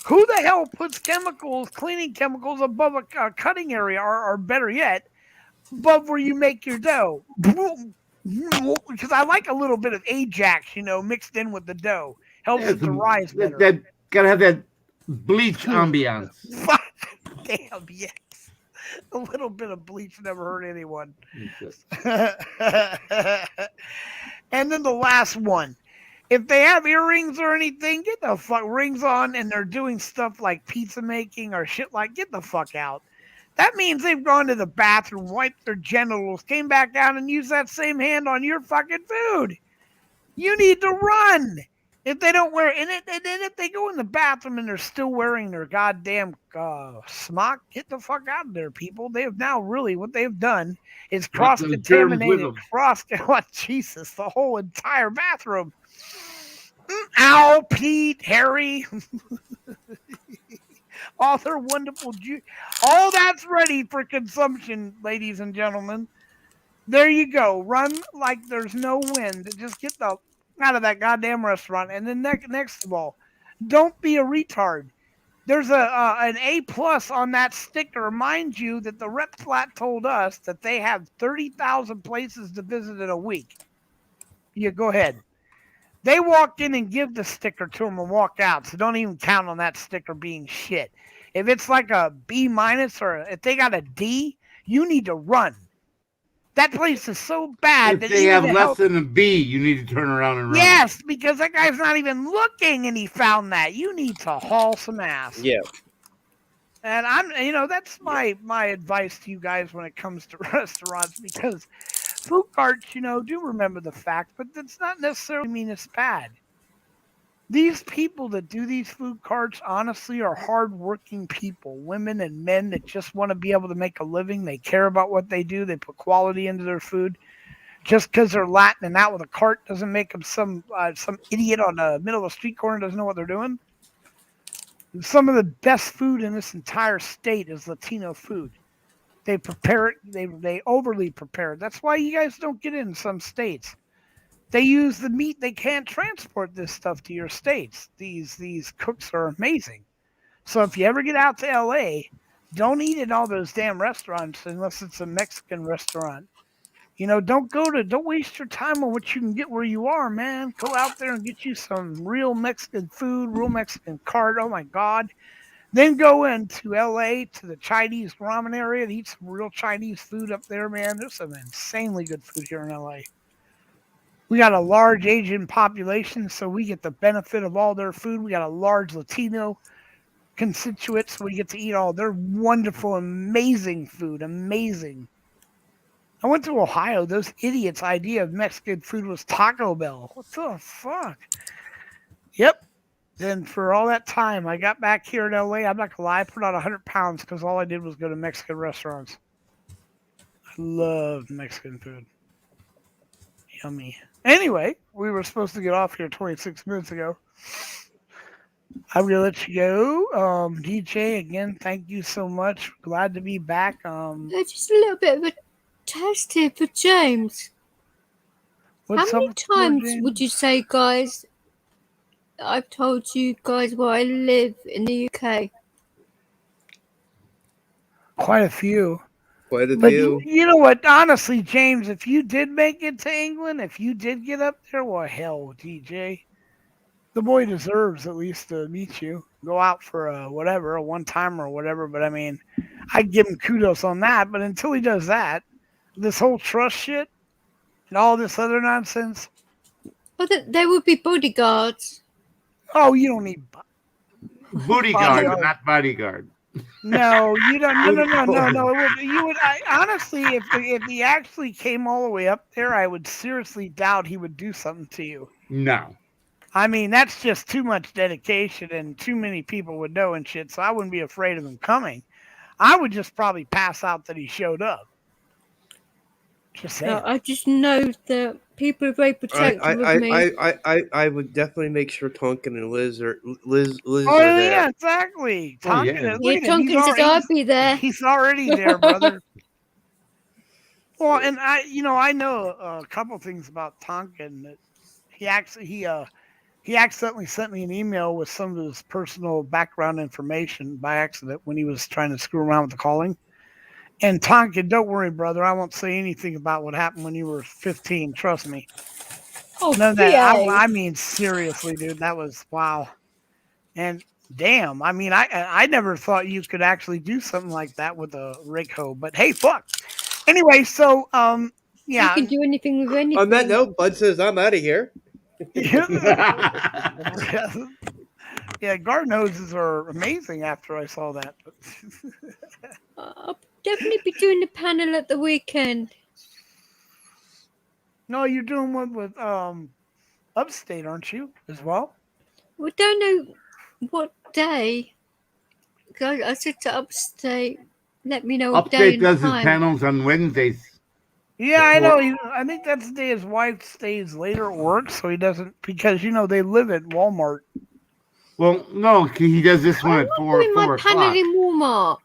Who the hell puts cleaning chemicals above a cutting area, or better yet, above where you make your dough? Because I like a little bit of Ajax, mixed in with the dough. Helps it to rise better. That gotta have that bleach ambiance. Damn, yes. A little bit of bleach never hurt anyone. And then the last one. If they have earrings or anything, get the fuck rings on, and they're doing stuff like pizza making or shit get the fuck out. That means they've gone to the bathroom, wiped their genitals, came back out, and used that same hand on your fucking food. You need to run. If they don't wear and then if they go in the bathroom and they're still wearing their goddamn smock, get the fuck out of there, people. They have now really what they've done is cross-contaminated, Jesus, the whole entire bathroom. Ow, Pete, Harry. All their wonderful all that's ready for consumption, ladies and gentlemen. There you go. Run like there's no wind. Just get the out of that goddamn restaurant. And then next of all, don't be a retard. There's an A+ on that sticker. Mind you, that the rep flat told us that they have 30,000 places to visit in a week. Yeah, go ahead. They walk in and give the sticker to them and walk out. So don't even count on that sticker being shit. If it's like a B- or if they got a D, you need to run. That place is so bad. If they have less than a B, you need to turn around and run. Yes, because that guy's not even looking, and he found that. You need to haul some ass. Yeah. And that's my advice to you guys when it comes to restaurants, because food carts, do remember the fact, but that's not necessarily mean it's bad. These people that do these food carts, honestly, are hardworking people, women and men that just want to be able to make a living. They care about what they do. They put quality into their food. Just because they're Latining out with a cart doesn't make them some idiot on the middle of a street corner doesn't know what they're doing. Some of the best food in this entire state is Latino food. They prepare it. They overly prepare it. That's why you guys don't get it in some states. They use the meat. They can't transport this stuff to your states. These cooks are amazing. So if you ever get out to LA, don't eat at all those damn restaurants unless it's a Mexican restaurant. Don't waste your time on what you can get where you are, man. Go out there and get you some real Mexican food, real Mexican cart. Oh my God. Then go into LA to the Chinese ramen area and eat some real Chinese food up there, man. There's some insanely good food here in LA. We got a large Asian population, so we get the benefit of all their food. We got a large Latino constituent, so we get to eat all their wonderful, amazing food. Amazing. I went to Ohio. Those idiots' idea of Mexican food was Taco Bell. What the fuck? Yep. Then for all that time, I got back here in LA. I'm not gonna lie, I put on 100 pounds because all I did was go to Mexican restaurants. I love Mexican food. Yummy. Anyway, we were supposed to get off here 26 minutes ago. I'm gonna let you go. DJ, again, thank you so much. Glad to be back. Just a little bit of a test here for James. What's How many up with poor times James? would you say, guys, I've told you guys where I live in the UK? Quite a few. Quite a But few. you know what? Honestly, James, if you did make it to England, if you did get up there, well, hell, DJ, the boy deserves at least to meet you. Go out for a one-timer or whatever. But I mean, I'd give him kudos on that. But until he does that, this whole trust shit and all this other nonsense. Well, there would be bodyguards. Oh, you don't need Booty guard, but not bodyguard. No, you don't. No. You would. Honestly, if he actually came all the way up there, I would seriously doubt he would do something to you. No. I mean, that's just too much dedication, and too many people would know and shit. So I wouldn't be afraid of him coming. I would just probably pass out that he showed up. Just saying. No, I just know that people are very protective of me. I would definitely make sure Tonkin and Liz are Oh there. yeah, exactly. Oh, Tonkin, yeah. look Yeah, at him. Tonkin says I'll be there. He's already there, brother. Well, and I know a couple things about Tonkin. That he accidentally sent me an email with some of his personal background information by accident when he was trying to screw around with the calling. And Tonkin, don't worry, brother. I won't say anything about what happened when you were 15. Trust me. Oh, No, that yeah. I mean seriously, dude. That was wow. And damn, I mean, I never thought you could actually do something like that with a rake hoe. But hey, fuck. Anyway, so You yeah. can do anything with anything. On that note, Bud says I'm out of here. Yeah, garden hoses are amazing after I saw that. I'll definitely be doing the panel at the weekend. No, you're doing one with Upstate, aren't you, as well? We don't know what day. I said to Upstate, let me know what day Upstate and does his time. panels on Wednesdays. Yeah, I know. I think that's the day his wife stays later at work, so he doesn't, because, they live at Walmart. Well, no, he does this one at I'm 4 doing my panel o'clock. in Walmart.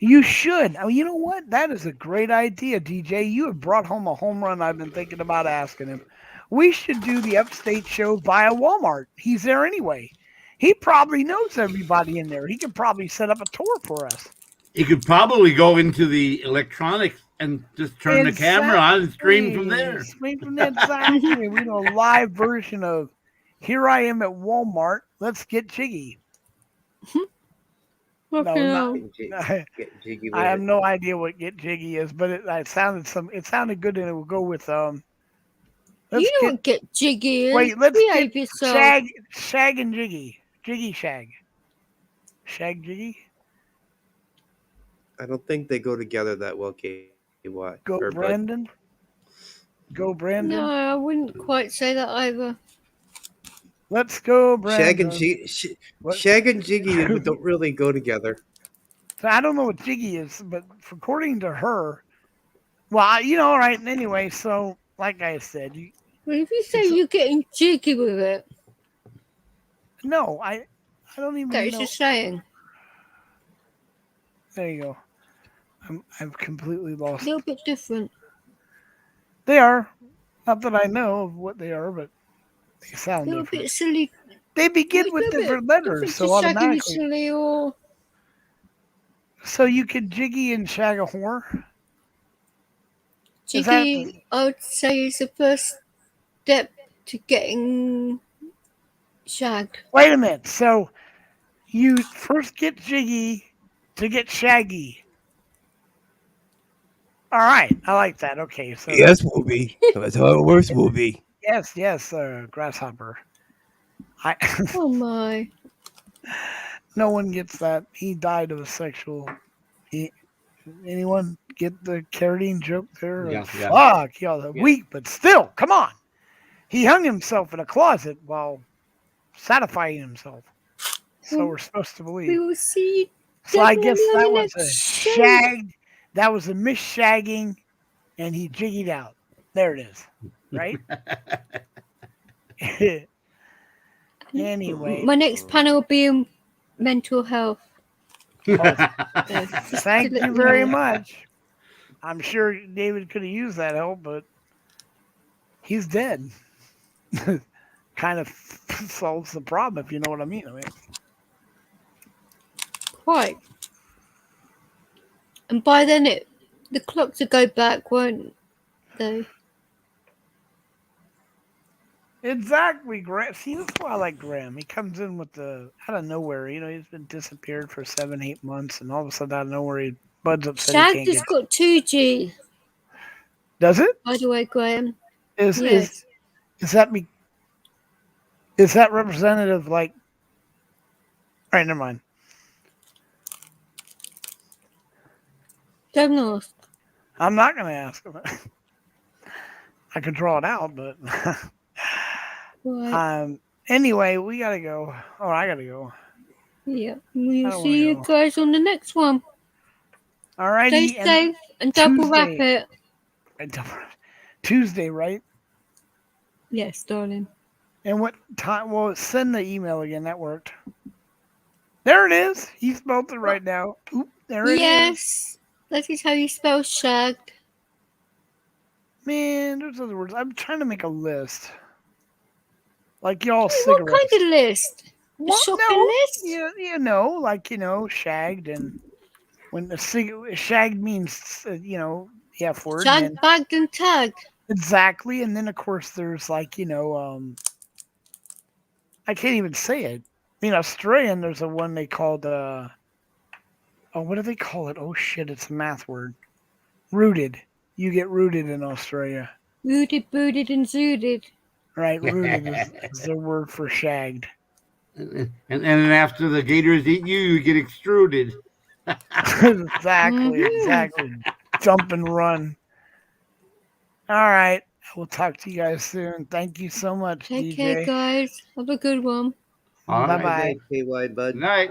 You should. Oh, you know what? That is a great idea, DJ. You have brought home a home run I've been thinking about asking him. We should do the Upstate show via Walmart. He's there anyway. He probably knows everybody in there. He could probably set up a tour for us. He could probably go into the electronics and just turn the camera on and stream from there. Stream from there, exactly. We do a live version of Here I Am at Walmart. Let's get jiggy. Get jiggy with I have it. no idea what get jiggy is, but it sounded good, and it will go with You don't get jiggy. Wait, let's behave get yourself. shag and jiggy shag jiggy. I don't think they go together that well, KY. Go Brandon. Go Brandon. No, I wouldn't quite say that either. Let's go Brandon. Shag and Jiggy don't really go together. So I don't know what jiggy is, but according to her, well, all right. Anyway, so like I said, Well, if you say you're getting jiggy with it, no, I don't even that is know. just saying. There you go. I've completely A lost. little bit different. They are. Not that I know of what they are, but they A sound little different. bit silly. They Well, begin it's a with little bit different letters, different so to shagging and automatically. silly or So you could jiggy and shag a whore? Is that jiggy. I would say is the first step to getting shagged. wait a minute. So you first get jiggy to get shaggy. All right, I like that. Okay, so Yes, Whoopi. That's how it works, Whoopi. yes, grasshopper. I Oh my. no one gets that. He died of a sexual. He, anyone get the carotene joke there? Yeah, yeah. Fuck, y'all are Yeah. weak, but still, come on. He hung himself in a closet while satisfying himself. So we're supposed to We believe. will see you So I definitely guess on that the was a next show. shagged. That was a misshagging, and he jiggied out. There it is. Right. Anyway, My next panel will be in mental health. oh, So just to thank let you very know. much. I'm sure David could have used that help, but he's dead. Kind of solves the problem, if you know what I mean. Quite. And by then the clocks will go back, won't they? Exactly, Graham. See, that's why I like Graham. He comes in with the out of nowhere. He's been disappeared for 7-8 months, and all of a sudden, out of nowhere, he buds up said he Shagged can't has get. got 2G, Does it? by the way, Graham. Is Yes. is that me? Is that representative? Like, all right, never mind. Don't ask. I'm not going to ask him. I could draw it out, but Right. anyway, we gotta go. Oh, I gotta go. Yeah. I We'll don't see you wanna guys on the next one. All Stay righty, and safe and double wrap Tuesday. it. Tuesday, right? Yes, darling. And what time? Well, send the email again. That worked. There it is. He spelled it right now. Oop, there it is. Yes. That is how you spell shagged. Man, there's other words. I'm trying to make a list. Like y'all What cigarettes. kind of list? A What? shopping No, list? shagged, and when the shagged means, the F word. And Shagged, bagged, and tagged. exactly, and then of course there's I can't even say it. Australian. There's a one they called what do they call it? Oh shit, it's a math word. Rooted. You get rooted in Australia. Rooted, booted, and zooted. Right, rooted is the word for shagged. And then after the gators eat you, you get extruded. Exactly. Jump and run. All right. We'll talk to you guys soon. Thank you so much, Take DJ. care, guys. Have a good one. All Bye right. bye. Good night, KY Bud. Good night.